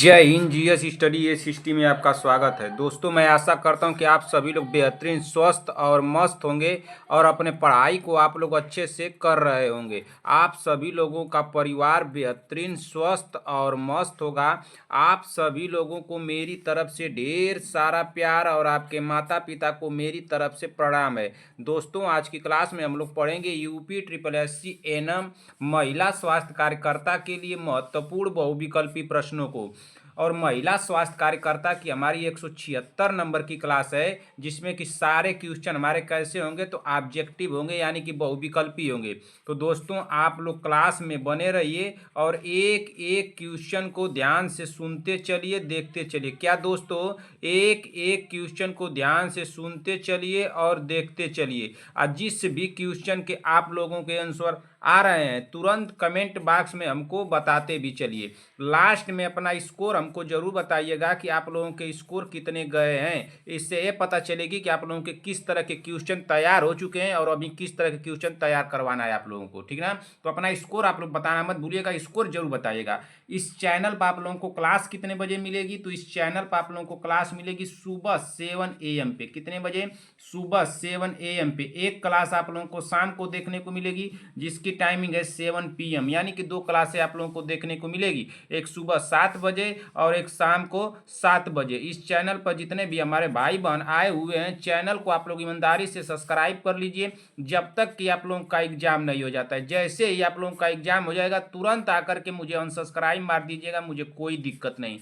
जय Hind. GS study ये system में आपका स्वागत है। दोस्तों, मैं आशा करता हूं कि आप सभी लोग बेहतरीन स्वस्थ और मस्त होंगे और अपने पढ़ाई को आप लोग अच्छे से कर रहे होंगे। आप सभी लोगों का परिवार बेहतरीन स्वस्थ और मस्त होगा। आप सभी लोगों को मेरी तरफ से ढेर सारा प्यार और आपके माता पिता को मेरी तरफ से प्रणाम है। दोस्तों, आज की क्लास में हम लोग पढ़ेंगे यूपी ट्रिपल एससी एनएम महिला स्वास्थ्य कार्यकर्ता के लिए महत्वपूर्ण बहुविकल्पी प्रश्नों को। और महिला स्वास्थ्य कार्यकर्ता की हमारी 176 नंबर की क्लास है, जिसमें कि सारे क्वेश्चन हमारे कैसे होंगे, तो ऑब्जेक्टिव होंगे, यानी कि बहुविकल्पी होंगे। तो दोस्तों, आप लोग क्लास में बने रहिए और एक एक क्वेश्चन को ध्यान से सुनते चलिए, देखते चलिए। क्या दोस्तों, एक एक क्वेश्चन को ध्यान से सुनते चलिए और देखते चलिए। और जिस भी क्वेश्चन के आप लोगों के आंसर आ रहे हैं, तुरंत कमेंट बॉक्स में हमको बताते भी चलिए। लास्ट में अपना स्कोर हमको जरूर बताइएगा कि आप लोगों के स्कोर कितने गए हैं। इससे ये पता चलेगी कि आप लोगों के किस तरह के क्वेश्चन तैयार हो चुके हैं और अभी किस तरह के क्वेश्चन तैयार करवाना है आप लोगों को, ठीक ना। तो अपना स्कोर आप लोग बताना मत भूलिएगा, स्कोर जरूर बताइएगा। इस चैनल पर आप लोगों को क्लास कितने बजे मिलेगी, तो इस चैनल पर आप लोगों को क्लास मिलेगी सुबह 7 AM पे। कितने बजे? सुबह 7 AM पे। एक क्लास आप लोगों को शाम को देखने को मिलेगी, जिसकी टाइमिंग है 7 PM, यानी कि दो क्लासें आप लोगों को देखने को मिलेगी, एक सुबह 7 बजे और एक शाम को 7 बजे। इस चैनल पर जितने भी हमारे भाई बहन आए हुए हैं, चैनल को आप लोग ईमानदारी से सब्सक्राइब कर लीजिए, जब तक कि आप लोगों का एग्जाम नहीं हो जाता है। जैसे ही आप लोगों का एग्जाम हो जाएगा, तुरंत आकर के मुझे अनसब्सक्राइब मार दीजिएगा, मुझे कोई दिक्कत नहीं।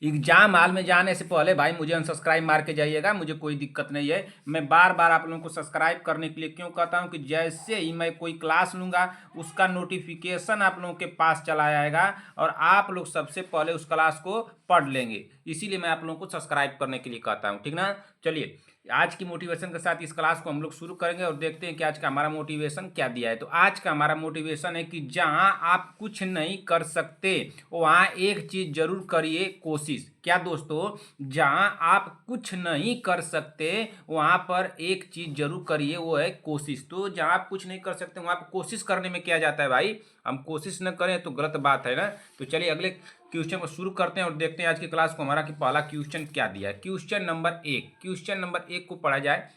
एग्जाम हाल में जाने से पहले भाई मुझे अनसब्सक्राइब मार के जाइएगा, मुझे कोई दिक्कत नहीं है। मैं बार बार आप लोगों को सब्सक्राइब करने के लिए क्यों कहता हूं कि जैसे ही मैं कोई क्लास लूंगा, उसका नोटिफिकेशन आप लोगों के पास चला आएगा और आप लोग सबसे पहले उस क्लास को पढ़ लेंगे। इसीलिए मैं आप लोगों को सब्सक्राइब करने के लिए कहता हूं, ठीक ना। चलिए, आज की मोटिवेशन के साथ इस क्लास को हम लोग शुरू करेंगे और देखते हैं कि आज का हमारा मोटिवेशन क्या दिया है। तो आज का हमारा मोटिवेशन है कि जहां आप कुछ नहीं कर सकते, वहां एक चीज जरूर करिए, कोशिश। क्या दोस्तों, जहां आप कुछ नहीं कर सकते वहां पर एक चीज जरूर करिए, वो है कोशिश। तो जहां आप कुछ नहीं कर सकते वहां पर कोशिश करने में क्या जाता है भाई, हम कोशिश न करें तो गलत बात है ना। तो चलिए अगले क्वेश्चन को शुरू करते हैं और देखते हैं आज की क्लास को हमारा कि पहला क्वेश्चन क्या दिया है। क्वेश्चन नंबर एक को पढ़ा जाए।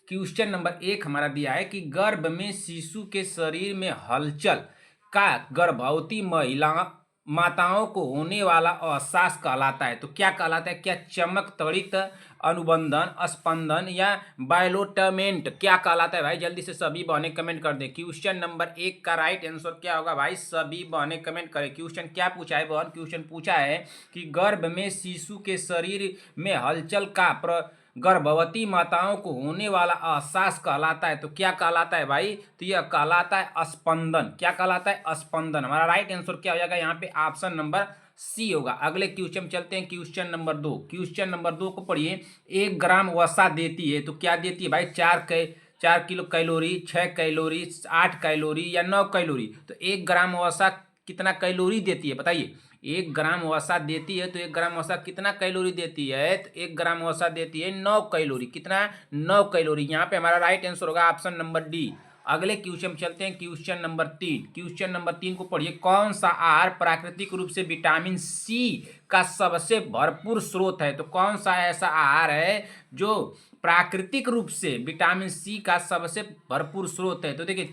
क्वेश्चन नंबर एक हमारा दिया है कि गर्भ में शिशु के शरीर में हलचल का गर्भवती महिला माताओं को होने वाला एहसास कहलाता है। तो क्या कहलाता है? क्या चमक, त्वरित अनुबंधन, स्पंदन या बायलोटमेंट क्या कहलाता है भाई? जल्दी से सभी बहने कमेंट कर दें। क्वेश्चन नंबर एक का राइट आंसर क्या होगा भाई? सभी बहने कमेंट करें। क्वेश्चन क्या पूछा है बहन? क्वेश्चन पूछा है कि गर्भ में शिशु के शरीर में हलचल का गर्भवती माताओं को होने वाला एहसास कहलाता है। तो क्या कहलाता है भाई? तो यह कहलाता है स्पंदन। क्या कहलाता है? स्पंदन। हमारा राइट आंसर क्या हो जाएगा यहाँ पे? ऑप्शन नंबर सी होगा। अगले क्वेश्चन चलते हैं, क्वेश्चन नंबर दो। क्वेश्चन नंबर दो को पढ़िए। 1 ग्राम वसा देती है, तो क्या देती है भाई? 4 किलो कैलोरी, 6 कैलोरी, 8 कैलोरी या 9 कैलोरी। तो 1 ग्राम वसा कितना कैलोरी देती है बताइए? 1 ग्राम वसा देती है, तो 1 ग्राम वसा कितना कैलोरी देती है? तो 1 ग्राम वसा देती है 9 कैलोरी। कितना? 9 कैलोरी। यहाँ पे हमारा राइट आंसर होगा ऑप्शन नंबर डी। अगले क्वेश्चन चलते हैं, क्वेश्चन नंबर 3। क्वेश्चन नंबर 3 को पढ़िए। कौन सा आहार प्राकृतिक रूप से विटामिन सी का सबसे भरपूर स्रोत है? तो कौन सा ऐसा आहार है जो प्राकृतिक रूप से विटामिन सी का सबसे भरपूर स्रोत है? तो देखिए,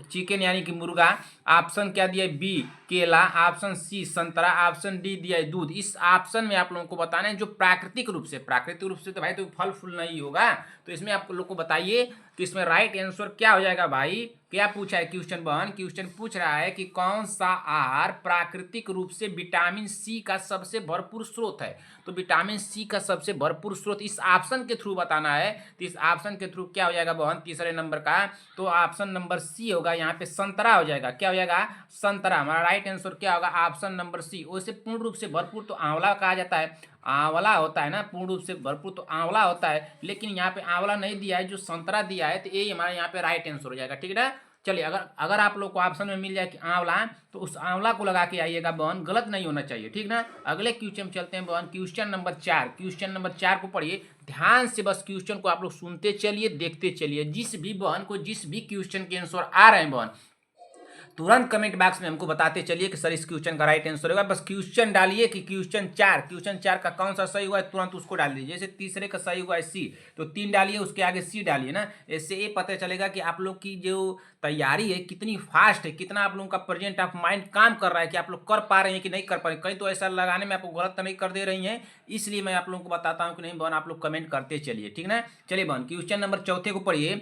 चिकन यानी कि मुर्गा। ऑप्शन क्या दिया है? बी केला, ऑप्शन सी संतरा, ऑप्शन डी दिया है दूध। इस ऑप्शन में आप लोगों को बताना है जो प्राकृतिक रूप से तो भाई तो फल फूल नहीं होगा। तो इसमें आप लोग को बताइए कि इसमें राइट आंसर क्या हो जाएगा भाई? क्या पूछा है क्वेश्चन बहन? क्वेश्चन पूछ रहा है कि कौन सा आहार प्राकृतिक रूप से विटामिन सी का सबसे भरपूर स्रोत है। तो विटामिन सी का सबसे भरपूर स्रोत इस ऑप्शन के थ्रू बताना है। तो इस ऑप्शन के थ्रू क्या हो जाएगा बहन तीसरे नंबर का? तो ऑप्शन नंबर सी होगा, यहाँ पे संतरा हो जाएगा। क्या हो जाएगा? संतरा। हमारा राइट आंसर क्या होगा? Option number C. वैसे पूर्ण रूप से भरपूर तो आंवला कहा जाता है, आंवला होता है ना, पूर्ण रूप से भरपूर तो आंवला होता है, लेकिन यहाँ पे आंवला नहीं दिया है, जो संतरा दिया है। तो ये हमारा यहाँ पे राइट आंसर हो जाएगा, ठीक है ना। चलिए, अगर अगर आप लोग को ऑप्शन में मिल जाए कि आंवला, तो उस आंवला को लगा के आइएगा बहन, गलत नहीं होना चाहिए, ठीक ना। अगले क्वेश्चन चलते हैं बहन, क्वेश्चन नंबर 4। क्वेश्चन नंबर 4 को पढ़िए ध्यान से। बस क्वेश्चन को आप लोग सुनते चलिए, देखते चलिए। जिस भी बहन को जिस भी क्वेश्चन के आंसर आ रहे हैं बहन, तुरंत कमेंट बॉक्स में हमको बताते चलिए कि सर इस क्वेश्चन का राइट आंसर होगा। बस क्वेश्चन डालिए कि क्वेश्चन 4 का कौन सा सही हुआ है, तुरंत उसको डाल दीजिए। जैसे तीसरे का सही हुआ है सी, तो 3 डालिए, उसके आगे सी डालिए ना। इससे ये पता चलेगा कि आप लोग की जो तैयारी है कितनी फास्ट है, कितना आप लोगों का प्रेजेंट ऑफ माइंड काम कर रहा है, कि आप लोग कर पा रहे हैं कि नहीं कर पा रहे हैं। कहीं तो ऐसा लगाने में आपको गलत तो नहीं कर दे रही हैं, इसलिए मैं आप लोगों को बताता हूँ कि नहीं बहन आप लोग कमेंट करते चलिए, ठीक ना। चलिए बहन क्वेश्चन नंबर चौथे को पढ़िए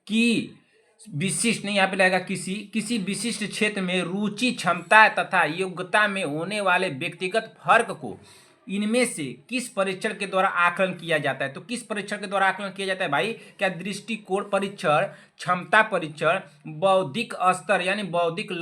कि विशिष्ट नहीं, यहाँ पे लगेगा किसी विशिष्ट क्षेत्र में रुचि, क्षमता तथा योग्यता में होने वाले व्यक्तिगत फर्क को इनमें से किस परीक्षण के द्वारा आकलन किया जाता है। तो किस परीक्षण के द्वारा आकलन किया जाता है भाई? क्या दृष्टिकोण परीक्षण, क्षमता परीक्षण, बौद्धिक स्तर यानी बौद्धिक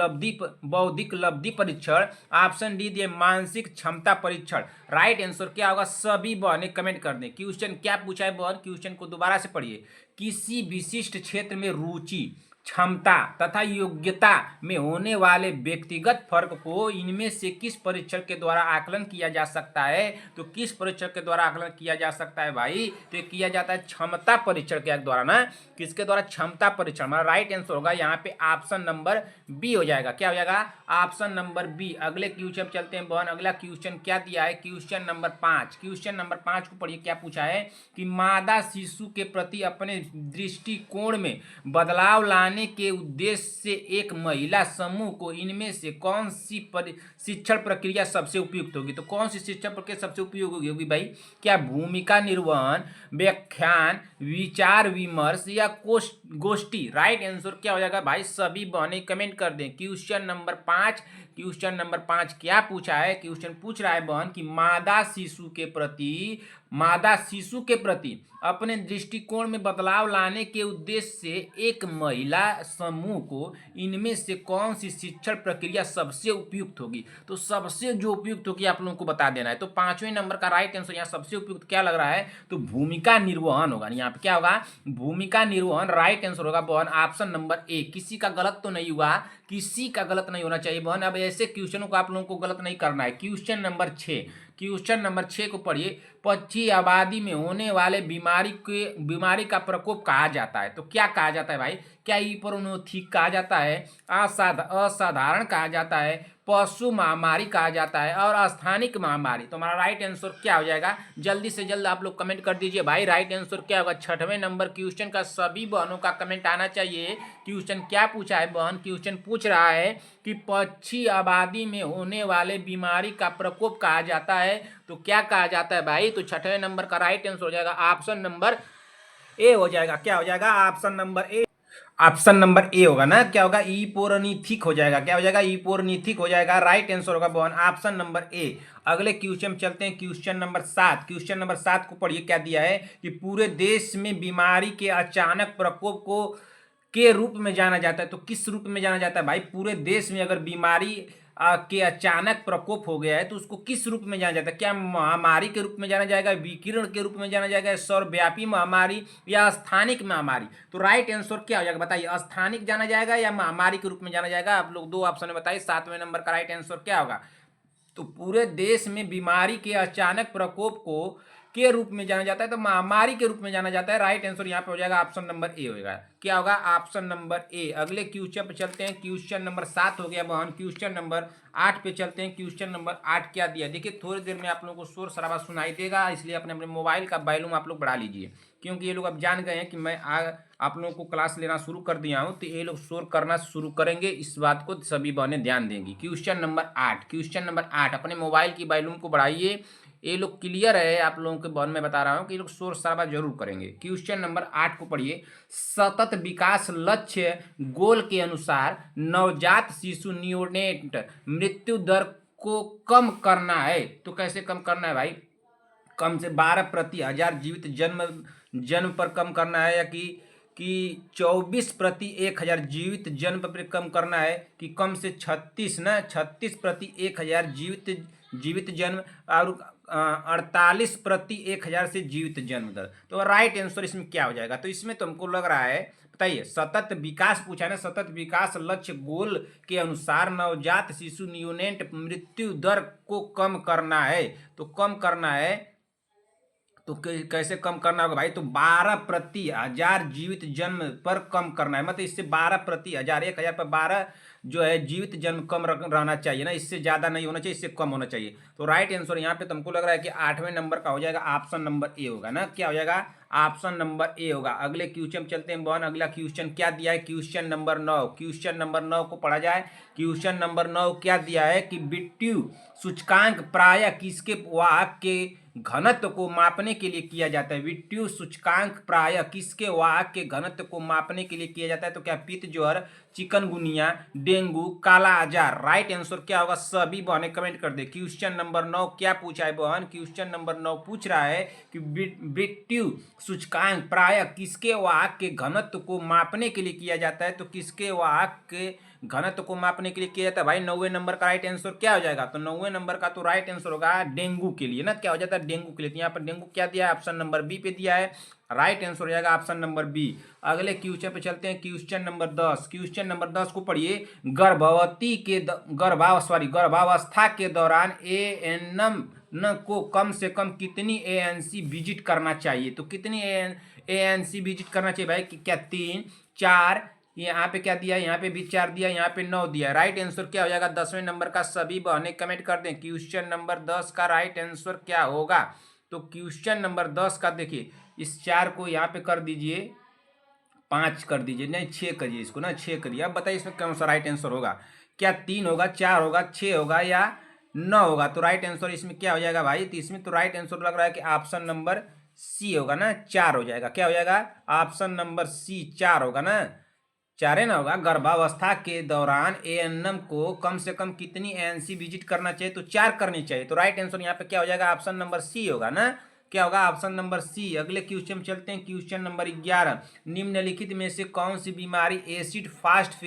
लब्धि परीक्षण, ऑप्शन डी दिए मानसिक क्षमता परीक्षण। राइट आंसर क्या होगा? सभी बहने कमेंट कर दें। क्वेश्चन क्या पूछा है बहन? क्वेश्चन को दोबारा से पढ़िए। किसी विशिष्ट क्षेत्र में रुचि, क्षमता तथा योग्यता में होने वाले व्यक्तिगत फर्क को इनमें से किस परीक्षण के द्वारा आकलन किया जा सकता है। तो किस परीक्षण के द्वारा आकलन किया जा सकता है भाई? तो ये किया जाता है क्षमता परीक्षण के द्वारा ना। किसके द्वारा? क्षमता परीक्षण। हमारा राइट आंसर होगा यहाँ पे ऑप्शन नंबर बी हो जाएगा। क्या हो जाएगा? Option number B. अगले क्वेश्चन चलते हैं बहन। अगला क्वेश्चन क्या दिया है? Question number 5। क्वेश्चन नंबर 5 को पढ़िए। क्या पूछा है कि मादा शिशु के प्रति अपने दृष्टिकोण में बदलाव लाने के उद्देश्य से एक महिला समूह को इनमें से कौन सी शिक्षण प्रक्रिया सबसे उपयुक्त होगी। तो कौन सी शिक्षण प्रक्रिया सबसे उपयुक्त होगी भाई? क्या भूमिका निर्वहन, व्याख्यान, विचार विमर्श या गोष्ठी? राइट आंसर क्या हो जाएगा भाई? सभी बहने कमेंट कर दें। Question number 5। क्वेश्चन नंबर 5 क्या पूछा है? क्वेश्चन पूछ रहा है बहन कि मादा शिशु के प्रति अपने दृष्टिकोण में बदलाव लाने के उद्देश्य से एक महिला समूह को इनमें से कौन सी शिक्षण प्रक्रिया सबसे उपयुक्त होगी। तो सबसे जो उपयुक्त होगी आप लोगों को बता देना है। तो 5वें नंबर का राइट आंसर यहाँ सबसे उपयुक्त क्या लग रहा है? तो भूमिका निर्वहन होगा। यहाँ पे क्या होगा? भूमिका निर्वहन राइट आंसर होगा बहन ऑप्शन नंबर ए। किसी का गलत तो नहीं हुआ, किसी का गलत नहीं होना चाहिए बहन। अब ऐसे क्वेश्चनों को आप लोगों को गलत नहीं करना है। क्वेश्चन नंबर 6 को पढ़िए। पक्षी आबादी में होने वाले बीमारी का प्रकोप कहा जाता है। तो क्या कहा जाता है भाई? क्या ईपोरोनोथिक कहा जाता है, असाधारण कहा जाता है, पशु महामारी कहा जाता है और स्थानिक महामारी? तो हमारा राइट आंसर क्या हो जाएगा? जल्दी से जल्द आप लोग कमेंट कर दीजिए भाई। राइट आंसर क्या होगा? 6वें नंबर क्वेश्चन का सभी बहनों का कमेंट आना चाहिए। क्वेश्चन क्या पूछा है बहन? क्वेश्चन पूछ रहा है कि पक्षी आबादी में होने वाले बीमारी का प्रकोप कहा जाता है। तो क्या कहा जाता है भाई? तो 6वें नंबर का राइट आंसर हो जाएगा ऑप्शन नंबर ए हो जाएगा। क्या हो जाएगा? Option number A. Option number A होगा ना। क्या होगा? ईपोरनीथिक हो जाएगा। क्या हो जाएगा? ईपोरनीथिक हो जाएगा। राइट आंसर होगा बहन ऑप्शन नंबर ए। अगले क्वेश्चन चलते हैं। Question number 7। क्वेश्चन नंबर 7 को पढ़िए। क्या दिया है कि पूरे देश में बीमारी के अचानक प्रकोप को के रूप में जाना जाता है। तो किस रूप में जाना जाता है भाई? पूरे देश में अगर बीमारी के अचानक प्रकोप हो गया है तो उसको किस रूप में जाना जाता है? क्या महामारी के रूप में जाना जाएगा, विकिरण के रूप में जाना जाएगा, सर्वव्यापी महामारी या स्थानिक महामारी? तो राइट आंसर क्या हो जाएगा बताइए? स्थानिक जाना जाएगा या महामारी के रूप में जाना जाएगा? आप लोग दो ऑप्शन में बताइए। 7वें नंबर का राइट आंसर क्या होगा? तो पूरे देश में बीमारी के अचानक प्रकोप को के रूप में जाना जाता है, तो महामारी के रूप में जाना जाता है। राइट आंसर यहाँ पे हो जाएगा ऑप्शन नंबर ए होगा। क्या होगा? Option number A. अगले क्वेश्चन पे चलते हैं। क्वेश्चन नंबर 7 हो गया बहन। क्वेश्चन नंबर 8 पे चलते हैं। क्वेश्चन नंबर 8 क्या दिया? देखिए थोड़ी देर में आप लोगों को शोर शराबा सुनाई देगा, इसलिए अपने अपने मोबाइल का वॉल्यूम आप लोग बढ़ा लीजिए, क्योंकि ये लोग अब जान गए हैं कि मैं आप लोगों को क्लास लेना शुरू कर दिया हूँ, तो ये लोग शोर करना शुरू करेंगे। इस बात को सभी बहनें ध्यान देंगी। Question number 8। क्वेश्चन नंबर 8 अपने मोबाइल की वॉल्यूम को बढ़ाइए। ये लोग क्लियर है आप लोगों के बहन में बता रहा हूँ कि ये लोग शोर शराबा जरूर करेंगे। क्वेश्चन नंबर 8 को पढ़िए। सतत विकास लक्ष्य गोल के अनुसार नवजात शिशु नियोनेट मृत्यु दर को कम करना है। तो कैसे कम करना है भाई? कम से 12 प्रति हजार जीवित जन्म पर कम करना है, या कि 24 प्रति 1000 जीवित जन्म पर कम करना है, कि कम से 36 प्रति 1000 जीवित जन्म और 48 प्रति 1000 से जीवित जन्म दर। तो राइट आंसर इसमें क्या हो जाएगा? तो इसमें तो हमको लग रहा है, बताइए, सतत विकास पूछा है ना। सतत विकास लक्ष्य गोल के अनुसार नवजात शिशु नियोनेट मृत्यु दर को कम करना है। तो कम करना है तो कैसे कम करना होगा भाई? तो 12 प्रति हजार जीवित जन्म पर कम करना है। मतलब इससे 12 प्रति हजार, 1000 पर 12 जो है जीवित जन्म कम रहना चाहिए ना, इससे ज़्यादा नहीं होना चाहिए, इससे कम होना चाहिए। तो राइट आंसर यहाँ पे तुमको लग रहा है कि 8वें नंबर का हो जाएगा, ऑप्शन नंबर ए होगा ना। क्या हो जाएगा? ऑप्शन नंबर ए होगा। अगले क्वेश्चन चलते हैं बहन। अगला क्वेश्चन क्या दिया है? Question number 9। क्वेश्चन नंबर 9 को पढ़ा जाए। क्वेश्चन नंबर 9 क्या दिया है कि बिट्यू सूचकांक प्रायः किसके वाहक के घनत्व को मापने के लिए किया जाता है? विट्यू सूचकांक प्रायः किसके वाहक के घनत्व को मापने के लिए किया जाता है? तो क्या पित्त ज्वर, चिकनगुनिया, डेंगू, काला आजार? राइट आंसर क्या होगा? सभी बहने कमेंट कर दे। क्वेश्चन नंबर 9 क्या पूछा है बहन? क्वेश्चन नंबर 9 पूछ रहा है कि विट्यू सूचकांक प्रायः किसके वाहक के घनत्व को मापने के लिए किया जाता है? तो किसके वाहक के घनत्व को मापने के लिए किया जाता है भाई? 9वें नंबर का राइट आंसर क्या हो जाएगा? तो 9वें नंबर का तो राइट आंसर होगा डेंगू के लिए ना। क्या हो जाता है? डेंगू के लिए। तो यहाँ पर डेंगू क्या दिया है? ऑप्शन नंबर बी पे दिया है। राइट आंसर हो जाएगा ऑप्शन नंबर बी। अगले क्वेश्चन पे चलते हैं। Question number 10। क्वेश्चन नंबर 10 को पढ़िए। गर्भावस्था के दौरान एएनएम को कम से कम कितनी एएनसी विजिट करना चाहिए? तो कितनी एएनसी विजिट करना चाहिए भाई? क्या 3, 4? यहाँ पे क्या दिया है? यहाँ पे भी 4 दिया, यहाँ पे 9 दिया। राइट आंसर क्या हो जाएगा 10वें नंबर का? सभी बहने कमेंट कर दें। क्वेश्चन नंबर 10 का राइट आंसर क्या होगा? तो क्वेश्चन नंबर 10 का देखिए, इस 4 को यहाँ पे कर दीजिए 5 कर दीजिए, नहीं 6 करिए इसको ना, 6 करिए। अब बताइए इसमें कौन सा राइट आंसर होगा? क्या 3 होगा, 4 होगा, 6 होगा या 9 होगा? तो राइट आंसर इसमें क्या हो जाएगा भाई? तो इसमें तो राइट आंसर लग रहा है कि ऑप्शन नंबर सी होगा ना, 4 हो जाएगा। क्या हो जाएगा? ऑप्शन नंबर सी 4 होगा ना, 4 है ना होगा। गर्भावस्था के दौरान एएनएम को कम से कम कितनी एएनसी विजिट करना चाहिए? तो 4 करनी चाहिए। तो राइट आंसर यहाँ पे क्या हो जाएगा? ऑप्शन नंबर सी होगा ना। क्या होगा? Option number C. अगले क्वेश्चन में चलते हैं। Question number 11। निम्नलिखित में से कौन सी बीमारी एसिड फास्ट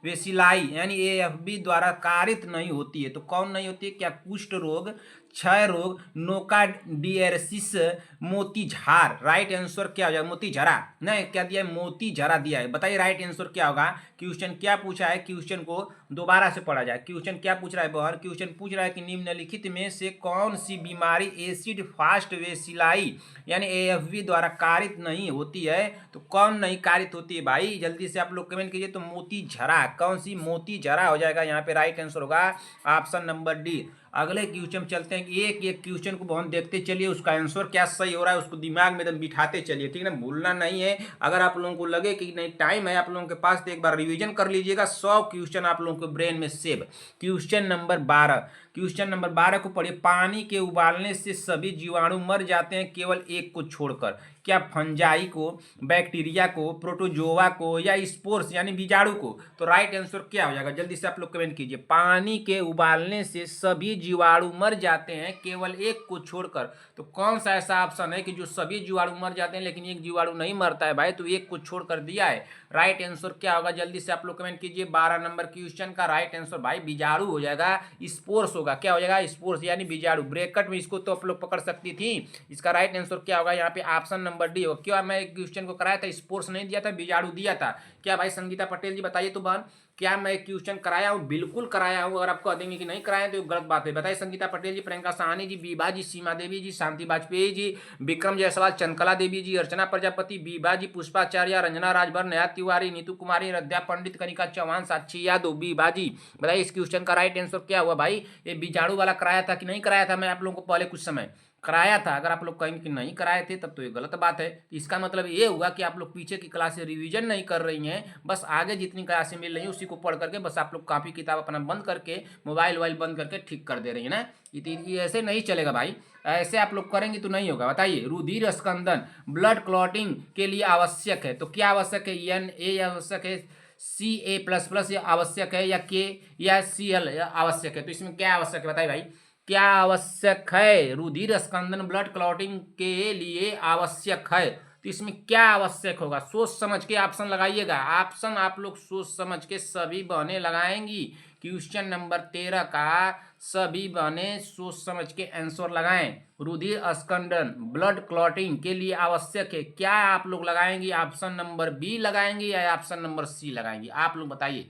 वेसिलाई यानी एएफबी द्वारा कारित नहीं होती है? तो कौन नहीं होती है? क्या कुष्ठ रोग, क्षय रोग, नोकार्डियसिस, मोतीझार? राइट आंसर क्या हो जाएगा? मोतीझरा नहीं, क्या दिया है? मोतीझरा दिया है। बताइए राइट आंसर क्या होगा? क्वेश्चन क्या पूछा है? क्वेश्चन को दोबारा से पढ़ा जाए। क्वेश्चन क्या पूछ रहा है बहन? क्वेश्चन पूछ रहा है कि निम्नलिखित में से कौन सी बीमारी एसिड फास्ट वेसिलाई यानी एएफबी द्वारा कारित नहीं होती है? तो कौन नहीं कारित होती है भाई? जल्दी से आप लोग कमेंट कीजिए। तो मोतीझरा, कौन सी? मोतीझरा हो जाएगा। यहाँ पे राइट आंसर होगा ऑप्शन नंबर डी। अगले क्वेश्चन चलते हैं कि एक एक क्वेश्चन को बहुत देखते चलिए, उसका आंसर क्या सही हो रहा है उसको दिमाग में एकदम बिठाते चलिए, ठीक है ना, भूलना नहीं है। अगर आप लोगों को लगे कि नहीं टाइम है आप लोगों के पास तो एक बार रिवीजन कर लीजिएगा। 100 क्वेश्चन आप लोगों के ब्रेन में save. Question number 12। Question number 12 को पढ़िए। पानी के उबालने से सभी जीवाणु मर जाते हैं केवल एक को छोड़कर। क्या फंजाई को, बैक्टीरिया को, प्रोटोजोआ को या स्पोर्स यानी बीजाणु को? तो राइट आंसर क्या हो जाएगा? जल्दी से आप लोग कमेंट कीजिए। पानी के उबालने से सभी जीवाणु मर जाते हैं केवल एक को छोड़कर। तो कौन सा ऐसा ऑप्शन है कि जो सभी जीवाणु मर जाते हैं लेकिन एक जीवाणु नहीं मरता है भाई? तो एक को छोड़कर दिया है। राइट आंसर क्या होगा? जल्दी से आप लोग कमेंट कीजिए। 12 नंबर क्वेश्चन का राइट आंसर भाई बीजाणु हो जाएगा, स्पोर्स होगा। क्या हो जाएगा? स्पोर्स यानी बीजाणु। ब्रैकेट में इसको तो आप लोग पकड़ सकती थी। इसका राइट आंसर क्या होगा? यहाँ पे ऑप्शन नंबर डी हो। क्या मैं एक क्वेश्चन को कराया था, स्पोर्ट्स नहीं दिया था, बीजाणु दिया था। क्या भाई संगीता पटेल जी बताइए तो बहन, क्या मैं क्वेश्चन कराया हूँ? बिल्कुल कराया हूँ। अगर आपको कह देंगे कि नहीं कराया तो गलत बात है। बताइए संगीता पटेल जी, प्रियंका साहनी जी, बीबा जी, सीमा देवी जी, शांति वाजपेयी जी, विक्रम जायसवाल, चंद्रकला देवी जी, अर्चना प्रजापति, बीबा जी, पुष्पाचार्य, रंजना राजभर, नया तिवारी, नीतू कुमारी, रद्या पंडित, कनिका चौहान, साक्षी यादव, बीबा जी। बताइए इस क्वेश्चन का राइट आंसर क्या हुआ भाई? ये बीजाणु वाला कराया था कि नहीं कराया था? मैं आप लोगों को पहले कुछ समय कराया था। अगर आप लोग कहेंगे कि नहीं कराए थे तब तो ये गलत बात है। तो इसका मतलब ये हुआ कि आप लोग पीछे की क्लासें रिवीजन नहीं कर रही हैं, बस आगे जितनी क्लासें मिल रही हैं उसी को पढ़ करके बस आप लोग कॉपी किताब अपना बंद करके मोबाइल वोबाइल बंद करके ठीक कर दे रही है ना। ये ऐसे नहीं चलेगा भाई, ऐसे आप लोग करेंगे तो नहीं होगा। बताइए रुधिर स्कंदन ब्लड क्लॉटिंग के लिए आवश्यक है, तो क्या आवश्यक है? Na आवश्यक है, Ca++ या आवश्यक है, या K या Cl आवश्यक है? तो इसमें क्या आवश्यक है बताइए भाई, क्या आवश्यक है? रुधिर स्कंदन ब्लड क्लॉटिंग के लिए आवश्यक है, तो इसमें क्या आवश्यक होगा? सोच समझ के ऑप्शन लगाइएगा। ऑप्शन आप लोग सोच समझ के सभी बहने लगाएंगी। क्वेश्चन नंबर 13 का सभी बहने सोच समझ के आंसर लगाएं। रुधिर स्कंदन ब्लड क्लॉटिंग के लिए आवश्यक है, क्या आप लोग लगाएंगे? ऑप्शन नंबर बी लगाएंगे या ऑप्शन नंबर सी लगाएंगे? आप लोग बताइए।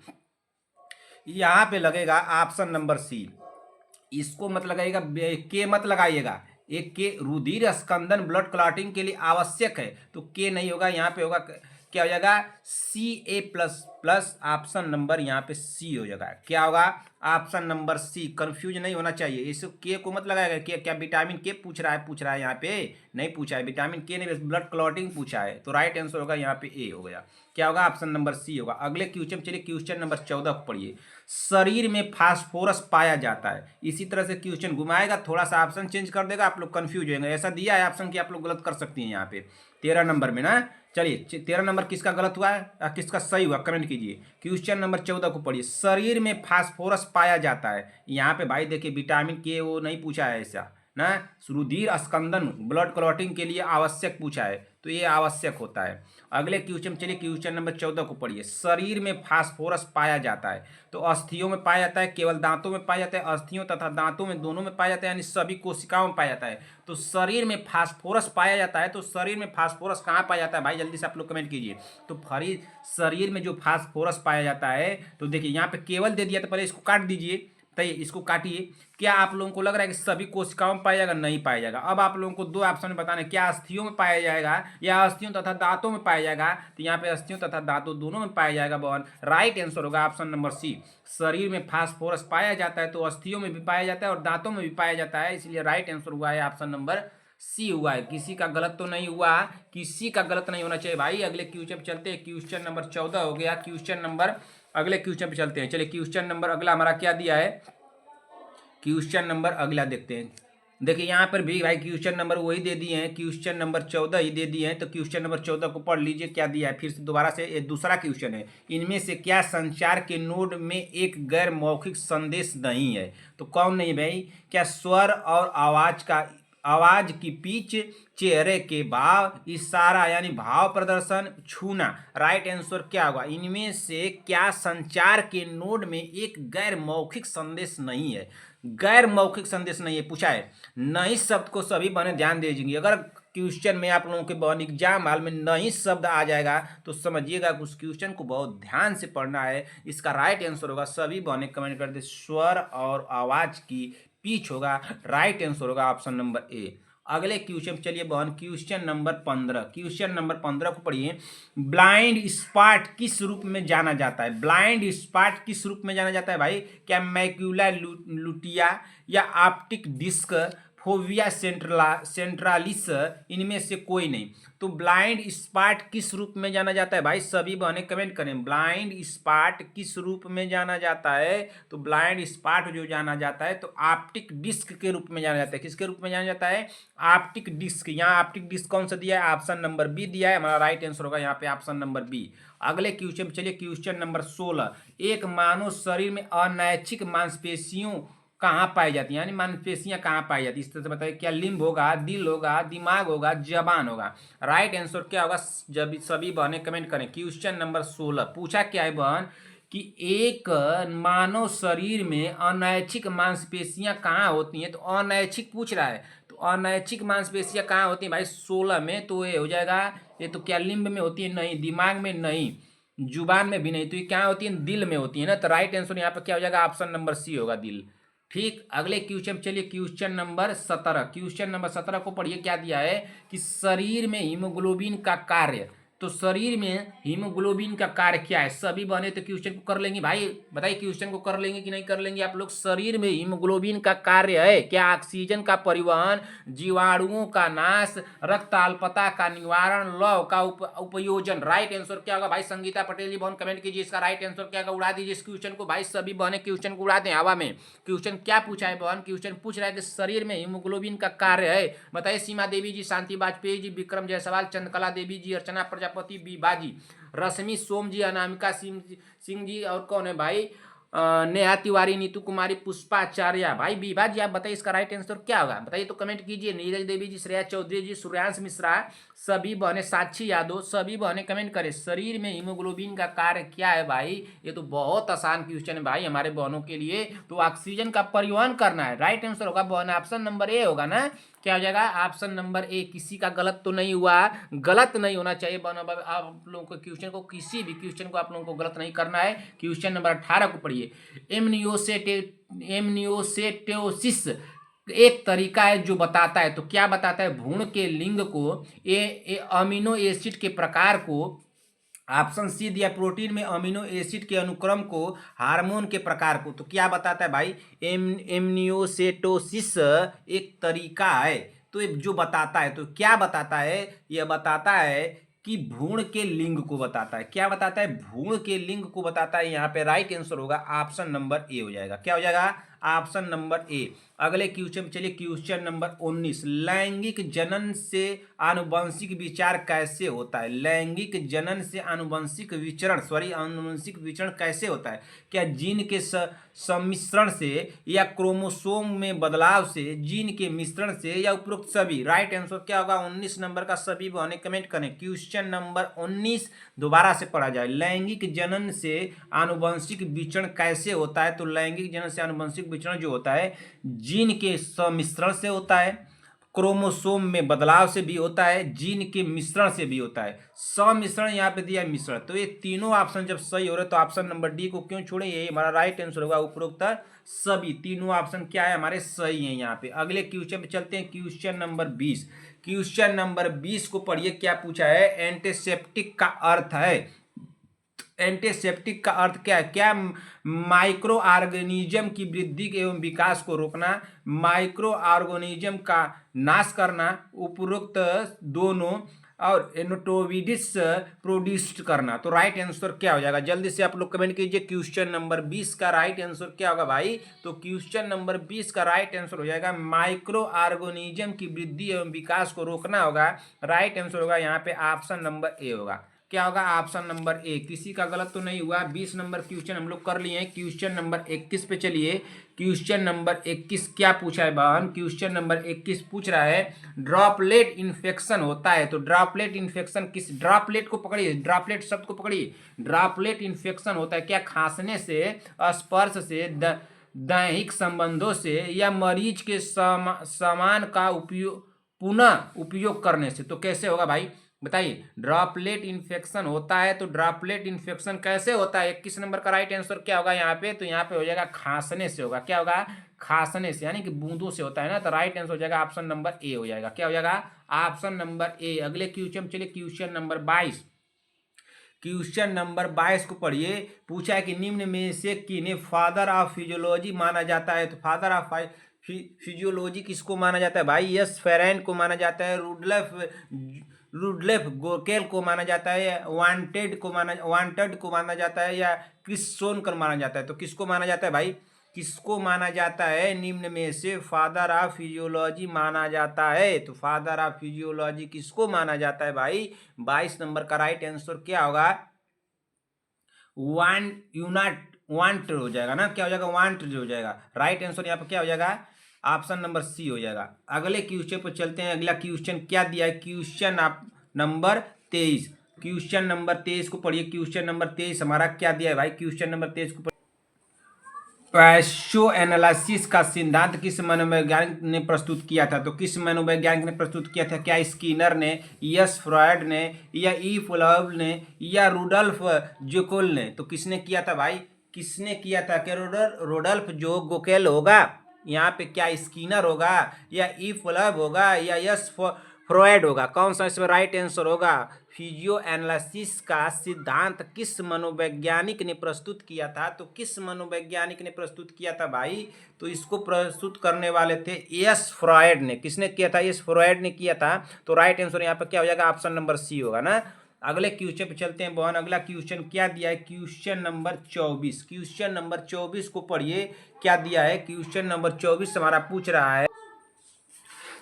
यहाँ पे लगेगा ऑप्शन नंबर सी। इसको मत लगाइएगा, के मत लगाइएगा। एक के रुधिर स्कंदन ब्लड क्लॉटिंग के लिए आवश्यक है, तो के नहीं होगा, यहाँ पे होगा क्या हो जाएगा, CA++ ऑप्शन नंबर यहाँ पे सी हो जाएगा। क्या होगा, ऑप्शन नंबर सी। कंफ्यूज नहीं होना चाहिए, इस के को मत लगाएगा कि क्या विटामिन के पूछ रहा है यहाँ पे, नहीं पूछा है विटामिन के, नहीं ब्लड क्लॉटिंग पूछा है। तो राइट आंसर होगा यहाँ पे ए हो गया। क्या होगा, ऑप्शन नंबर सी होगा। अगले क्वेश्चन, चलिए क्वेश्चन नंबर 14 को पढ़िए। शरीर में फास्फोरस पाया जाता है, इसी तरह से क्वेश्चन घुमाएगा, थोड़ा सा ऑप्शन चेंज कर देगा, आप लोग कंफ्यूज होंगे। ऐसा दिया है ऑप्शन कि आप लोग गलत कर सकती हैं यहाँ पे 13 नंबर में ना। चलिए 13 नंबर किसका गलत हुआ है, किसका सही हुआ, कमेंट कीजिए। क्वेश्चन नंबर 14 को पढ़िए। शरीर में फास्फोरस पाया जाता है, यहाँ पे भाई देखिए विटामिन के वो नहीं पूछा है ऐसा ना, रुधिर स्कंदन ब्लड क्लॉटिंग के लिए आवश्यक पूछा है, तो ये आवश्यक होता है। अगले क्वेश्चन, चलिए क्वेश्चन नंबर 14 को पढ़िए। शरीर में फास्फोरस पाया जाता है, तो अस्थियों में पाया जाता है, केवल दांतों में पाया जाता है, अस्थियों तथा दांतों में दोनों में पाया जाता है, यानी सभी कोशिकाओं में पाया जाता है। तो शरीर में फास्फोरस पाया जाता है, तो शरीर में फास्फोरस कहाँ पाया जाता है भाई, जल्दी से आप लोग कमेंट कीजिए। तो शरीर में जो फास्फोरस पाया जाता है, तो देखिए यहाँ पे केवल दे दिया, तो पहले इसको काट दीजिए, तो इसको काटिए। क्या आप लोगों को लग रहा है कि सभी कोशिकाओं में पाया जाएगा, नहीं पाया जाएगा। अब आप लोगों को दो ऑप्शन बताने, क्या अस्थियों में पाया जाएगा या अस्थियों तथा दांतों में पाया जाएगा, तो यहाँ पे अस्थियों तथा दांतों दोनों में पाया जाएगा बहन। राइट आंसर होगा ऑप्शन नंबर सी। शरीर में फास्फोरस पाया जाता है, तो अस्थियों में भी पाया जाता है और दांतों में भी पाया जाता है, इसलिए राइट आंसर हुआ है ऑप्शन नंबर सी हुआ है। किसी का गलत तो नहीं हुआ, किसी का गलत नहीं होना चाहिए भाई। अगले क्वेश्चन पे चलते हैं, क्वेश्चन नंबर 14 हो गया। क्वेश्चन नंबर, अगले क्वेश्चन पे चलते हैं। चलिए क्वेश्चन नंबर अगला हमारा क्या दिया है, क्वेश्चन नंबर अगला देखते हैं। देखिए यहाँ पर भी भाई क्वेश्चन नंबर वही दे दिए हैं, क्वेश्चन नंबर 14 ही दे दिए हैं। तो क्वेश्चन नंबर 14 को पढ़ लीजिए क्या दिया है, फिर से दोबारा से। ये दूसरा क्वेश्चन है, इनमें से क्या संचार के नोड में एक गैर मौखिक संदेश नहीं है। तो कौन नहीं भाई, क्या स्वर और आवाज की पिच, चेहरे के भाव, इशारा यानी भाव प्रदर्शन, छूना। राइट आंसर क्या होगा, इनमें से क्या संचार के नोड में एक गैर मौखिक संदेश नहीं है। गैर मौखिक संदेश नहीं है पूछा है, नहीं शब्द को सभी बने ध्यान दीजिए। अगर क्वेश्चन में आप लोगों के बन एग्जाम हाल में नहीं शब्द आ जाएगा तो समझिएगा कि उस क्वेश्चन को बहुत ध्यान से पढ़ना है। इसका राइट आंसर होगा, सभी बने कमेंट कर दे, स्वर और आवाज की पिच होगा। राइट आंसर होगा ऑप्शन नंबर ए। अगले क्वेश्चन चलिए बहन, क्वेश्चन नंबर 15। क्वेश्चन नंबर 15 को पढ़िए। ब्लाइंड स्पॉट किस रूप में जाना जाता है, ब्लाइंड स्पॉट किस रूप में जाना जाता है भाई, क्या मैक्यूला लुटिया या ऑप्टिक डिस्क, फोविया सेंट्रालिस, इनमें से कोई नहीं। तो ब्लाइंड स्पॉट किस रूप में जाना जाता है भाई, सभी बहने कमेंट करें। ब्लाइंड स्पॉट किस रूप में जाना जाता है, तो ब्लाइंड स्पॉट जो जाना जाता है तो ऑप्टिक डिस्क के रूप में जाना जाता है। किसके रूप में जाना जाता है, ऑप्टिक डिस्क। यहाँ ऑप्टिक डिस्क कौन सा दिया है, ऑप्शन नंबर बी दिया है। हमारा राइट आंसर होगा यहाँ पे ऑप्शन नंबर बी। अगले क्वेश्चन चलिए, क्वेश्चन नंबर 16। एक मानव शरीर में अनैच्छिक मांसपेशियों कहाँ पाई जाती है, यानी मांसपेशियां कहाँ पाई जाती है, इस तरह से बताइए। क्या लिम्ब होगा, दिल होगा, दिमाग होगा, जबान होगा। राइट आंसर क्या होगा, जब सभी बहने कमेंट करें। क्वेश्चन नंबर 16 पूछा क्या है बहन, कि एक मानव शरीर में अनैच्छिक मांसपेशियां कहाँ होती हैं, तो अनैच्छिक पूछ रहा है। तो अनैच्छिक मांसपेशियां कहाँ होती हैं भाई, 16 में। तो ये हो जाएगा, ये तो क्या लिम्ब में होती है, नहीं। दिमाग में नहीं, जुबान में भी नहीं, तो ये क्या होती है, दिल में होती है ना। तो राइट आंसर यहाँ पर क्या हो जाएगा, ऑप्शन नंबर सी होगा, दिल। ठीक, अगले क्वेश्चन चलिए, क्वेश्चन नंबर 17। क्वेश्चन नंबर 17 को पढ़िए क्या दिया है, कि शरीर में हीमोग्लोबिन का कार्य। तो शरीर में हीमोग्लोबिन का कार्य क्या है, सभी बने तो क्वेश्चन को कर लेंगे भाई। बताइए क्वेश्चन को कर लेंगे कि नहीं कर लेंगे आप लोग। शरीर में हीमोग्लोबिन का कार्य है क्या, ऑक्सीजन का परिवहन, जीवाणुओं का नाश, रक्त अल्पता का निवारण, लव का उपयोजन। राइट आंसर क्या होगा भाई, संगीता पटेल जी बहन कमेंट कीजिए, इसका राइट आंसर क्या होगा, उड़ा दीजिए इस क्वेश्चन को भाई। सभी बहने क्वेश्चन को उड़ा दें हवा में। क्वेश्चन क्या पूछा है बहन, क्वेश्चन पूछ रहा है कि शरीर में हीमोग्लोबिन का कार्य है। बताइए, सीमा देवी जी, शांति वाजपेयी जी, विक्रम जायसवाल, चंद्रकला देवी जी, अर्चना प्रजापति, बीबा जी, रश्मि सोम जी, अनामिका सिंह जी, और कौन है भाई, नेहा तिवारी, नीतू कुमारी, पुष्पाचार्य। भाई बीबा जी आप बताइए इसका राइट आंसर क्या होगा, बताइए तो कमेंट कीजिए। नीरज देवी जी, श्रेया चौधरी जी, सूर्यांश मिश्रा, सभी बहने, साक्षी यादव, सभी बहने कमेंट करें। शरीर में हीमोग्लोबिन का कार्य क्या है भाई, ये तो बहुत आसान क्वेश्चन है भाई हमारे बहनों के लिए। तो ऑक्सीजन का परिवहन करना है। राइट आंसर होगा बहन ऑप्शन नंबर ए होगा ना। क्या हो जाएगा, ऑप्शन नंबर ए। किसी का गलत तो नहीं हुआ, गलत नहीं होना चाहिए बहन। आप लोगों को क्वेश्चन को, किसी भी क्वेश्चन को आप लोगों को गलत नहीं करना है। क्वेश्चन नंबर 18 को पढ़िए। एमनियोसेटोसिस एक तरीका है जो बताता है, तो क्या बताता है, भ्रूण के लिंग को, अमीनो एसिड के प्रकार को, ऑप्शन सी दिया प्रोटीन में अमीनो एसिड के अनुक्रम को, हार्मोन के प्रकार को। तो क्या बताता है भाई, एमनियोसेटोसिस एक तरीका है। तो ये जो बताता है, तो क्या बताता है, यह बताता है कि भ्रूण के लिंग को बताता है। क्या बताता है, भ्रूण के लिंग को बताता है। यहाँ पे राइट आंसर होगा ऑप्शन नंबर ए हो जाएगा। क्या हो जाएगा, ऑप्शन नंबर ए। अगले क्वेश्चन चलिए, क्वेश्चन नंबर 19, लैंगिक जनन से आनुवंशिक विचार कैसे होता है। लैंगिक जनन से आनुवंशिक विचरण आनुवंशिक विचरण कैसे होता है। क्या जीन के सम्मिश्रण से, या क्रोमोसोम में बदलाव से, जीन के मिश्रण से, या उपरोक्त सभी। राइट आंसर क्या होगा, 19 नंबर का सभी बहने कमेंट करें। क्वेश्चन नंबर 19 दोबारा से पढ़ा जाए, लैंगिक जनन से आनुवंशिक विचरण कैसे होता है। तो लैंगिक जनन से आनुवंशिक विचरण जो होता है, जीन के सम्मिश्रण से होता है, क्रोमोसोम में बदलाव से भी होता है, जीन के मिश्रण से भी होता है। सम्मिश्रण यहाँ पे दिया मिश्रण। तो ये तीनों ऑप्शन जब सही हो रहे तो ऑप्शन नंबर डी को क्यों छोड़े, ये हमारा राइट आंसर होगा। उपरोक्त सभी तीनों ऑप्शन क्या है, हमारे सही हैं यहाँ पे। अगले क्वेश्चन पे चलते हैं, क्वेश्चन नंबर 20। क्वेश्चन नंबर 20 को पढ़िए, क्या पूछा है, एंटीसेप्टिक का अर्थ है। एंटीसेप्टिक का अर्थ क्या है, क्या माइक्रो ऑर्गेनिज्म की वृद्धि एवं विकास को रोकना, माइक्रो ऑर्गेनिज्म का नाश करना, उपरोक्त दोनों, और एनोटोविडिस प्रोड्यूस करना। तो राइट आंसर क्या हो जाएगा, जल्दी से आप लोग कमेंट कीजिए। क्वेश्चन नंबर 20 का राइट आंसर क्या होगा भाई, तो क्वेश्चन नंबर 20 का राइट आंसर हो जाएगा माइक्रो ऑर्गेनिज्म की वृद्धि एवं विकास को रोकना होगा। राइट आंसर होगा यहाँ पे ऑप्शन नंबर ए होगा। क्या होगा, ऑप्शन नंबर ए। किसी का गलत तो नहीं हुआ। 20 नंबर क्वेश्चन हम लोग कर लिए हैं। क्वेश्चन नंबर 21 पे चलिए। क्वेश्चन नंबर 21 क्या पूछा है बहन, क्वेश्चन नंबर 21 पूछ रहा है, ड्रॉपलेट इन्फेक्शन होता है। तो ड्रॉपलेट इन्फेक्शन किस, ड्रॉपलेट को पकड़िए, ड्रॉपलेट शब्द को पकड़िए। ड्रॉपलेट इन्फेक्शन होता है क्या खांसने से, स्पर्श से, दैहिक संबंधों से, या मरीज के सामान का उपयोग पुनः उपयोग करने से। तो कैसे होगा भाई बताइए, ड्रॉपलेट इन्फेक्शन होता है तो ड्रॉपलेट इन्फेक्शन कैसे होता है। 21 नंबर का राइट आंसर क्या होगा यहाँ पे, तो यहाँ पे हो जाएगा खांसने से होगा। क्या होगा, खांसने से, यानी कि बूंदों से होता है ना। तो राइट आंसर हो जाएगा ऑप्शन नंबर ए हो जाएगा। क्या हो जाएगा, ऑप्शन नंबर ए। अगले क्वेश्चन चलिए, क्वेश्चन नंबर 22। क्वेश्चन नंबर 22 को पढ़िए। पूछा है कि निम्न में से किन्हें फादर ऑफ फिजियोलॉजी माना जाता है। तो फादर ऑफ फिजियोलॉजी किसको माना जाता है भाई, यस फेरेन को माना जाता है, रुडलेफ गोकेल को माना जाता है, वांटेड को माना जाता है, या क्रिस सोनकर माना जाता है। तो किसको माना जाता है भाई, किसको माना जाता है, निम्न में से फादर ऑफ फिजियोलॉजी माना जाता है। तो फादर ऑफ फिजियोलॉजी किसको माना जाता है भाई, 22 नंबर का राइट आंसर क्या होगा, वांट हो जाएगा ना। क्या हो जाएगा, वांट हो जाएगा। राइट आंसर यहाँ पर क्या हो जाएगा, ऑप्शन नंबर सी हो जाएगा। अगले क्वेश्चन पर चलते हैं। अगला क्वेश्चन क्या दिया है, क्वेश्चन नंबर 23। क्वेश्चन नंबर 23 को पढ़िए। क्वेश्चन नंबर 23 हमारा क्या दिया है भाई, क्वेश्चन नंबर 23 को पैशो एनालिसिस का सिद्धांत किस मनोवैज्ञानिक ने प्रस्तुत किया था। तो किस मनोवैज्ञानिक ने प्रस्तुत किया था, क्या स्किनर ने, यस फ्रॉयड ने, या ई फुलव ने, या रुडल्फ जोकोल ने। तो किसने किया था भाई, किसने किया था, क्या रोडल्फ जो गोकेल होगा यहाँ पे, क्या स्किनर होगा, या ई फुलव होगा, या यस फ्रॉयड होगा। कौन सा इसमें राइट आंसर होगा, फिजियो एनालिसिस का सिद्धांत किस मनोवैज्ञानिक ने प्रस्तुत किया था। तो किस मनोवैज्ञानिक ने प्रस्तुत किया था भाई, तो इसको प्रस्तुत करने वाले थे एस फ्रॉयड ने। किसने किया था, एस फ्रॉयड ने किया था। तो राइट आंसर यहाँ पर क्या हो जाएगा, ऑप्शन नंबर सी होगा ना। अगले क्वेश्चन पे चलते हैं बहन। अगला क्वेश्चन क्या दिया है, क्वेश्चन नंबर 24। क्वेश्चन नंबर 24 को पढ़िए, क्या दिया है, क्वेश्चन नंबर 24 हमारा पूछ रहा है,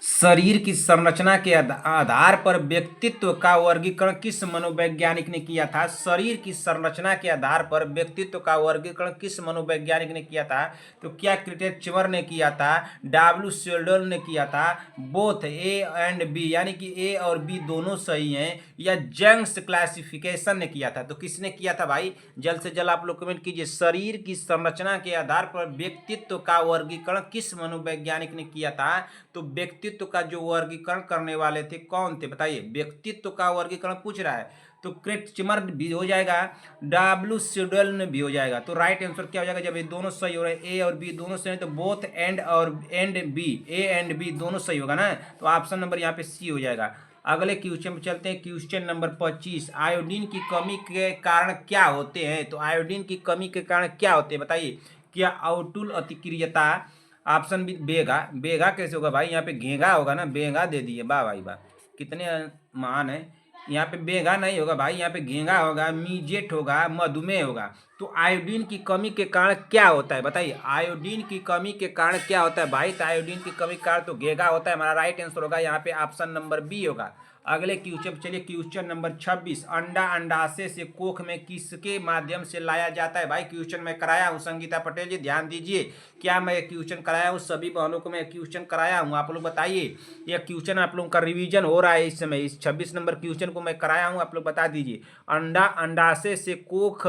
शरीर की संरचना के आधार पर व्यक्तित्व का वर्गीकरण किस मनोवैज्ञानिक ने किया था। शरीर की संरचना के आधार पर व्यक्तित्व का वर्गीकरण किस मनोवैज्ञानिक ने किया था। तो क्या क्रिटेचमर ने किया था, डब्ल्यू सेल्डन ने किया था, बोथ ए एंड बी, यानी कि ए और बी दोनों सही हैं, या जंग्स क्लासिफिकेशन ने किया था। तो किसने किया था भाई, जल्द से जल्द आप लोग कमेंट कीजिए। शरीर की संरचना के आधार पर व्यक्तित्व का वर्गीकरण किस मनोवैज्ञानिक ने किया था। तो व्यक्तित्व का जो वर्गीकरण करने वाले थे कौन थे बताइए, व्यक्तित्व का वर्गीकरण पूछ रहा है। तो क्रिटेचमर भी हो जाएगा, डब्ल्यू सेल्डन भी हो जाएगा। तो राइट आंसर क्या हो जाएगा, जब ये दोनों सही हो रहे हैं, ए और बी दोनों सही है, तो बोथ एंड और and B, A and B दोनों सही होगा ना। तो ऑप्शन नंबर यहाँ पे सी हो जाएगा। अगले क्वेश्चन पे चलते हैं। क्वेश्चन नंबर 25, आयोडीन की कमी के कारण क्या होते हैं? तो आयोडीन की कमी के कारण क्या होते हैं बताइए। क्या अवटुल अतिक्रियता, ऑप्शन बी बेगा। बेगा कैसे होगा भाई? यहाँ पे घेगा होगा ना, बेगा दे दिए। वाह भाई वाह, कितने महान है। यहाँ पे बेगा नहीं होगा भाई, यहाँ पे घेगा होगा, मीजेट होगा, मधुमेह होगा। तो आयोडीन की कमी के कारण क्या होता है बताइए। आयोडीन की कमी के कारण क्या होता है भाई? तो आयोडीन की कमी के कारण तो घेगा होता है। हमारा राइट आंसर होगा यहाँ पे ऑप्शन नंबर बी होगा। अगले क्वेश्चन चलिए। क्वेश्चन नंबर 26, अंडा अंडाशय से कोख में किसके माध्यम से लाया जाता है? भाई क्वेश्चन मैं कराया हूँ, संगीता पटेल जी ध्यान दीजिए। क्या मैं क्वेश्चन कराया हूँ? सभी बहनों को मैं क्वेश्चन कराया हूँ। आप लोग बताइए, यह क्वेश्चन आप लोगों का रिवीजन हो रहा है इस समय। इस 26 नंबर क्वेश्चन को मैं कराया हूँ, आप लोग बता दीजिए। अंडा अंडाशय से कोख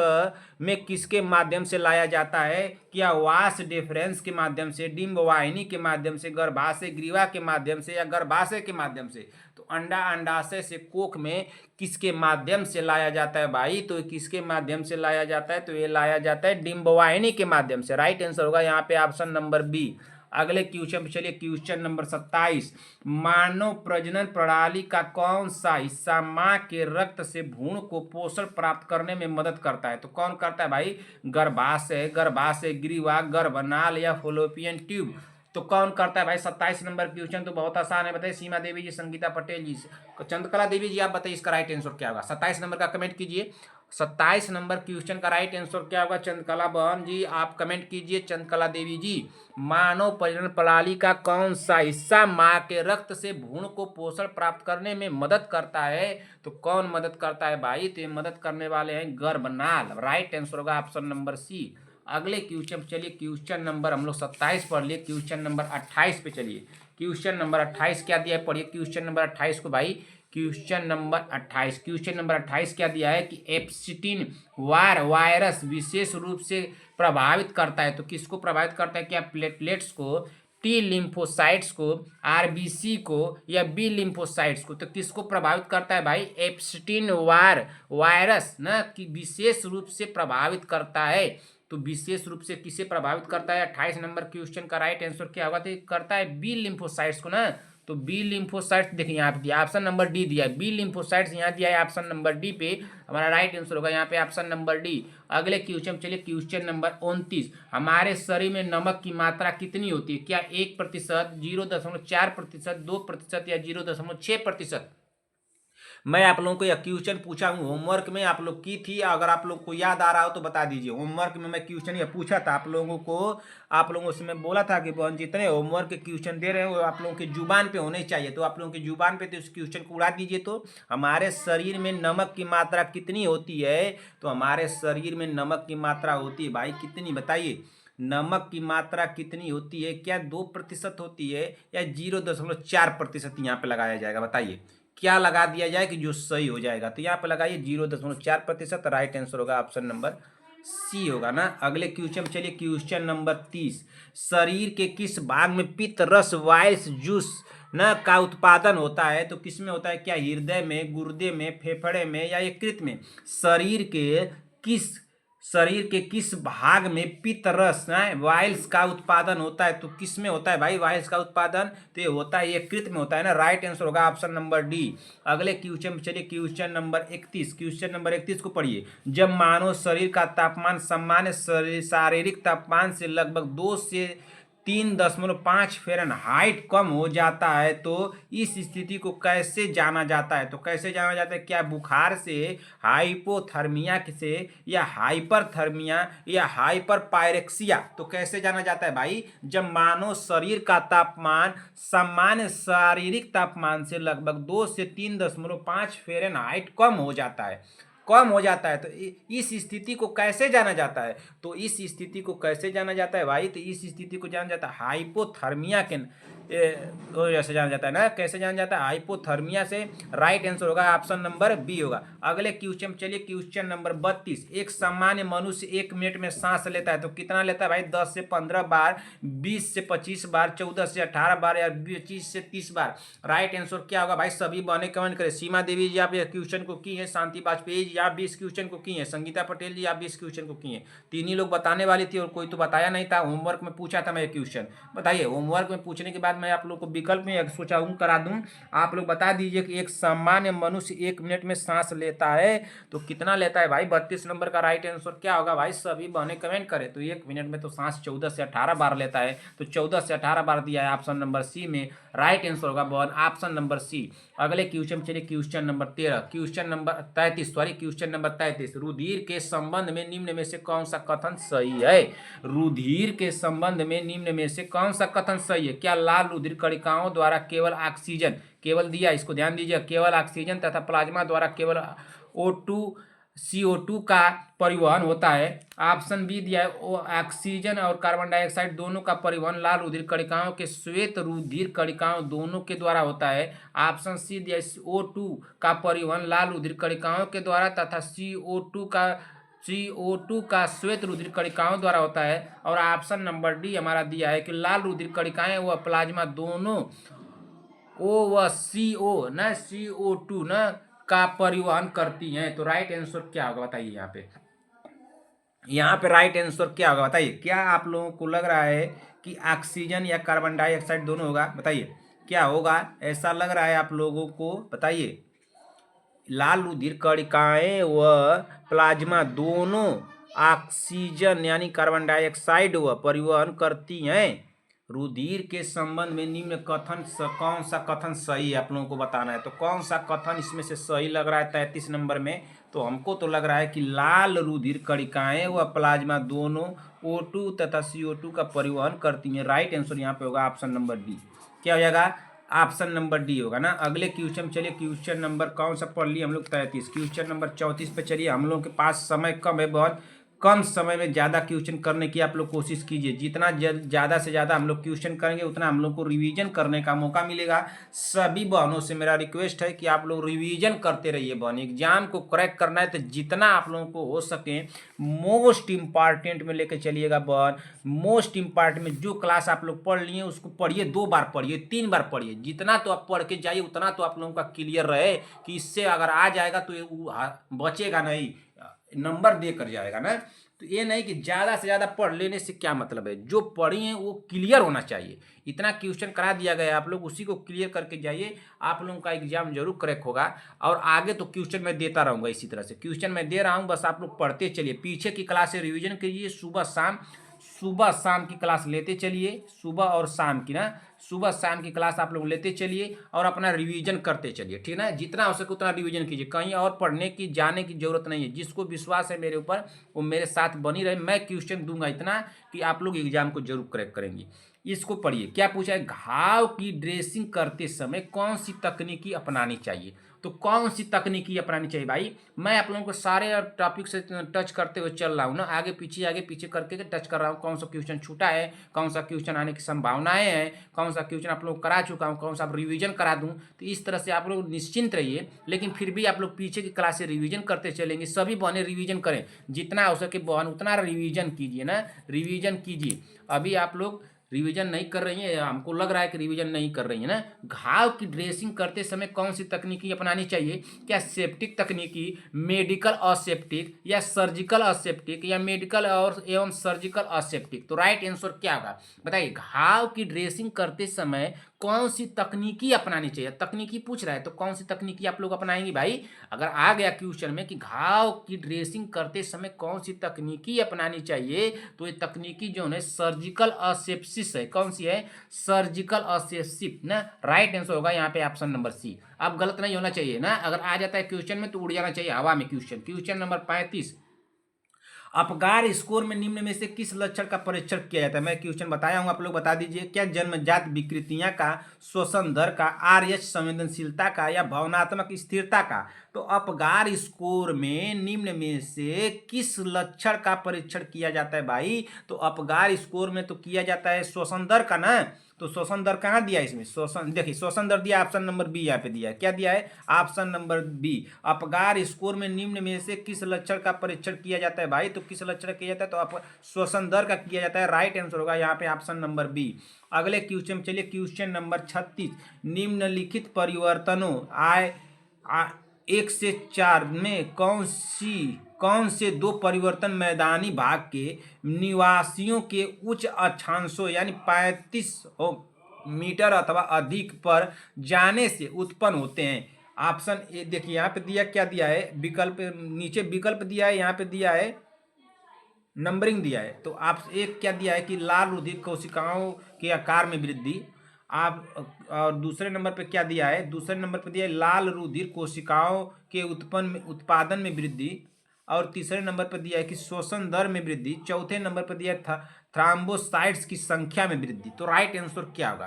में किसके माध्यम से लाया जाता है? क्या वास डिफरेंस के माध्यम से, डिंब वाहिनी के माध्यम से, गर्भाशय ग्रीवा के माध्यम से, या गर्भाशय के माध्यम से? तो अंडा अंडाशय से कोख में किसके माध्यम से लाया जाता है भाई? तो किसके माध्यम से लाया जाता है? तो ये लाया जाता है डिंब वाहिनी के माध्यम से। राइट आंसर होगा यहाँ पे ऑप्शन नंबर बी। अगले क्वेश्चन पे चलिए। क्वेश्चन नंबर 27, मानव प्रजनन प्रणाली का कौन सा हिस्सा मां के रक्त से भ्रूण को पोषण प्राप्त करने में मदद करता है? तो कौन करता है भाई? गर्भाशय, गर्भाशय ग्रीवा, गर्भनाल, या फॉलोपियन ट्यूब? तो कौन करता है भाई? 27 नंबर क्वेश्चन तो बहुत आसान है, बताइए। सीमा देवी जी, संगीता पटेल जी, चंद्रकला देवी जी, आप बताइए इसका राइट आंसर क्या होगा? 27 नंबर का कमेंट कीजिए। 27 नंबर क्वेश्चन का राइट आंसर क्या होगा? चंद्रकला बहन जी आप कमेंट कीजिए। चंद्रकला देवी जी, मानव प्रजनन प्रणाली का कौन सा हिस्सा मां के रक्त से भ्रूण को पोषण प्राप्त करने में मदद करता है? तो कौन मदद करता है भाई? तो ये मदद करने वाले हैं गर्भनाल। राइट आंसर होगा ऑप्शन नंबर सी। अगले क्वेश्चन चलिए। क्वेश्चन नंबर हम लोग 27 पढ़ लिए, क्वेश्चन नंबर 28 पे चलिए। क्वेश्चन नंबर 28 क्या दिया है पढ़िए। क्वेश्चन नंबर 28 को भाई, क्वेश्चन नंबर 28 क्या दिया है कि एप्सिटिन वार वायरस विशेष रूप से प्रभावित करता है। तो किसको प्रभावित करता है? क्या प्लेटलेट्स को, टी लिम्फोसाइट्स को, आरबीसी को, या बी लिम्फोसाइट्स को? तो किसको प्रभावित करता है भाई? एप्सिटिन वार वायरस ना कि विशेष रूप से प्रभावित करता है। तो विशेष रूप से किसे प्रभावित करता है? 28 नंबर क्वेश्चन का राइट आंसर क्या होगा? तो करता है बी लिम्फोसाइट्स को ना। तो बी लिम्फोसाइट्स देखिए यहाँ पे दिया, ऑप्शन नंबर डी दिया है। बी लिम्फोसाइट्स यहाँ दिया है ऑप्शन नंबर डी पे। हमारा राइट आंसर होगा यहाँ पे ऑप्शन नंबर डी। अगले क्वेश्चन चलिए। क्वेश्चन नंबर 29, हमारे शरीर में नमक की मात्रा कितनी होती है? क्या 1%, 0.4%, 2%, या 0.6%? मैं आप लोगों को यह क्वेश्चन पूछा हूँ, होमवर्क में आप लोग की थी। अगर आप लोग को याद आ रहा हो तो बता दीजिए। होमवर्क में मैं क्वेश्चन यह पूछा था आप लोगों को। आप लोगों से मैं बोला था कि बहन जितने होमवर्क के क्वेश्चन दे रहे हैं वो आप लोगों की जुबान पे होने चाहिए। तो आप लोगों की जुबान पे तो इस क्वेश्चन को उड़ा दीजिए। तो हमारे शरीर में नमक की मात्रा कितनी होती है? तो हमारे शरीर में नमक की मात्रा होती है भाई कितनी बताइए। नमक की मात्रा कितनी होती है? क्या 2% होती है, या 0.4% यहाँ पे लगाया जाएगा बताइए। क्या लगा दिया जाए कि जो सही हो जाएगा? तो यहाँ पे लगाइए 0.4%। राइट आंसर होगा ऑप्शन नंबर सी होगा ना। अगले क्वेश्चन चलिए। क्वेश्चन नंबर 30, शरीर के किस भाग में पित्त रस वाइल्स जूस न का उत्पादन होता है? तो किस में होता है? क्या हृदय में, गुर्दे में, फेफड़े में, या यकृत में? शरीर के किस भाग में पित्त रस वाइल्स का उत्पादन होता है? तो किस में होता है भाई वाइल्स का उत्पादन? तो ये होता है यकृत में होता है ना। राइट आंसर होगा ऑप्शन नंबर डी। अगले क्वेश्चन में चलिए। क्वेश्चन नंबर 31, क्वेश्चन नंबर 31 को पढ़िए। जब मानव शरीर का तापमान सामान्य शारीरिक तापमान से लगभग 2 से 3.5 फ़ारेनहाइट कम हो जाता है तो इस स्थिति को कैसे जाना जाता है? तो कैसे जाना जाता है? क्या बुखार से, हाइपोथर्मिया से, या हाइपरथर्मिया, या हाइपरपायरेक्सिया? तो कैसे जाना जाता है भाई? जब मानव शरीर का तापमान सामान्य शारीरिक तापमान से लगभग 2 से 3.5 फ़ारेनहाइट कम हो जाता है तो इस स्थिति को कैसे जाना जाता है? तो इस स्थिति को कैसे जाना जाता है भाई? तो इस स्थिति को जाना जाता है हाइपोथर्मिया के जैसे जाना जाता है ना। कैसे जाना जाता है? हाइपोथर्मिया से। राइट आंसर होगा ऑप्शन नंबर बी होगा। अगले क्वेश्चन चलिए। क्वेश्चन नंबर 32, एक सामान्य मनुष्य 1 मिनट में सांस लेता है तो कितना लेता है भाई? 10 से 15 बार, 20 से 25 बार, 14 से 18 बार, या 25 से 30 बार? राइट आंसर क्या होगा भाई? सभी बने कमेंट करें। सीमा देवी जी आप ये क्वेश्चन को की है, शांति वाजपेयी जी आप भी इस क्वेश्चन को किए हैं, संगीता पटेल जी आप भी इस क्वेश्चन को किए हैं। तीन ही लोग बताने वाली थी और कोई तो बताया नहीं था। होमवर्क में पूछा था मैं ये क्वेश्चन, बताइए होमवर्क में पूछने के बाद मैं आप लोग को विकल्प में सोचा हूँ करा दूँ। आप लोग बता दीजिए कि एक सामान्य मनुष्य 1 मिनट में सांस लेता है तो कितना लेता है भाई। 32 नंबर का राइट आंसर क्या होगा भाई, सभी बहने कमेंट करें। तो 1 मिनट में तो सांस 14 से 18 बार लेता है, तो 14 से 18 बार दिया है ऑप्शन नंबर सी में। राइट आंसर होगा बहन ऑप्शन नंबर सी। अगले क्वेश्चन चलिए, question number 13, question number 33 sorry question number 33। रुधिर के संबंध में निम्न में से कौन सा कथन सही है। रुधिर के संबंध में निम्न में से कौन सा कथन सही है। क्या लाल रुधिर कणिकाओं द्वारा केवल ऑक्सीजन, केवल दिया इसको ध्यान दीजिए, केवल ऑक्सीजन तथा प्लाज्मा द्वारा केवल O2 CO2 का परिवहन होता है। ऑप्शन बी दिया है ऑक्सीजन और कार्बन डाइऑक्साइड दोनों का परिवहन लाल रुधिर कणिकाओं के श्वेत रुधिर कणिकाओं दोनों के द्वारा होता है। ऑप्शन सी दिया है O2 का परिवहन लाल रुधिर कणिकाओं के द्वारा तथा CO2 का श्वेत रुधिर कणिकाओं द्वारा होता है। और ऑप्शन नंबर डी हमारा दिया है कि लाल रुधिर कणिकाएं व प्लाज्मा दोनों ओ व CO न CO2 न का परिवहन करती हैं। तो राइट आंसर क्या होगा बताइए। यहाँ पे राइट आंसर क्या होगा बताइए। क्या आप लोगों को लग रहा है कि ऑक्सीजन या कार्बन डाइऑक्साइड दोनों होगा, बताइए क्या होगा। ऐसा लग रहा है आप लोगों को, बताइए। लाल रुधिर कणिकाएं व प्लाज्मा दोनों ऑक्सीजन यानी कार्बन डाइऑक्साइड व परिवहन करती हैं। रुधिर के संबंध में निम्न कथन कौन सा कथन सही है आप लोगों को बताना है। तो कौन सा कथन इसमें से सही लग रहा है 33 नंबर में। तो हमको तो लग रहा है कि लाल रुधिर कणिकाएं व प्लाज्मा दोनों O2 तथा CO2 का परिवहन करती हैं। राइट आंसर यहाँ पे होगा ऑप्शन नंबर डी। क्या हो जाएगा, ऑप्शन नंबर डी होगा ना। अगले क्वेश्चन चलिए, क्वेश्चन नंबर कौन सा पढ़ लिए हम लोग 33, क्वेश्चन नंबर 34 पे चलिए। हम लोग के पास समय कम है, बहुत कम समय में ज़्यादा क्वेश्चन करने की आप लोग कोशिश कीजिए। जितना ज़्यादा से ज़्यादा हम लोग क्वेश्चन करेंगे उतना हम लोग को रिवीजन करने का मौका मिलेगा। सभी बहनों से मेरा रिक्वेस्ट है कि आप लोग रिवीजन करते रहिए बहन। एग्जाम को क्रैक करना है तो जितना आप लोगों को हो सके मोस्ट इम्पॉर्टेंट में लेके चलिएगा बहन। मोस्ट इम्पॉर्टेंट में जो क्लास आप लोग पढ़ लिए उसको पढ़िए, 2 बार पढ़िए, 3 बार पढ़िए। जितना तो आप पढ़ के जाइए उतना तो आप लोगों का क्लियर रहे कि इससे अगर आ जाएगा तो बचेगा नहीं, नंबर दे कर जाएगा ना। तो ये नहीं कि ज़्यादा से ज़्यादा पढ़ लेने से क्या मतलब है, जो पढ़ी हैं वो क्लियर होना चाहिए। इतना क्वेश्चन करा दिया गया है, आप लोग उसी को क्लियर करके जाइए, आप लोगों का एग्जाम जरूर क्रैक होगा। और आगे तो क्वेश्चन मैं देता रहूँगा, इसी तरह से क्वेश्चन मैं दे रहा हूँ, बस आप लोग पढ़ते चलिए। पीछे की क्लास से रिविजन कीजिए, सुबह शाम की क्लास लेते चलिए, सुबह और शाम की ना, सुबह शाम की क्लास आप लोग लेते चलिए और अपना रिवीजन करते चलिए, ठीक ना। जितना हो सके उतना रिवीजन कीजिए, कहीं और पढ़ने की जाने की जरूरत नहीं है। जिसको विश्वास है मेरे ऊपर वो मेरे साथ बनी रहे। मैं क्वेश्चन दूंगा इतना कि आप लोग एग्जाम को जरूर क्रैक करेंगे। इसको पढ़िए, क्या पूछा है, घाव की ड्रेसिंग करते समय कौन सी तकनीकी अपनानी चाहिए। तो कौन सी तकनीकी अपनानी चाहिए भाई। मैं आप लोगों को सारे टॉपिक से टच करते हुए चल रहा हूँ ना, आगे पीछे करके टच कर रहा हूँ। कौन सा क्वेश्चन छूटा है, कौन सा क्वेश्चन आने की संभावनाएं हैं, कौन सा क्वेश्चन आप लोग करा चुका हूँ, कौन सा आप रिवीजन करा दूँ। तो इस तरह से आप लोग निश्चिंत रहिए, लेकिन फिर भी आप लोग पीछे की क्लास से रिवीजन करते चलेंगे। सभी बहनें रिवीजन करें, जितना हो सके बहन उतना रिवीजन कीजिए ना, रिवीजन कीजिए। अभी आप लोग रिवीजन नहीं कर रही है, हमको लग रहा है कि रिवीजन नहीं कर रही है ना। घाव की ड्रेसिंग करते समय कौन सी तकनीकी अपनानी चाहिए। क्या सेप्टिक तकनीकी, मेडिकल असेप्टिक, या सर्जिकल असेप्टिक, या मेडिकल और एवं सर्जिकल असेप्टिक। तो राइट आंसर क्या होगा बताइए। घाव की ड्रेसिंग करते समय कौन सी तकनीकी अपनानी चाहिए। तकनीकी पूछ रहा है तो कौन सी तकनीकी आप लोग अपनाएंगे भाई। अगर आ गया क्वेश्चन में कि घाव की ड्रेसिंग करते समय कौन सी तकनीकी अपनानी चाहिए, तो ये तकनीकी जो है सर्जिकल असेप्सिस है। कौन सी है, सर्जिकल असेप्सिस ना। राइट आंसर होगा यहाँ पे ऑप्शन नंबर सी। अब गलत नहीं होना चाहिए ना, अगर आ जाता है क्वेश्चन में तो उड़ जाना चाहिए हवा में। क्वेश्चन नंबर 35, अपगार स्कोर में निम्न में से किस लक्षण का परीक्षण किया जाता है। मैं क्वेश्चन बताया हूँ, आप लोग बता दीजिए। क्या जन्मजात विकृतियां का, श्वसन दर का, RH संवेदनशीलता का, या भावनात्मक स्थिरता का। तो अपगार स्कोर में निम्न में से किस लक्षण का परीक्षण किया जाता है भाई। तो अपगार स्कोर में तो किया जाता है श्वसन दर का ना। तो श्वसन दर कहाँ दिया है इसमें, श्वसन देखिए, श्वसन दर दिया ऑप्शन नंबर बी, यहाँ पे दिया है। क्या दिया है, option number B. Apgar score में निम्न में से किस लक्षण का परीक्षण किया जाता है भाई। तो किस लक्षण किया जाता है, तो आप श्वसन दर का किया जाता है। राइट आंसर होगा यहाँ पे ऑप्शन नंबर बी। अगले क्वेश्चन चलिए, क्वेश्चन नंबर 36, निम्नलिखित परिवर्तनों 1 से 4 में कौन से दो परिवर्तन मैदानी भाग के निवासियों के उच्च अक्षांशों यानी 35 मीटर अथवा अधिक पर जाने से उत्पन्न होते हैं। ऑप्शन ए देखिए, यहाँ पे दिया क्या दिया है, विकल्प नीचे विकल्प दिया है, यहाँ पे दिया है नंबरिंग दिया है। तो आप एक क्या दिया है कि लाल रुधिर कोशिकाओं के आकार में वृद्धि। आप और दूसरे नंबर पे क्या दिया है, दूसरे नंबर पे दिया है लाल रुधिर कोशिकाओं के उत्पादन में वृद्धि। और तीसरे नंबर पर दिया है कि शोषण दर में वृद्धि। चौथे नंबर पर दिया था थ्राम्बोसाइट्स की संख्या में वृद्धि। तो राइट आंसर क्या होगा?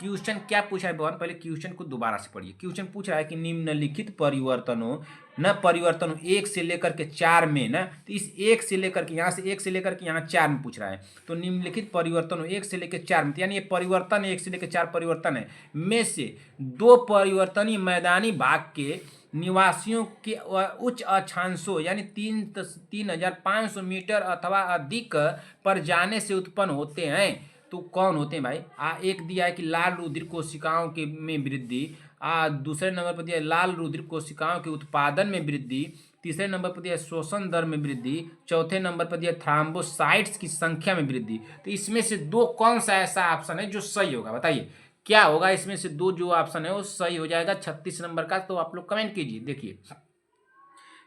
क्वेश्चन क्या पूछा है भगवान, पहले क्वेश्चन को दोबारा से पढ़िए। क्वेश्चन पूछ रहा है कि निम्नलिखित परिवर्तनों 1 से लेकर के 4 में ना, तो इस 1 से लेकर के यहाँ से 1 से लेकर के यहाँ 4 में पूछ रहा है। तो निम्नलिखित परिवर्तनों 1 से लेकर 4 में, यानी ये परिवर्तन 1 से लेकर 4 परिवर्तन है में से दो परिवर्तनीय मैदानी भाग के निवासियों के उच्च अक्षांशों यानी 3,500 मीटर अथवा अधिक पर जाने से उत्पन्न होते हैं। तो कौन होते हैं भाई? एक दिया है कि लाल रुधिर कोशिकाओं के में वृद्धि। दूसरे नंबर पर दिया है लाल रुधिर कोशिकाओं के उत्पादन में वृद्धि। तीसरे नंबर पर दिया है शोषण दर में वृद्धि। चौथे नंबर पर दिया थ्राम्बोसाइट्स की संख्या में वृद्धि। तो इसमें से दो कौन सा ऐसा ऑप्शन है जो सही होगा? बताइए क्या होगा इसमें से दो, जो ऑप्शन है वो सही हो जाएगा 36 नंबर का। तो आप लोग कमेंट कीजिए। देखिए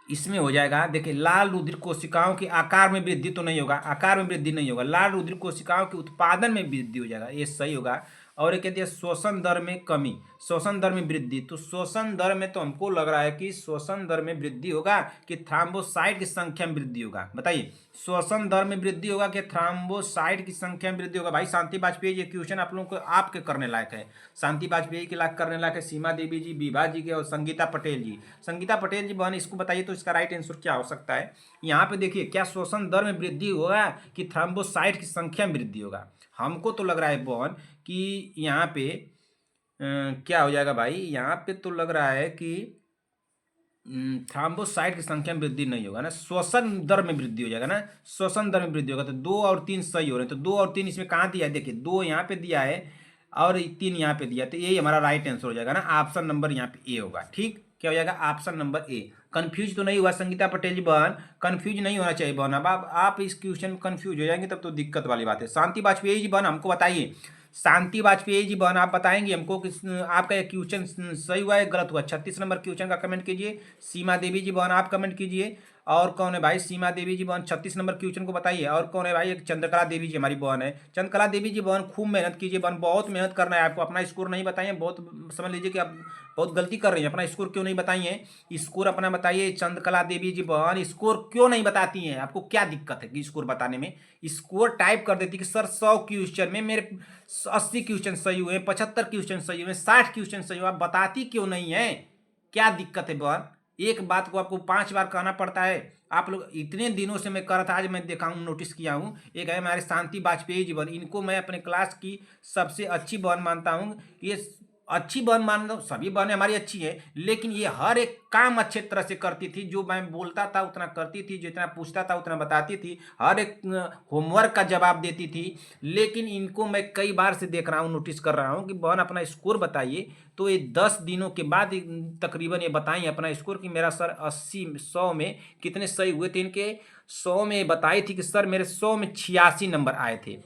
इसमें हो जाएगा, देखिए लाल रुधिर कोशिकाओं के आकार में वृद्धि तो नहीं होगा, आकार में वृद्धि नहीं होगा। लाल रुधिर कोशिकाओं के उत्पादन में वृद्धि हो जाएगा, ये सही होगा। और एक कहते हैं शोषण दर में कमी, शोषण दर में वृद्धि। तो शोषण दर में तो हमको लग रहा है कि शोषण दर में वृद्धि होगा कि थ्राम्बोसाइट की संख्या में वृद्धि होगा। बताइए शोषण दर में वृद्धि होगा कि थ्राम्बोसाइट की संख्या में वृद्धि होगा? भाई शांति बाजपेयी, ये क्वेश्चन आप लोगों को आपके करने लायक है। शांति बाजपेयी के लायक करने लायक है, सीमा देवी जी, विभा जी के और संगीता पटेल जी। संगीता पटेल जी बहन इसको बताइए तो इसका राइट आंसर क्या हो सकता है? यहाँ पे देखिए क्या शोषण दर में वृद्धि होगा कि थ्राम्बोसाइट की संख्या में वृद्धि होगा? हमको तो लग रहा है बहन कि यहाँ पे क्या हो जाएगा भाई, यहाँ पे तो लग रहा है कि थ्राम्बोसाइट की संख्या में वृद्धि नहीं होगा ना, श्वसन दर में वृद्धि हो जाएगा ना, श्वसन दर में वृद्धि होगा। तो 2 और 3 सही हो रहे हैं। तो 2 और 3 इसमें कहाँ दिया है? देखिए 2 यहाँ पे दिया है और 3 यहाँ पे दिया, तो यही हमारा राइट आंसर हो जाएगा ना। ऑप्शन नंबर यहाँ पे ए होगा। ठीक, क्या हो जाएगा? Option number A. कंफ्यूज तो नहीं हुआ संगीता पटेल जी बहन? कंफ्यूज नहीं होना चाहिए बहन। अब आप इस क्वेश्चन में कंफ्यूज हो जाएंगे तब तो दिक्कत वाली बात है। शांति बाजपेयी जी बहन हमको बताइए, शांति बाजपेयी जी बहन आप बताएंगे हमको कि आपका ये क्वेश्चन सही हुआ है गलत हुआ? 36 नंबर क्वेश्चन का कमेंट कीजिए। सीमा देवी जी बहन आप कमेंट कीजिए। और कौन है भाई? सीमा देवी जी बहन 36 नंबर क्वेश्चन को बताइए। और कौन है भाई? एक चंद्रकला देवी जी हमारी बहन है। चंद्रकला देवी जी बहन खूब मेहनत कीजिए बहन, बहुत मेहनत करना है आपको। अपना स्कोर नहीं बताइए, बहुत समझ लीजिए कि आप बहुत गलती कर रही हैं। अपना स्कोर क्यों नहीं बताइए? स्कोर अपना बताइए चंद्रकला देवी जी बहन। स्कोर क्यों नहीं बताती हैं? आपको क्या दिक्कत है कि स्कोर बताने में? स्कोर टाइप कर देती कि सर 100 क्वेश्चन में मेरे 80 क्वेश्चन सही हुए, 75 क्वेश्चन सही हुए, 60 क्वेश्चन सही हुए। आप बताती क्यों नहीं है? क्या दिक्कत है बहन? एक बात को आपको 5 बार कहना पड़ता है। आप लोग इतने दिनों से मैं कर रहा था, आज मैं देखा हूँ, नोटिस किया हूँ। एक है हमारे शांति बाजपेयी जी बहन, इनको मैं अपने क्लास की सबसे अच्छी बहन मानता हूँ। ये अच्छी बहन मान लो, सभी बहनें हमारी अच्छी है, लेकिन ये हर एक काम अच्छे तरह से करती थी। जो मैं बोलता था उतना करती थी, जितना पूछता था उतना बताती थी, हर एक होमवर्क का जवाब देती थी। लेकिन इनको मैं कई बार से देख रहा हूँ, नोटिस कर रहा हूँ कि बहन अपना स्कोर बताइए। तो ये 10 दिनों के बाद तकरीबन ये बताई अपना स्कोर कि मेरा सर 80-100 में कितने सही हुए थे। इनके 100 में बताई थी कि सर मेरे 100 में 86 नंबर आए थे।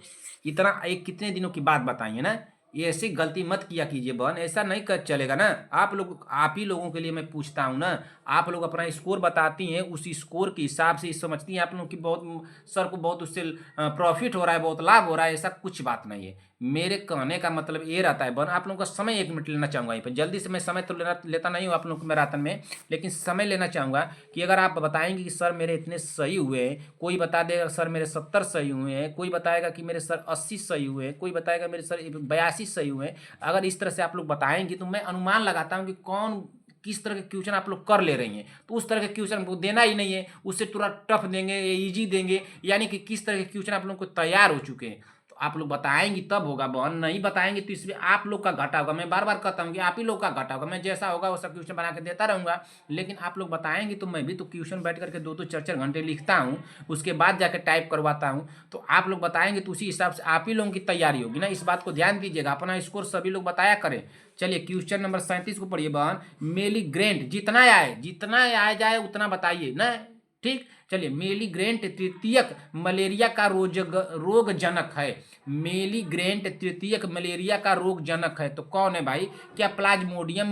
इतना एक कितने दिनों की बात बताइए ना। ये ऐसी गलती मत किया कीजिए बहन, ऐसा नहीं कर चलेगा ना। आप लोग, आप ही लोगों के लिए मैं पूछता हूँ ना। आप लोग अपना स्कोर बताती हैं, उस स्कोर के हिसाब से समझती हैं आप लोग कि बहुत सर को बहुत उससे प्रॉफिट हो रहा है, बहुत लाभ हो रहा है। ऐसा कुछ बात नहीं है। मेरे कहने का मतलब ये रहता है बहन, आप लोगों का समय 1 मिनट लेना चाहूँगा। यहीं पर जल्दी से मैं समय तो लेता नहीं हूँ आप लोग को मैराथन में, लेकिन समय लेना चाहूँगा कि अगर आप बताएंगे कि सर मेरे इतने सही हुए हैं, कोई बता देगा सर मेरे 70 सही हुए हैं, कोई बताएगा कि मेरे सर 80 सही हुए हैं, कोई बताएगा मेरे सर 82 सही हुए हैं। अगर इस तरह से आप लोग बताएंगे तो मैं अनुमान लगाता हूँ कि कौन किस तरह के क्वेश्चन आप लोग कर ले रही हैं। तो उस तरह के क्वेश्चन हमको देना ही नहीं है, उससे थोड़ा टफ देंगे या ईजी देंगे, यानी कि किस तरह के क्वेश्चन आप लोग को तैयार हो चुके हैं। तो तो आप लोग बताएंगी तब होगा बहन, नहीं बताएंगे तो इसमें आप लोग का घाटा होगा। मैं बार बार कहता हूँ कि आप ही लोग का घाटा होगा। मैं जैसा होगा वैसा क्वेश्चन बना के देता रहूँगा, लेकिन आप लोग बताएंगे तो मैं भी तो क्वेश्चन बैठ करके 2-2 4-4 घंटे लिखता हूँ, उसके बाद जाके टाइप करवाता हूँ। तो आप लोग बताएंगे तो उसी हिसाब से आप ही लोगों की तैयारी होगी ना, इस बात को ध्यान दीजिएगा। अपना स्कोर सभी लोग बताया करें। चलिए क्वेश्चन नंबर 37 को पढ़िए बहन। मेली ग्रेंट, जितना आए जाए उतना बताइए ना, ठीक। चलिए, मेली ग्रेंट तृतीयक मलेरिया का रोगजनक है। मेली ग्रेंट तृतीयक मलेरिया का रोगजनक है तो कौन है भाई? क्या प्लाज्मोडियम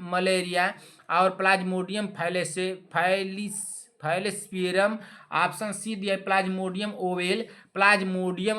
मलेरिया और प्लाज्मोडियम फैलेस्पियरम, ऑप्शन सी दिया प्लाज्मोडियम ओवेल, प्लाज्मोडियम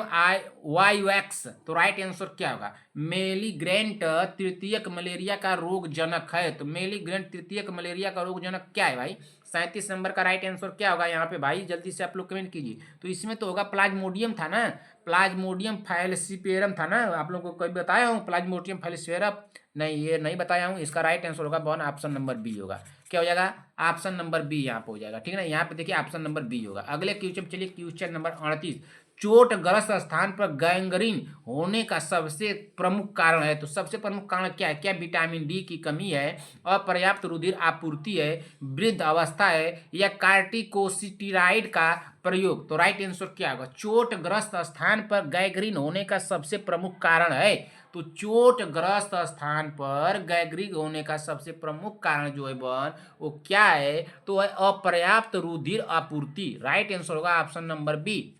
वाइवैक्स। तो राइट आंसर क्या होगा? मेलीग्रेंट तृतीयक मलेरिया का रोगजनक है। तो मेलीग्रेंट तृतीयक मलेरिया का रोगजनक क्या है भाई? 37 नंबर का राइट आंसर क्या होगा यहाँ पे भाई? जल्दी से आप लोग कमेंट कीजिए। तो इसमें तो होगा प्लाज्मोडियम था ना, प्लाज्मोडियम फैलेस्पियरम था ना। आप लोगों को कभी बताया हूँ प्लाज्मोडियम फैलेस्पियरम? नहीं, ये नहीं बताया हूँ। इसका राइट आंसर होगा बॉन ऑप्शन नंबर बी होगा। क्या हो जाएगा? ऑप्शन नंबर बी यहाँ पे हो जाएगा, ठीक है ना। यहाँ पे देखिए ऑप्शन नंबर बी होगा। अगले क्वेश्चन चलिए, क्वेश्चन नंबर 38। चोटग्रस्त स्थान पर गैंग्रीन होने का सबसे प्रमुख कारण है। तो सबसे प्रमुख कारण क्या है? क्या विटामिन डी की कमी है, अपर्याप्त रुधिर आपूर्ति है, वृद्ध अवस्था है, या कार्टिकोस्टेरॉइड का प्रयोग? तो राइट आंसर क्या होगा? चोटग्रस्त स्थान पर गैंग्रीन होने का सबसे प्रमुख कारण है। तो चोटग्रस्त स्थान पर गैंग्रीन होने का सबसे प्रमुख कारण जो है बहन वो क्या है? तो है अपर्याप्त रुधिर आपूर्ति। राइट आंसर होगा ऑप्शन नंबर बी।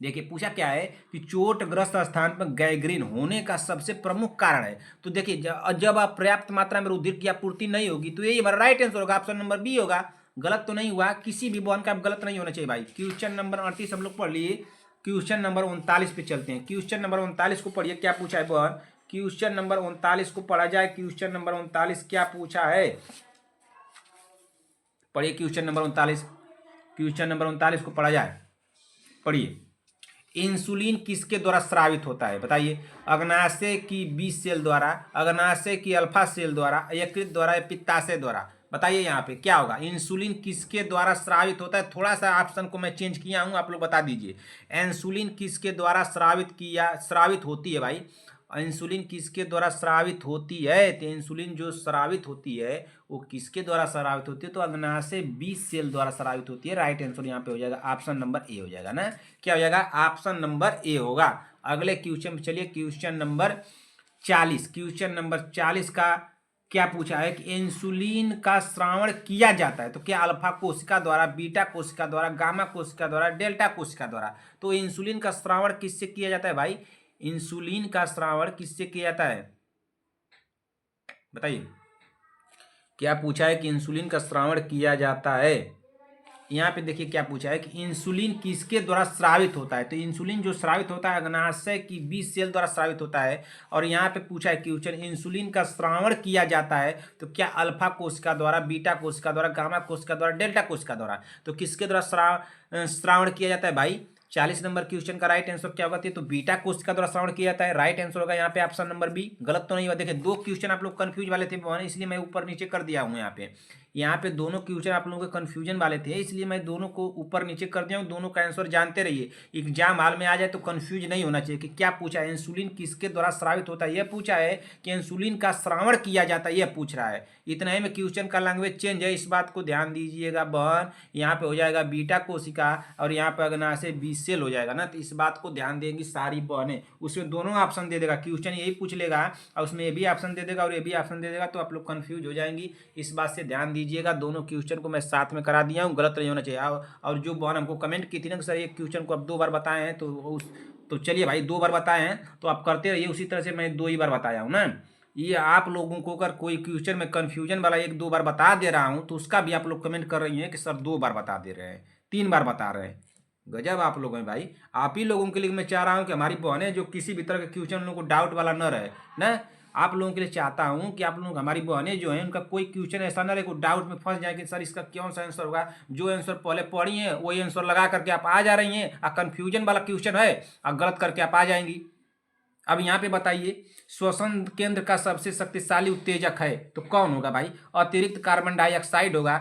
देखिए पूछा क्या है कि चोटग्रस्त स्थान पर गैंग्रीन होने का सबसे प्रमुख कारण है। तो देखिए जब पर्याप्त मात्रा में रुधिर की आपूर्ति नहीं होगी तो यही हमारा राइट आंसर होगा, ऑप्शन नंबर बी होगा। गलत तो नहीं हुआ, किसी भी बहन का गलत नहीं होना चाहिए भाई। क्वेश्चन नंबर 38 हम लोग पढ़ लिए। क्वेश्चन नंबर 39 पे चलते हैं। क्वेश्चन नंबर 39 को पढ़िए, क्या पूछा है बहन? क्वेश्चन नंबर 39 को पढ़ा जाए। क्वेश्चन नंबर 39 क्या पूछा है? पढ़िए क्वेश्चन नंबर 39। क्वेश्चन नंबर 39 को पढ़ा जाए, पढ़िए। इंसुलिन किसके द्वारा स्रावित होता है बताइए? अग्नाशय की बी सेल द्वारा, अग्नाशय की अल्फा सेल द्वारा, यकृत द्वारा, या पित्ताशय द्वारा? बताइए यहाँ पे क्या होगा? इंसुलिन किसके द्वारा स्रावित होता है? थोड़ा सा ऑप्शन को मैं चेंज किया हूँ, आप लोग बता दीजिए। इंसुलिन किसके द्वारा स्रावित होती है भाई? इंसुलिन किसके द्वारा स्रावित होती है? तो इंसुलिन जो स्रावित होती है वो किसके द्वारा स्रावित होती है? तो अग्नाशय बी सेल द्वारा स्रावित होती है। राइट आंसर यहाँ पे हो जाएगा ऑप्शन नंबर ए हो जाएगा ना। क्या हो जाएगा? ऑप्शन नंबर ए होगा। अगले क्वेश्चन चलिए, क्वेश्चन नंबर 40। क्वेश्चन नंबर 40 का क्या पूछा है कि इंसुलिन का श्रावण किया जाता है तो क्या अल्फा कोशिका द्वारा, बीटा कोशिका द्वारा, गामा कोशिका द्वारा, डेल्टा कोशिका द्वारा? तो इंसुलिन का श्रावण किससे किया जाता है भाई? इंसुलिन का श्रावण किससे किया जाता है बताइए? क्या पूछा है कि इंसुलिन का श्रावण किया जाता है? यहाँ पे देखिए क्या पूछा है कि इंसुलिन किसके द्वारा स्रावित होता है। तो इंसुलिन जो स्रावित होता है अग्नाशय की बी सेल द्वारा स्रावित होता है। और यहाँ पे पूछा है क्वेश्चन, इंसुलिन का श्रावण किया जाता है तो क्या अल्फा कोशिका द्वारा, बीटा कोशिका द्वारा, गामा कोशिका द्वारा, डेल्टा कोशिका द्वारा? तो किसके द्वारा श्रावण किया जाता है भाई? 40 नंबर क्वेश्चन का राइट आंसर क्या होगा? तो बीटा कोशिका द्वारा श्रावण किया जाता है। राइट आंसर होगा यहाँ पे ऑप्शन नंबर बी। गलत तो नहीं हुआ। देखिए दो क्वेश्चन आप लोग कंफ्यूज वाले थे, इसलिए मैं ऊपर नीचे कर दिया हूँ। यहाँ पे दोनों क्वेश्चन आप लोगों के कंफ्यूजन वाले थे, इसलिए मैं दोनों को ऊपर नीचे कर दिया हूँ। दोनों का आंसर जानते रहिए, एग्जाम हाल में आ जाए तो कंफ्यूज नहीं होना चाहिए कि क्या पूछा है। इंसुलिन किसके द्वारा स्रावित होता है यह पूछा है, कि इंसुलिन का श्रावण किया जाता है यह पूछ रहा है। इतना ही में क्वेश्चन का लैंग्वेज चेंज है, इस बात को ध्यान दीजिएगा बहन। यहाँ पे हो जाएगा बीटा कोशिका और यहाँ पे अग्नाशय बी सेल हो जाएगा ना। तो इस बात को ध्यान देंगी सारी बहनें। उसमें दोनों ऑप्शन दे देगा, क्वेश्चन यही पूछ लेगा और उसमें ये भी ऑप्शन दे देगा और ये भी ऑप्शन दे देगा, तो आप लोग कंफ्यूज हो जाएंगी। इस बात से ध्यान दीजिएगा। दोनों क्वेश्चन को मैं साथ में करा दिया हूँ, गलत नहीं होना चाहिए। और जो बहन हमको कमेंट की थी ना कि सर ये क्वेश्चन को आप 2 बार बताए हैं, तो चलिए भाई 2 बार बताए हैं तो आप करते रहिए उसी तरह से। मैं 2 ही बार बताया हूँ ना। ये आप लोगों को अगर कोई क्वेश्चन में कन्फ्यूजन वाला 1-2 बार बता दे रहा हूँ तो उसका भी आप लोग कमेंट कर रही हैं कि सर 2 बार बता दे रहे हैं, 3 बार बता रहे हैं। गजब आप लोग हैं भाई। आप ही लोगों के लिए मैं चाह रहा हूँ कि हमारी बहनें जो किसी भी तरह के क्वेश्चन उन लोगों को डाउट वाला न रहे ना। आप लोगों के लिए चाहता हूँ कि आप लोग, हमारी बहनें जो हैं उनका कोई क्वेश्चन ऐसा ना रहे को डाउट में फंस जाए कि सर इसका कौन सा आंसर होगा। जो आंसर पहले पढ़ी है वही आंसर लगा करके आप आ जा रही हैं, और कन्फ्यूजन वाला क्वेश्चन है और गलत करके आप आ जाएंगी। अब यहाँ पे बताइए श्वसन केंद्र का सबसे शक्तिशाली उत्तेजक है तो कौन होगा भाई? अतिरिक्त कार्बन डाइऑक्साइड होगा।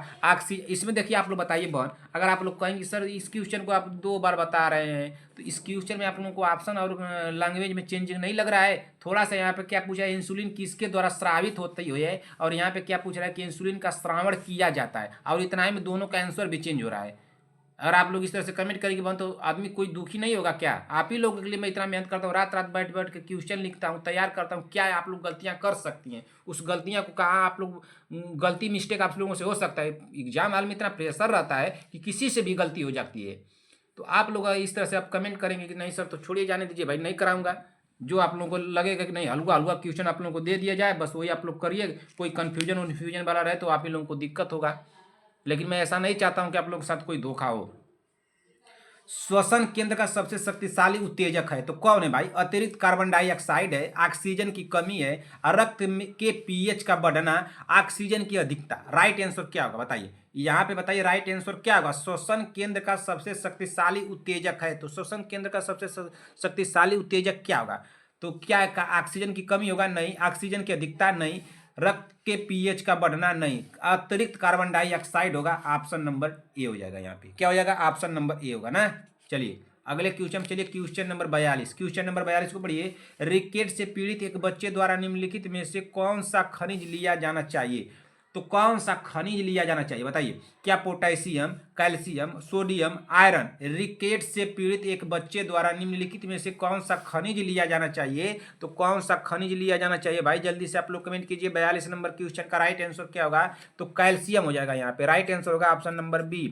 इसमें देखिए आप लोग बताइए बहन, अगर आप लोग कहेंगे सर इस क्वेश्चन को आप 2 बार बता रहे हैं तो इस क्वेश्चन में आप लोगों को ऑप्शन और लैंग्वेज में चेंजिंग नहीं लग रहा है? थोड़ा सा यहाँ पे क्या पूछा है, इंसुलिन किसके द्वारा स्रावित होती है, और यहाँ पे क्या पूछ रहा है कि इंसुलिन का श्रावण किया जाता है, और इतना ही में दोनों का आंसर भी चेंज हो रहा है। अगर आप लोग इस तरह से कमेंट करेंगे बहन तो आदमी कोई दुखी नहीं होगा क्या? आप ही लोगों के लिए मैं इतना मेहनत करता हूँ, रात रात बैठ बैठ के क्वेश्चन लिखता हूँ, तैयार करता हूँ, क्या आप लोग गलतियाँ कर सकती हैं, उस गलतियाँ को कहाँ आप लोग गलती मिस्टेक आप लोगों से हो सकता है। एग्जाम हाल में इतना प्रेशर रहता है कि किसी से भी गलती हो जाती है। तो आप लोग इस तरह से आप कमेंट करेंगे कि नहीं सर तो छोड़िए जाने दीजिए भाई, नहीं कराऊंगा। जो आप लोगों को लगेगा कि नहीं हलवा हलवा क्वेश्चन आप लोगों को दे दिया जाए, बस वही आप लोग करिए। कोई कन्फ्यूजन वन्फ्यूजन वाला रहे तो आप ही लोगों को दिक्कत होगा, लेकिन मैं ऐसा नहीं चाहता हूँ कि आप लोगों के साथ कोई धोखा हो। श्वसन केंद्र का सबसे शक्तिशाली उत्तेजक है तो कौन है भाई? अतिरिक्त कार्बन डाइऑक्साइड है, ऑक्सीजन की कमी है, रक्त के पीएच का बढ़ना, ऑक्सीजन की अधिकता। राइट आंसर क्या होगा बताइए? यहाँ पे बताइए राइट आंसर क्या होगा? श्वसन केंद्र का सबसे शक्तिशाली उत्तेजक है तो श्वसन केंद्र का सबसे शक्तिशाली उत्तेजक क्या होगा? तो क्या ऑक्सीजन की कमी होगा? नहीं। ऑक्सीजन की अधिकता? नहीं। रक्त के पीएच का बढ़ना? नहीं। अतिरिक्त कार्बन डाइऑक्साइड होगा। ऑप्शन नंबर ए हो जाएगा। यहाँ पे क्या हो जाएगा? ऑप्शन नंबर ए होगा ना। चलिए अगले क्वेश्चन, चलिए क्वेश्चन नंबर 42। क्वेश्चन नंबर 42 को पढ़िए। रिकेट से पीड़ित एक बच्चे द्वारा निम्नलिखित में से कौन सा खनिज लिया जाना चाहिए? तो कौन सा खनिज लिया जाना चाहिए बताइए? क्या पोटेशियम, कैल्शियम, सोडियम, आयरन? रिकेट से पीड़ित एक बच्चे द्वारा निम्नलिखित में से कौन सा खनिज लिया जाना चाहिए? तो कौन सा खनिज लिया जाना चाहिए भाई? जल्दी से आप लोग कमेंट कीजिए। 42 नंबर क्वेश्चन का राइट आंसर क्या होगा? तो कैल्शियम हो जाएगा। यहाँ पे राइट आंसर होगा ऑप्शन नंबर बी।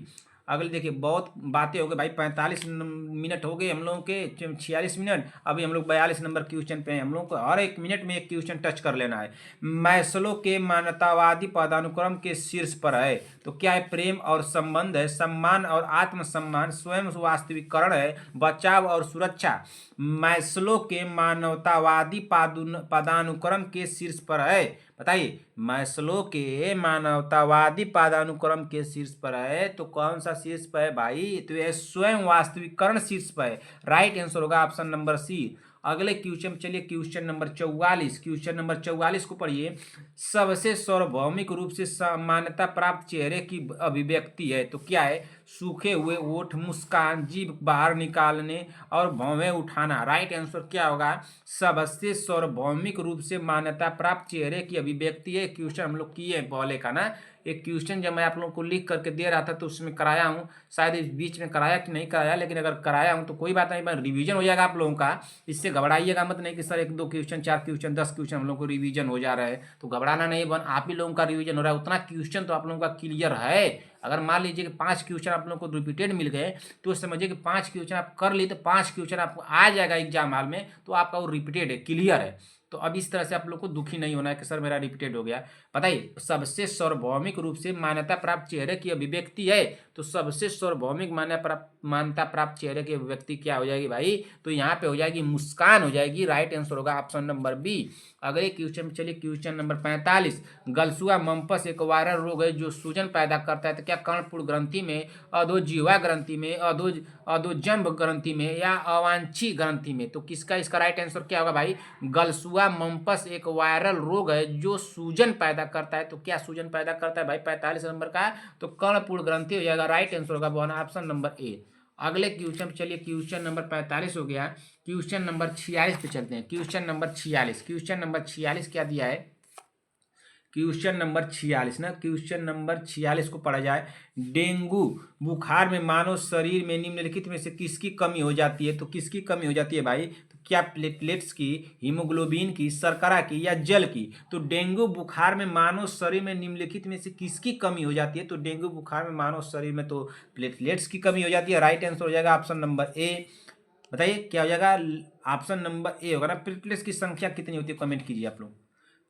अगले देखिए, बहुत बातें हो गई भाई, 45 मिनट हो गए हम लोगों के, 46 मिनट। अभी हम लोग 42 नंबर क्वेश्चन पे हैं। हम लोग को हर एक मिनट में एक क्वेश्चन टच कर लेना है। मैस्लो के मानवतावादी पदानुक्रम के शीर्ष पर है तो क्या है? प्रेम और संबंध है, सम्मान और आत्मसम्मान, स्वयं वास्तविकरण है, बचाव और सुरक्षा। मैस्लो के मानवतावादी पदानुक्रम के शीर्ष पर है। बताइए, मैस्लो के मानवतावादी पदानुक्रम के शीर्ष पर है तो कौन सा शीर्ष पर है भाई? तो यह स्वयं वास्तविकरण शीर्ष पर है। राइट आंसर होगा ऑप्शन नंबर सी। अगले क्वेश्चन, चलिए क्वेश्चन नंबर 44। क्वेश्चन नंबर 44 को पढ़िए। सबसे सार्वभौमिक रूप से मान्यता प्राप्त चेहरे की अभिव्यक्ति है तो क्या है? सूखे हुए ओठ, मुस्कान, जीभ बाहर निकालने और भौवें उठाना। राइट आंसर क्या होगा? सबसे सार्वभौमिक रूप से मान्यता प्राप्त चेहरे की अभिव्यक्ति है। क्वेश्चन हम लोग किए पहले का ना, एक क्वेश्चन जब मैं आप लोगों को लिख करके दे रहा था तो उसमें कराया हूँ, शायद इस बीच में कराया कि नहीं कराया, लेकिन अगर कराया हूँ तो कोई बात नहीं, रिवीजन हो जाएगा आप लोगों का। इससे घबराइएगा मत, नहीं कि सर 1-2 क्वेश्चन, 4 क्वेश्चन, 10 क्वेश्चन हम लोग को रिवीजन हो जा रहा है, तो घबराना नहीं बन। आप ही लोगों का रिवीजन हो रहा है, उतना क्वेश्चन तो आप लोगों का क्लियर है। अगर मान लीजिए कि 5 क्वेश्चन आप लोगों को रिपीटेड मिल गए तो समझिए कि 5 क्वेश्चन आप कर लिए तो 5 क्वेश्चन आपको आ जाएगा एग्जाम हॉल में, तो आपका वो रिपीटेड है, क्लियर है। तो अब इस तरह से आप लोग को दुखी नहीं होना है कि सर मेरा रिपीटेड हो गया। बताइए, सबसे सार्वभौमिक रूप से मान्यता प्राप्त चेहरे की अभिव्यक्ति है तो सबसे सार्वभौमिक मान्यता प्राप्त चेहरे की अभिव्यक्ति क्या हो जाएगी भाई? तो यहाँ पे हो जाएगी मुस्कान हो जाएगी। राइट आंसर होगा ऑप्शन नंबर बी। अगले क्वेश्चन में चलिए, क्वेश्चन नंबर 45। गलसुआ मम्पस एक वायरल रोग है जो सूजन पैदा करता है तो क्या कर्णपुड़ ग्रंथि में, अधोजीवा ग्रंथि में, अधोजंभ ग्रंथि में या अवांछी ग्रंथि में? तो किसका इसका राइट आंसर क्या होगा भाई? गलसुआ मम्पस एक वायरल रोग है जो सूजन पैदा करता है तो क्या सूजन पैदा करता है भाई? 45 नंबर का तो कर्णपुड़ ग्रंथि हो जाएगा। राइट आंसर होगा ऑप्शन नंबर ए। अगले क्वेश्चन, चलिए क्वेश्चन नंबर 45 हो गया। क्वेश्चन नंबर 46 पे चलते हैं। क्वेश्चन नंबर 46, क्वेश्चन नंबर 46 क्या दिया है? क्वेश्चन नंबर 46 ना, क्वेश्चन नंबर 46 को पढ़ा जाए। डेंगू बुखार में मानव शरीर में निम्नलिखित में से किसकी कमी हो जाती है? तो किसकी कमी हो जाती है भाई? तो क्या प्लेटलेट्स की, हीमोग्लोबिन की, शर्करा की या जल की? तो डेंगू बुखार में मानव शरीर में निम्नलिखित में से किसकी कमी हो जाती है? तो डेंगू बुखार में मानव शरीर में तो प्लेटलेट्स की कमी हो जाती है। राइट आंसर हो जाएगा ऑप्शन नंबर ए। बताइए क्या हो जाएगा? ऑप्शन नंबर ए होगा ना। प्लेटलेट्स की संख्या कितनी होती है कमेंट कीजिए आप लोग।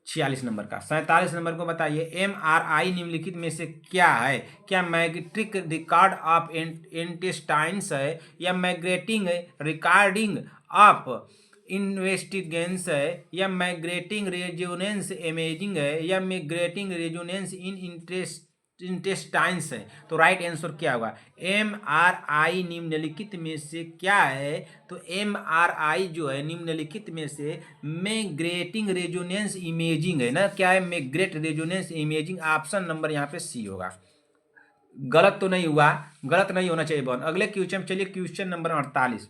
46 नंबर का। 47 नंबर को बताइए। MRI निम्नलिखित में से क्या है? क्या मैग्नेटिक रिकॉर्ड ऑफ इंटेस्टाइन्स है या मैग्नेटिक रिकॉर्डिंग ऑफ इन्वेस्टिगेंस है या मैग्नेटिक रेजोनेंस इमेजिंग है या मैग्नेटिक रेजोनेंस इन इंटेस्टाइन्स है। तो राइट आंसर क्या होगा? MRI निम्नलिखित में से क्या है? तो MRI जो है निम्नलिखित में से मैग्नेटिक रेजोनेंस इमेजिंग है ना। क्या है? Magnetic resonance imaging. Option number यहाँ पे सी होगा। गलत तो नहीं हुआ, गलत नहीं होना चाहिए बॉन। अगले क्वेश्चन चलिए, क्वेश्चन नंबर 48।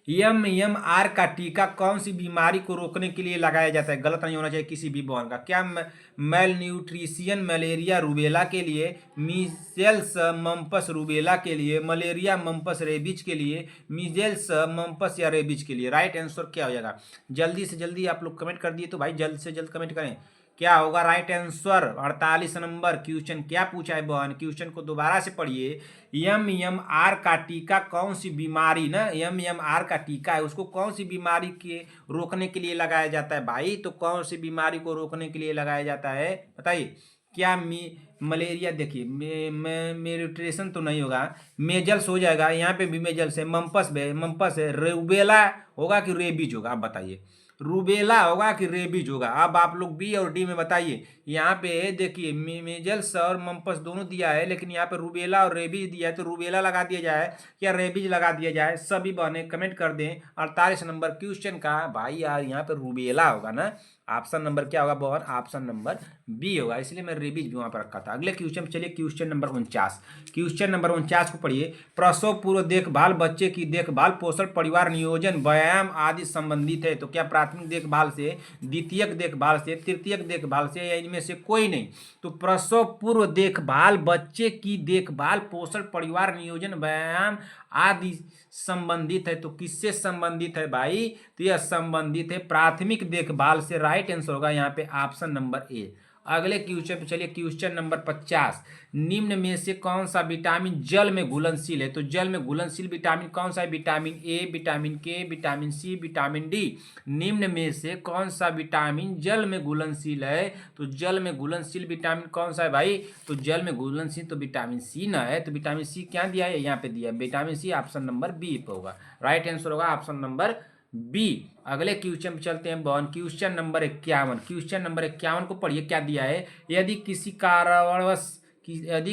MMR का टीका कौन सी बीमारी को रोकने के लिए लगाया जाता है? गलत नहीं होना चाहिए किसी भी बॉन का। क्या मेल न्यूट्रिशन मलेरिया रूबेला के लिए, मीजल्स मम्पस रूबेला के लिए, मलेरिया मम्पस रेबीज के लिए, मीजल्स मम्पस या रेबीज के लिए? राइट आंसर क्या हो जाएगा? जल्दी से जल्दी आप लोग कमेंट कर दिए तो भाई जल्द से जल्द कमेंट करें, क्या होगा राइट आंसर? 48 नंबर क्वेश्चन क्या पूछा है बहन? क्वेश्चन को दोबारा से पढ़िए। MMR का टीका कौन सी बीमारी ना, MMR का टीका है उसको कौन सी बीमारी के रोकने के लिए लगाया जाता है भाई? तो कौन सी बीमारी को रोकने के लिए लगाया जाता है बताइए? क्या मलेरिया, देखिए न्यूट्रिशन तो नहीं होगा, मेजल्स हो जाएगा, यहाँ पे भी मेजल्स है, मम्पस है, रूबेला होगा कि रेबीज होगा? आप बताइए, रूबेला होगा कि रेबीज होगा? अब आप लोग बी और डी में बताइए। यहाँ पे देखिए मेजल्स और मम्पस दोनों दिया है, लेकिन यहाँ पे रूबेला और रेबीज दिया है, तो रूबेला लगा दिया जाए या रेबीज लगा दिया जाए? सभी बहने कमेंट कर दें। 48 नंबर क्वेश्चन का भाई यार यहाँ पे रूबेला होगा ना। ऑप्शन नंबर क्या होगा बहन? ऑप्शन नंबर बी होगा, इसलिए मैं रेबीज भी वहां पर रखा था। अगले क्वेश्चन चलिए, क्वेश्चन नंबर 49। क्वेश्चन नंबर 49 को पढ़िए। प्रसव पूर्व देखभाल बच्चे की देखभाल, पोषण, परिवार नियोजन, व्यायाम आदि संबंधित है। तो क्या प्राथमिक देखभाल से, द्वितीयक देखभाल से, तृतीयक देखभाल से, या इनमें से कोई नहीं? तो प्रसव पूर्व देखभाल बच्चे की देखभाल, पोषण, परिवार नियोजन, व्यायाम आदि संबंधित है। तो किससे संबंधित है भाई? तो यह संबंधित है प्राथमिक देखभाल से। राइट आंसर होगा यहाँ पे ऑप्शन नंबर ए। अगले क्वेश्चन पे चलिए, क्वेश्चन नंबर 50। निम्न में से कौन सा विटामिन जल में घुलनशील है? तो जल में घुलनशील विटामिन कौन सा है? विटामिन ए, विटामिन के, विटामिन सी, विटामिन डी। निम्न में से कौन सा विटामिन जल में घुलनशील है? तो जल में घुलनशील विटामिन कौन सा है भाई? तो जल में घुलनशील तो विटामिन सी ना है। तो विटामिन सी क्या दिया है? यहाँ पे दिया है vitamin C. Option number B पे होगा। राइट आंसर होगा ऑप्शन नंबर बी। अगले क्वेश्चन पे चलते हैं बॉन, क्वेश्चन नंबर 51। क्वेश्चन नंबर 51 को पढ़िए, क्या दिया है? यदि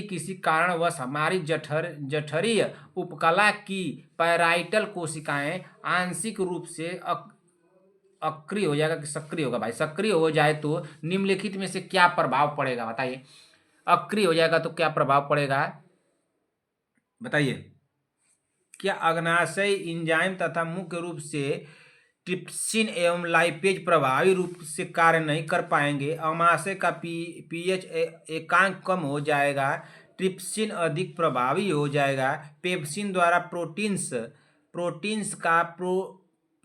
किसी कारणवश हमारी जठरीय उपकला की पैराइटल कोशिकाएं आंशिक रूप से अक्रिय हो जाएगा कि सक्रिय होगा भाई? सक्रिय हो जाए तो निम्नलिखित में से क्या प्रभाव पड़ेगा बताइए? अक्रिय हो जाएगा तो क्या प्रभाव पड़ेगा बताइए? क्या अग्नाशय एंजाइम तथा मुख्य रूप से ट्रिप्सिन एवं लाइपेज प्रभावी रूप से कार्य नहीं कर पाएंगे। अमाशय का पीएच एकांक कम हो जाएगा, ट्रिप्सिन अधिक प्रभावी हो जाएगा, पेप्सिन द्वारा प्रोटीन्स का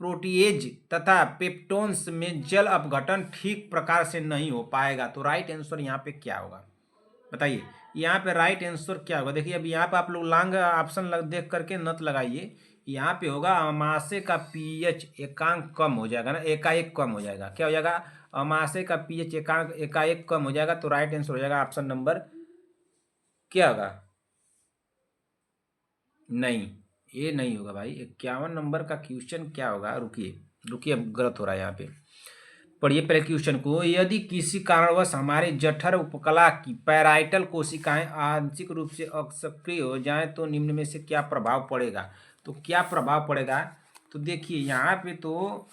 प्रोटीएज तथा पेप्टोन्स में जल अपघटन ठीक प्रकार से नहीं हो पाएगा। तो राइट आंसर यहाँ पे क्या होगा बताइए? यहाँ पे राइट आंसर क्या होगा? देखिए अब यहाँ पे आप लोग लॉन्ग ऑप्शन देख करके नत लगाइए। यहाँ पे होगा अमाशय का पीएच एकांक कम हो जाएगा ना, एकाएक कम हो जाएगा। क्या हो जाएगा? अमाशय का पीएच एकांक एकाएक कम हो जाएगा। तो राइट आंसर हो जाएगा ऑप्शन नंबर क्या होगा? नहीं, ये नहीं होगा भाई। 51 नंबर का क्वेश्चन क्या होगा? रुकिए रुकिए, अब गलत हो रहा है यहाँ पे। पढ़िए पहले क्वेश्चन को। यदि किसी कारणवश हमारे जठर उपकला की पैराइटल कोशिकाएं आंशिक रूप से असक्रिय हो जाएं तो निम्न में से क्या प्रभाव पड़ेगा? तो क्या प्रभाव पड़ेगा? तो देखिए यहाँ पे तो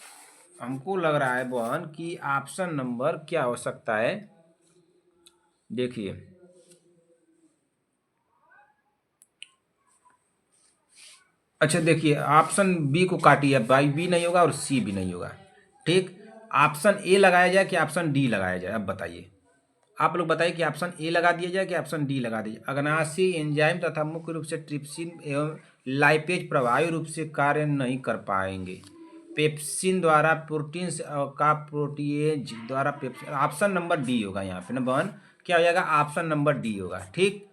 हमको लग रहा है बहन कि ऑप्शन नंबर क्या हो सकता है। देखिए अच्छा, देखिए ऑप्शन बी को काटिए भाई, बी नहीं होगा और सी भी नहीं होगा। ठीक, ऑप्शन ए लगाया जाए कि ऑप्शन डी लगाया जाए? अब बताइए, आप लोग बताइए कि ऑप्शन ए लगा दिया जाए कि ऑप्शन डी लगा दिया? अग्नाशी एंजाइम तथा मुख्य रूप से ट्रिप्सिन एवं लाइपेज प्रभावी रूप से कार्य नहीं कर पाएंगे। पेप्सिन द्वारा प्रोटीन्स का प्रोटीएज द्वारा पेप्सिन, ऑप्शन नंबर डी होगा यहाँ पे ना बहन। क्या हो जाएगा? ऑप्शन नंबर डी होगा। ठीक,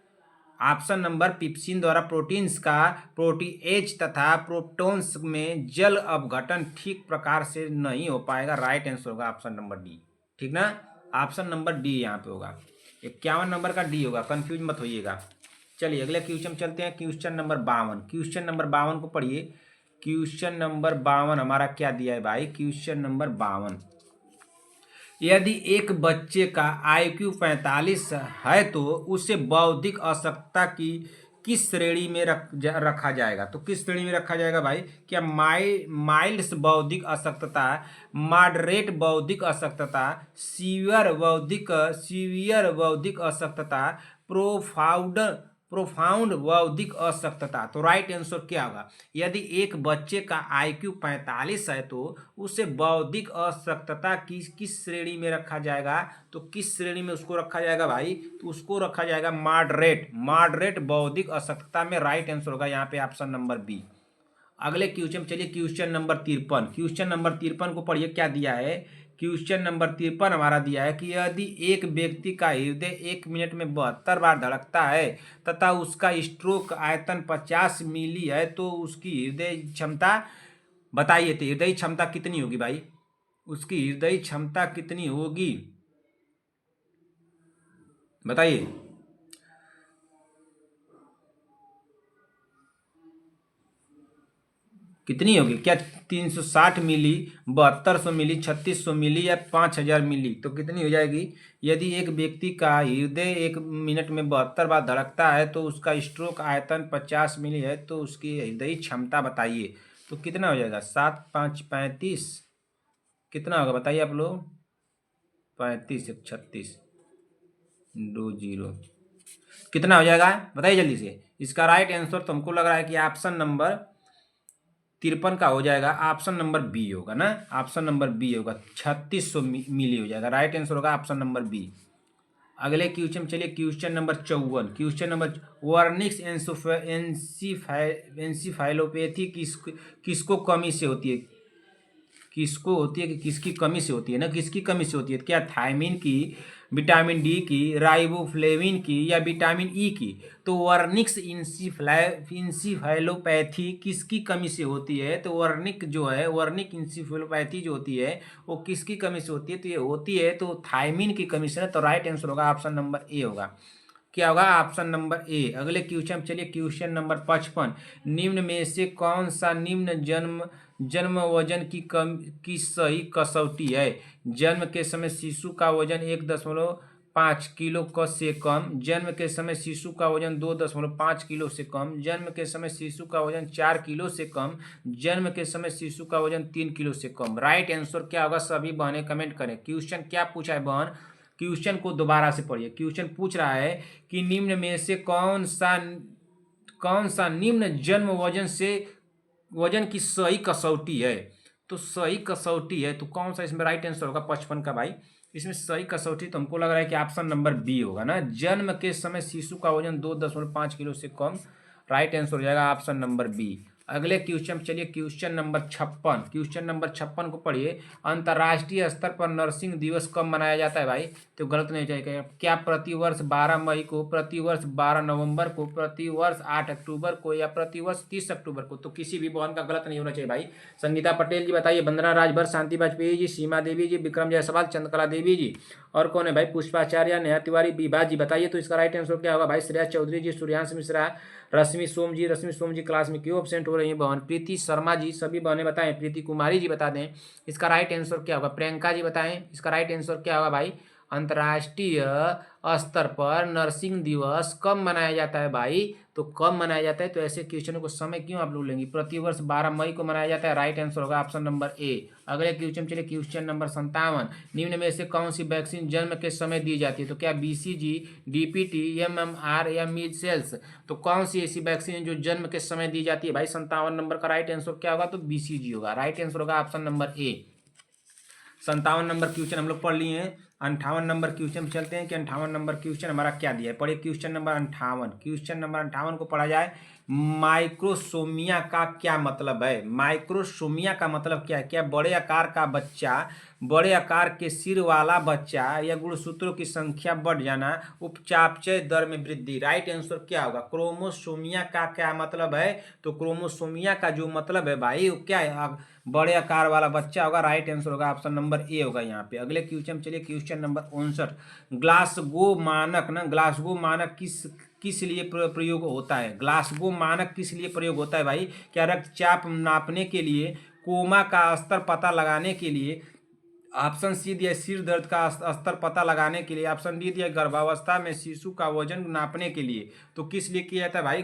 ऑप्शन नंबर पेप्सिन द्वारा प्रोटीन्स का प्रोटीएज तथा प्रोटोन्स में जल अपघटन ठीक प्रकार से नहीं हो पाएगा। राइट आंसर होगा ऑप्शन नंबर डी। ठीक ना, ऑप्शन नंबर डी यहाँ पे होगा। 51 नंबर का डी होगा, कंफ्यूज मत होइएगा। चलिए अगले क्वेश्चन चलते हैं, क्वेश्चन नंबर 52। क्वेश्चन नंबर 52 को पढ़िए। क्वेश्चन नंबर 52 हमारा क्या दिया है भाई? क्वेश्चन नंबर 52, यदि एक बच्चे का IQ 45 है तो उसे बौद्धिक अशक्तता की किस श्रेणी में रखा जाएगा? तो किस श्रेणी में रखा जाएगा भाई? क्या माइल्ड बौद्धिक अशक्तता, मॉडरेट बौद्धिक अशक्तता, सीवियर बौद्धिक अशक्तता, प्रोफाउंड प्रोफाउंड बौद्धिक अशक्तता? तो राइट आंसर क्या होगा? यदि एक बच्चे का IQ 45 है तो उसे बौद्धिक अशक्तता की किस श्रेणी में रखा जाएगा? तो किस श्रेणी में उसको रखा जाएगा भाई? तो उसको रखा जाएगा मॉडरेट बौद्धिक अशक्तता में। राइट आंसर होगा यहाँ पे ऑप्शन नंबर बी। अगले क्वेश्चन चलिए, क्वेश्चन नंबर 53। क्वेश्चन नंबर 53 को पढ़िए, क्या दिया है? क्वेश्चन नंबर 53 हमारा दिया है कि यदि एक व्यक्ति का हृदय 1 मिनट में 72 बार धड़कता है तथा उसका स्ट्रोक आयतन 50 मिली है तो उसकी हृदय क्षमता बताइए। तो हृदय क्षमता कितनी होगी भाई? उसकी हृदय क्षमता कितनी होगी बताइए। कितनी होगी? क्या 360 मिली, 7200 मिली, 3600 मिली या 5000 मिली? तो कितनी हो जाएगी? यदि एक व्यक्ति का हृदय 1 मिनट में 72 बार धड़कता है तो उसका स्ट्रोक आयतन 50 मिली है तो उसकी हृदय क्षमता बताइए। तो कितना हो जाएगा? 7 5 35, कितना होगा बताइए आप लोग? 35 36 2 0, कितना हो जाएगा बताइए जल्दी से। इसका राइट आंसर तो हमको लग रहा है कि ऑप्शन नंबर 53 का हो जाएगा। ऑप्शन नंबर बी होगा ना, ऑप्शन नंबर बी होगा, 3600 मिली हो जाएगा। राइट आंसर होगा ऑप्शन नंबर बी। अगले क्वेश्चन चलिए, question number 54। Question number, Wernicke's encephalopathy किसको कमी से होती है? किसको होती है कि किसकी कमी से होती है ना, किसकी कमी से होती है? क्या थायमिन की, विटामिन डी की, राइबोफ्लेविन की या विटामिन ई की? तो वर्निक्स इंसिफेलोपैथी किसकी कमी से होती है? तो वर्निक जो है, वर्निक इंसिफेलोपैथी जो होती है वो किसकी कमी से होती है? तो ये होती है तो थायमिन की कमी से ना। तो राइट आंसर होगा ऑप्शन नंबर ए होगा। क्या होगा? Option number A. अगले क्वेश्चन चलिए, क्वेश्चन नंबर 55। निम्न में से कौन सा निम्न जन्म वजन की सही कसौटी है? जन्म के समय शिशु का वजन 1.5 किलो से कम, जन्म के समय शिशु का वजन 2.5 किलो से कम, जन्म के समय शिशु का वजन 4 किलो से कम, जन्म के समय शिशु का वजन 3 किलो से कम। राइट आंसर क्या होगा? सभी बहनें कमेंट करें। क्वेश्चन क्या पूछा है बहन? क्वेश्चन को दोबारा से पढ़िए। क्वेश्चन पूछ रहा है कि निम्न में से कौन सा निम्न जन्म वजन की सही कसौटी है? तो सही कसौटी है तो कौन सा इसमें राइट आंसर होगा 55 का भाई? इसमें सही कसौटी तो हमको लग रहा है कि ऑप्शन नंबर बी होगा ना, जन्म के समय शिशु का वजन 2.5 किलो से कम। राइट आंसर हो जाएगा ऑप्शन नंबर बी। अगले क्वेश्चन चलिए, क्वेश्चन नंबर 56। क्वेश्चन नंबर 56 को पढ़िए, अंतर्राष्ट्रीय स्तर पर नर्सिंग दिवस कब मनाया जाता है भाई? तो गलत नहीं हो जाएगा। क्या प्रतिवर्ष 12 मई को, प्रतिवर्ष 12 नवंबर को, प्रतिवर्ष 8 अक्टूबर को या प्रतिवर्ष 30 अक्टूबर को? तो किसी भी बहन का गलत नहीं होना चाहिए भाई। संगीता पटेल जी बताइए, वंदना राजभर, शांति वाजपेयी जी, सीमा देवी जी, विक्रम जायसवाल, चंद्रकला देवी जी, और कौन है भाई? पुष्पाचार्य, नेहा तिवारी, विभा जी। बताइए तो इसका राइट आंसर क्या होगा भाई? श्रेया चौधरी जी, सूर्यांश मिश्रा, रश्मि सोम जी क्लास में क्यों एब्सेंट हो रही है बहन? प्रीति शर्मा जी, सभी बहनें बताएं। प्रीति कुमारी जी बता दें इसका राइट आंसर क्या होगा? प्रियंका जी बताएं इसका राइट आंसर क्या होगा भाई? अंतर्राष्ट्रीय स्तर पर नर्सिंग दिवस कब मनाया जाता है भाई? तो कब मनाया जाता है? तो ऐसे क्वेश्चनों को समय क्यों आप लोग लेंगे? प्रतिवर्ष 12 मई को मनाया जाता है। राइट आंसर होगा ऑप्शन नंबर ए। अगले क्वेश्चन चलिए, क्वेश्चन नंबर 57। निम्न में से कौन सी वैक्सीन जन्म के समय दी जाती है? तो क्या BCG, DPT, MMR या मीजल्स? तो कौन सी ऐसी वैक्सीन जो जन्म के समय दी जाती है भाई? 57 नंबर का राइट आंसर क्या होगा? तो BCG होगा। राइट आंसर होगा option number A. 57 number question हम लोग पढ़ लिए हैं। 58 नंबर क्वेश्चन चलते हैं कि 58 नंबर क्वेश्चन हमारा क्या दिया है। पढ़िए क्वेश्चन नंबर 58। क्वेश्चन नंबर 58 को पढ़ा जाए, माइक्रोसोमिया का क्या मतलब है? माइक्रोसोमिया का मतलब क्या है? क्या बड़े आकार का बच्चा, बड़े आकार के सिर वाला बच्चा या गुणसूत्रों की संख्या बढ़ जाना, उपचापचय दर में वृद्धि? राइट आंसर क्या होगा? क्रोमोसोमिया का क्या मतलब है? तो क्रोमोसोमिया का जो मतलब है भाई वो क्या है? बड़े आकार वाला बच्चा होगा। राइट आंसर होगा ऑप्शन नंबर ए होगा यहाँ पे। अगले क्वेश्चन चलिए, क्वेश्चन नंबर 59। ग्लासगो मानक ना, ग्लासगो मानक किस लिए प्रयोग होता है? ग्लासगो मानक किस लिए प्रयोग होता है भाई? क्या रक्तचाप नापने के लिए, कोमा का स्तर पता लगाने के लिए, ऑप्शन सी दिया है सिर दर्द का स्तर पता लगाने के लिए। ऑप्शन डी दिया है गर्भावस्था में शिशु का वजन नापने के लिए। तो किस लिए किया जाता है भाई?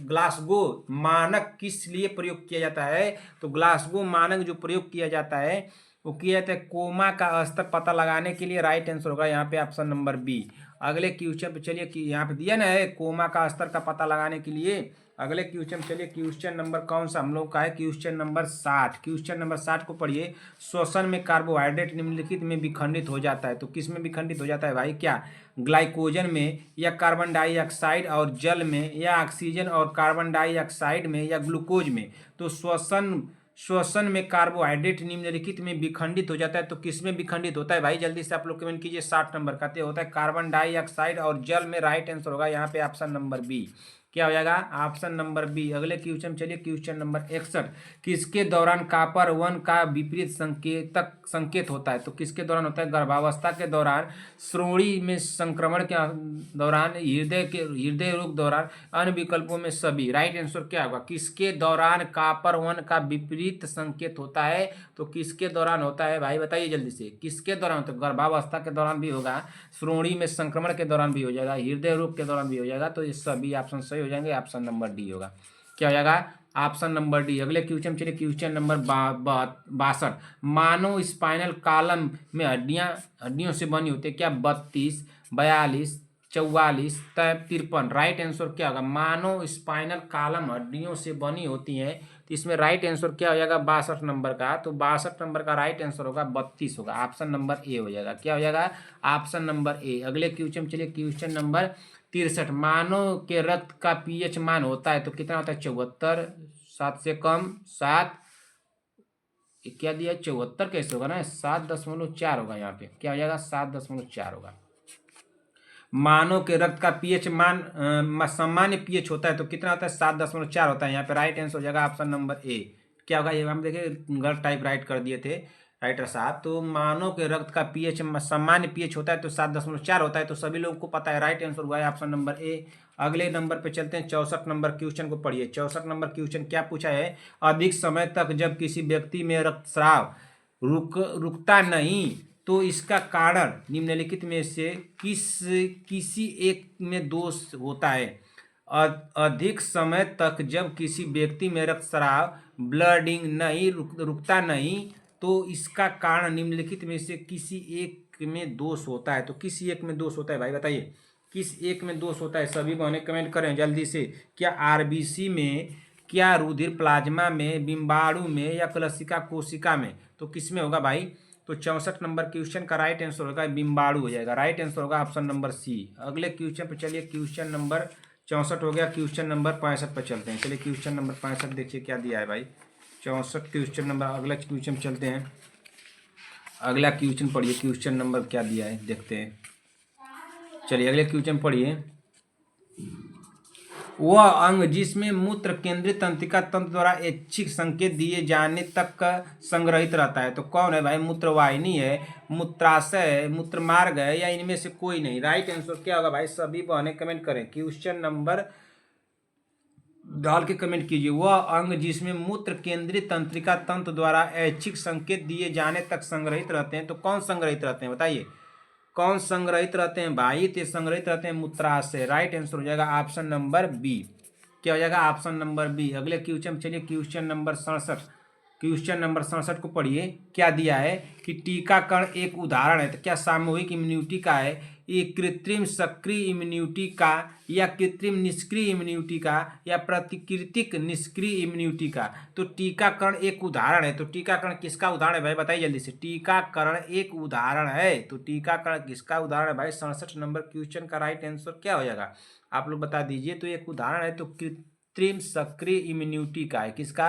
ग्लासगो मानक किस लिए प्रयोग किया जाता है? तो ग्लासगो मानक जो प्रयोग किया जाता है वो किया जाता है कोमा का स्तर पता लगाने के लिए। राइट आंसर होगा यहाँ पे ऑप्शन नंबर बी। अगले क्वेश्चन पे चलिए कि यहाँ पे दिया ना है कोमा का स्तर का पता लगाने के लिए। अगले क्वेश्चन चलिए, क्वेश्चन नंबर कौन सा हम लोग का है? Question number 60। क्वेश्चन नंबर 60 को पढ़िए। श्वसन में कार्बोहाइड्रेट निम्नलिखित में विखंडित हो जाता है। तो किस में विखंडित हो जाता है भाई? क्या ग्लाइकोजन में, या कार्बन डाइऑक्साइड और जल में, या ऑक्सीजन और कार्बन डाइऑक्साइड में, या ग्लूकोज में? तो श्वसन में कार्बोहाइड्रेट निम्नलिखित में विखंडित हो जाता है। तो किस में विखंडित होता है भाई? जल्दी से आप लोग कमेंट कीजिए। 60 नंबर का तो होता है कार्बन डाइऑक्साइड और जल में। राइट आंसर होगा यहाँ पे ऑप्शन नंबर बी। क्या हो जाएगा? Option number B. अगले क्वेश्चन चलिए, क्वेश्चन नंबर 61। किसके दौरान कॉपर 1 का विपरीत संकेत होता है? तो किसके दौरान होता है? गर्भावस्था के दौरान, श्रोणि में संक्रमण के दौरान, हृदय रोग दौरान, अन्य विकल्पों में सभी। राइट आंसर क्या होगा? किसके दौरान कॉपर 1 का विपरीत संकेत होता है? तो किसके दौरान होता है भाई? बताइए जल्दी से। किसके दौरान होता है? गर्भावस्था के दौरान भी होगा, श्रोणि में संक्रमण के दौरान भी हो जाएगा, हृदय रोग के दौरान भी हो जाएगा। तो ये सभी ऑप्शन सही हो जाएंगे। ऑप्शन नंबर डी होगा। क्या हो जाएगा? Option number D. अगले क्वेश्चन चलिए, क्वेश्चन नंबर 62। मानव स्पाइनल कॉलम में हड्डियों से बनी होती है। क्या 32, 42, 44, 53? राइट आंसर क्या होगा? मानव स्पाइनल कॉलम हड्डियों से बनी होती है। तो इसमें राइट आंसर क्या हो जाएगा? 62 नंबर का। तो 62 नंबर का राइट आंसर होगा 32 होगा। ऑप्शन नंबर ए हो जाएगा। क्या हो जाएगा? Option number A. अगले क्वेश्चन चलिए, क्वेश्चन नंबर 63। मानव के रक्त का पीएच मान होता है तो कितना होता है? 74, 7 से कम, 7। क्या दिया? 74 कैसे होगा ना? 7.4 होगा यहाँ पे। क्या हो जाएगा? 7.4 होगा। मानव के रक्त का पीएच मान सामान्य पीएच होता है तो कितना होता है? 7.4 होता है। यहाँ पे राइट आंसर हो जाएगा ऑप्शन नंबर ए। क्या होगा? ये हम देखिए गलत टाइप राइट कर दिए थे राइटर साहब। तो मानव के रक्त का पीएच सामान्य पीएच होता है तो 7.4 होता है। तो सभी लोगों को पता है। राइट आंसर हुआ है ऑप्शन नंबर ए। अगले नंबर पे चलते हैं। 64 नंबर क्वेश्चन को पढ़िए। 64 नंबर क्वेश्चन क्या पूछा है? अधिक समय तक जब किसी व्यक्ति में रक्तस्राव रुकता नहीं तो इसका कारण निम्नलिखित में से किसी एक में दोष होता है? अधिक समय तक जब किसी व्यक्ति में रक्तस्राव ब्लडिंग नहीं रुकता नहीं तो इसका कारण निम्नलिखित में से किसी एक में दोष होता है। तो किसी एक में दोष होता है भाई? बताइए किस एक में दोष होता है? सभी बहनें कमेंट करें जल्दी से। क्या आरबीसी में, क्या रुधिर प्लाज्मा में, बिम्बाणु में, या कलशिका कोशिका में? तो किस में होगा भाई? तो 64 नंबर क्वेश्चन का राइट आंसर होगा बिम्बाणु हो जाएगा। राइट आंसर होगा ऑप्शन नंबर सी। अगले क्वेश्चन पे चलिए। क्वेश्चन नंबर 64 हो गया। क्वेश्चन नंबर 65 पर चलते हैं। चलिए क्वेश्चन नंबर 65 देखिए क्या दिया है भाई। 64 क्वेश्चन नंबर। अगला क्वेश्चन चलते हैं। अगला क्वेश्चन पढ़िए। क्वेश्चन नंबर क्या दिया है देखते हैं। चलिए अगले क्वेश्चन पढ़िए। वह अंग जिसमें मूत्र केंद्रीय तंत्रिका तंत्र द्वारा ऐच्छिक संकेत दिए जाने तक संग्रहित रहता है तो कौन है भाई? मूत्रवाहिनी है, मूत्राशय है, मूत्रमार्ग है, या इनमें से कोई नहीं? राइट आंसर क्या होगा भाई? सभी बहनें कमेंट करें। क्वेश्चन नंबर डाल के कमेंट कीजिए। वह अंग जिसमें मूत्र केंद्रीय तंत्रिका तंत्र द्वारा ऐच्छिक संकेत दिए जाने तक संग्रहित रहते हैं तो कौन संग्रहित रहते हैं? बताइए कौन संग्रहित रहते हैं भाई? तो संग्रहित रहते हैं मूत्राशय। राइट आंसर हो जाएगा ऑप्शन नंबर बी। क्या हो जाएगा? Option number B. अगले क्वेश्चन चलिए। Question number 67। क्वेश्चन नंबर 67 को पढ़िए। क्या दिया है कि टीकाकरण एक उदाहरण है? तो क्या सामूहिक इम्यूनिटी का है, ये कृत्रिम सक्रिय इम्यूनिटी का, या कृत्रिम निष्क्रिय इम्यूनिटी का, या प्राकृतिक निष्क्रिय इम्यूनिटी का? तो टीकाकरण एक उदाहरण है। तो टीकाकरण किसका उदाहरण है भाई? बताइए जल्दी से। टीकाकरण एक उदाहरण है तो टीकाकरण किसका उदाहरण है भाई? 67 नंबर क्वेश्चन का राइट आंसर क्या हो जाएगा? आप लोग बता दीजिए। तो एक उदाहरण है तो कृत्रिम सक्रिय इम्यूनिटी का है। किसका?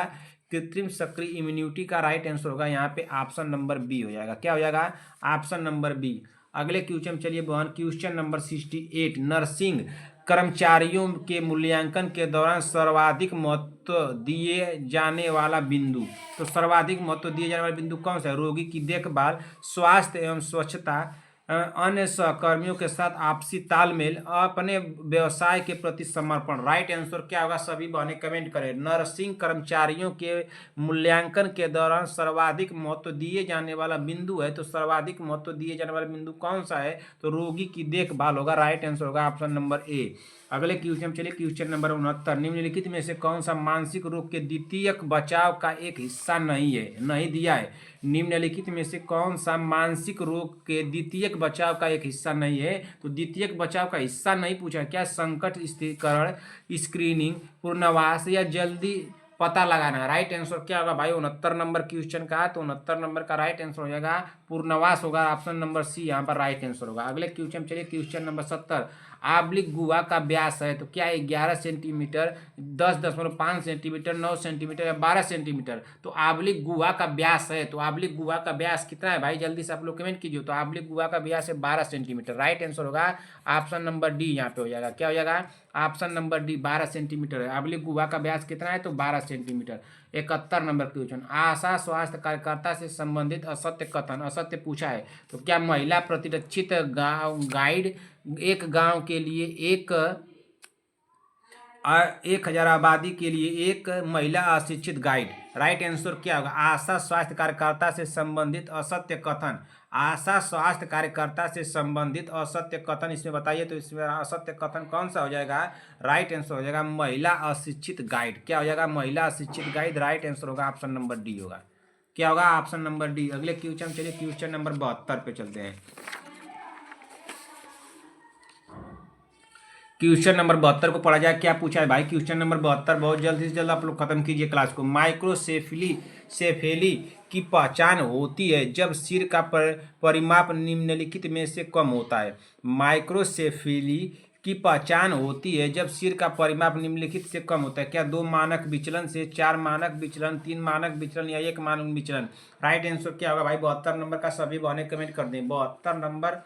कृत्रिम सक्रिय इम्यूनिटी का राइट आंसर होगा यहाँ पे ऑप्शन नंबर बी हो जाएगा। क्या हो जाएगा? Option number B. अगले क्वेश्चन चलिए बहन। Question number 68। नर्सिंग कर्मचारियों के मूल्यांकन के दौरान सर्वाधिक महत्व दिए जाने वाला बिंदु? तो सर्वाधिक महत्व दिए जाने वाला बिंदु कौन सा है? रोगी की देखभाल, स्वास्थ्य एवं स्वच्छता, अन्य सहकर्मियों के साथ आपसी तालमेल, अपने व्यवसाय के प्रति समर्पण। राइट आंसर क्या होगा? सभी बहने कमेंट करें। नर्सिंग कर्मचारियों के मूल्यांकन के दौरान सर्वाधिक महत्व दिए जाने वाला बिंदु है, तो सर्वाधिक महत्व दिए जाने वाला बिंदु कौन सा है? तो रोगी की देखभाल होगा। राइट आंसर होगा ऑप्शन नंबर ए। अगले क्वेश्चन चलिए, क्वेश्चन नंबर 69। निम्नलिखित में से कौन सा मानसिक रोग के द्वितीयक बचाव का एक हिस्सा नहीं है? नहीं दिया है। निम्नलिखित में से कौन सा मानसिक रोग के द्वितीयक बचाव का एक हिस्सा नहीं है? तो द्वितीयक बचाव का हिस्सा नहीं पूछा क्या? संकट स्थिरीकरण, स्क्रीनिंग, पूर्वाभास या जल्दी पता लगाना। राइट आंसर क्या होगा भाई? 69 नंबर क्वेश्चन का, तो 69 नंबर का राइट आंसर हो जाएगा पूर्वाभास होगा। ऑप्शन नंबर सी यहाँ पर राइट आंसर होगा। अगले क्वेश्चन चलिए, क्वेश्चन नंबर 70। आब्लिक गुहा का व्यास है तो क्या है? 11 सेंटीमीटर, 10.5 सेंटीमीटर, 9 सेंटीमीटर या 12 सेंटीमीटर। तो आब्लिक गुहा का व्यास है, तो आब्लिक गुहा का व्यास कितना है भाई? जल्दी से आप लोग कमेंट कीजिए। तो आब्लिक गुहा का व्यास है 12 सेंटीमीटर। राइट आंसर होगा ऑप्शन नंबर डी यहाँ पे हो जाएगा। क्या हो जाएगा? ऑप्शन नंबर डी 12 सेंटीमीटर है। आब्लिक गुहा का व्यास कितना है? तो 12 सेंटीमीटर। 71 number question. आशा स्वास्थ्य कार्यकर्ता से संबंधित असत्य कथन, असत्य पूछा है तो क्या? महिला प्रतिरक्षित गाइड, एक गांव के लिए 1000 आबादी के लिए एक महिला अशिक्षित गाइड। राइट आंसर क्या होगा? आशा स्वास्थ्य कार्यकर्ता से संबंधित असत्य कथन। आशा स्वास्थ्य कार्यकर्ता से संबंधित असत्य कथन इसमें बताइए, तो इसमें असत्य कथन कौन सा हो जाएगा? राइट आंसर हो जाएगा महिला अशिक्षित गाइड। क्या हो जाएगा? महिला अशिक्षित गाइड। राइट आंसर होगा ऑप्शन नंबर डी होगा। क्या होगा? Option number D. अगले क्वेश्चन चलिए, क्वेश्चन नंबर 72 पे चलते हैं। क्वेश्चन नंबर 72 को पढ़ा जाए। क्या पूछा है भाई? क्वेश्चन नंबर 72 बहुत जल्द से जल्द आप लोग खत्म कीजिए क्लास को। सेफेली की पहचान होती है जब सिर का परिमाप निम्नलिखित में से कम होता है। माइक्रोसेफेली की पहचान होती है जब सिर का परिमाप निम्नलिखित से कम होता है। क्या? 2 मानक विचलन से, 4 मानक विचलन, 3 मानक विचलन या 1 मानक विचलन। राइट आंसर क्या होगा भाई? 72 नंबर का सभी बहने कमेंट कर दें। 72 नंबर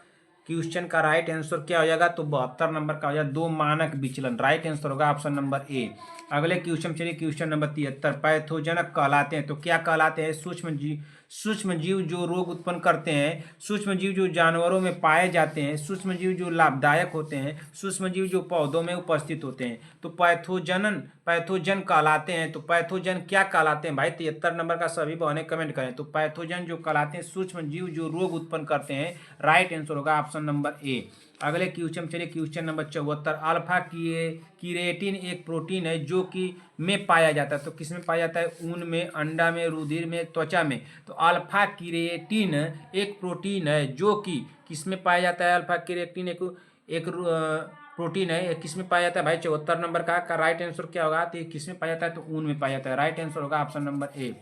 क्वेश्चन का राइट आंसर क्या हो जाएगा? तो 72 नंबर का हो जाएगा 2 मानक विचलन। राइट आंसर होगा ऑप्शन नंबर ए। अगले क्वेश्चन चलिए, क्वेश्चन नंबर 73। पैथोजनक कहलाते हैं तो क्या कहलाते हैं? सूक्ष्म जीव जो रोग उत्पन्न करते हैं, सूक्ष्म जीव जो जानवरों में पाए जाते हैं, सूक्ष्म जीव जो लाभदायक होते हैं, सूक्ष्म जीव जो पौधों में उपस्थित होते हैं, तो पैथोजन कहलाते हैं। तो पैथोजन क्या कहलाते हैं भाई? 73 नंबर का सभी बहने कमेंट करें। तो पैथोजन जो कहलाते हैं सूक्ष्म जीव जो रोग उत्पन्न करते हैं। राइट आंसर होगा ऑप्शन नंबर ए। अगले क्वेश्चन चलिए, क्वेश्चन नंबर 74। अल्फा कीरेटिन एक प्रोटीन है जो कि में पाया जाता है, तो किस में पाया जाता है? ऊन में, अंडा में, रुधिर में, त्वचा में। तो अल्फा कीरेटिन एक प्रोटीन है जो कि किस में पाया जाता है? अल्फा कीरेटिन एक प्रोटीन है, किस में पाया जाता है भाई? 74 नंबर का राइट आंसर क्या होगा? तो किस में पाया जाता है? तो ऊन में पाया जाता है। राइट आंसर होगा ऑप्शन नंबर ए।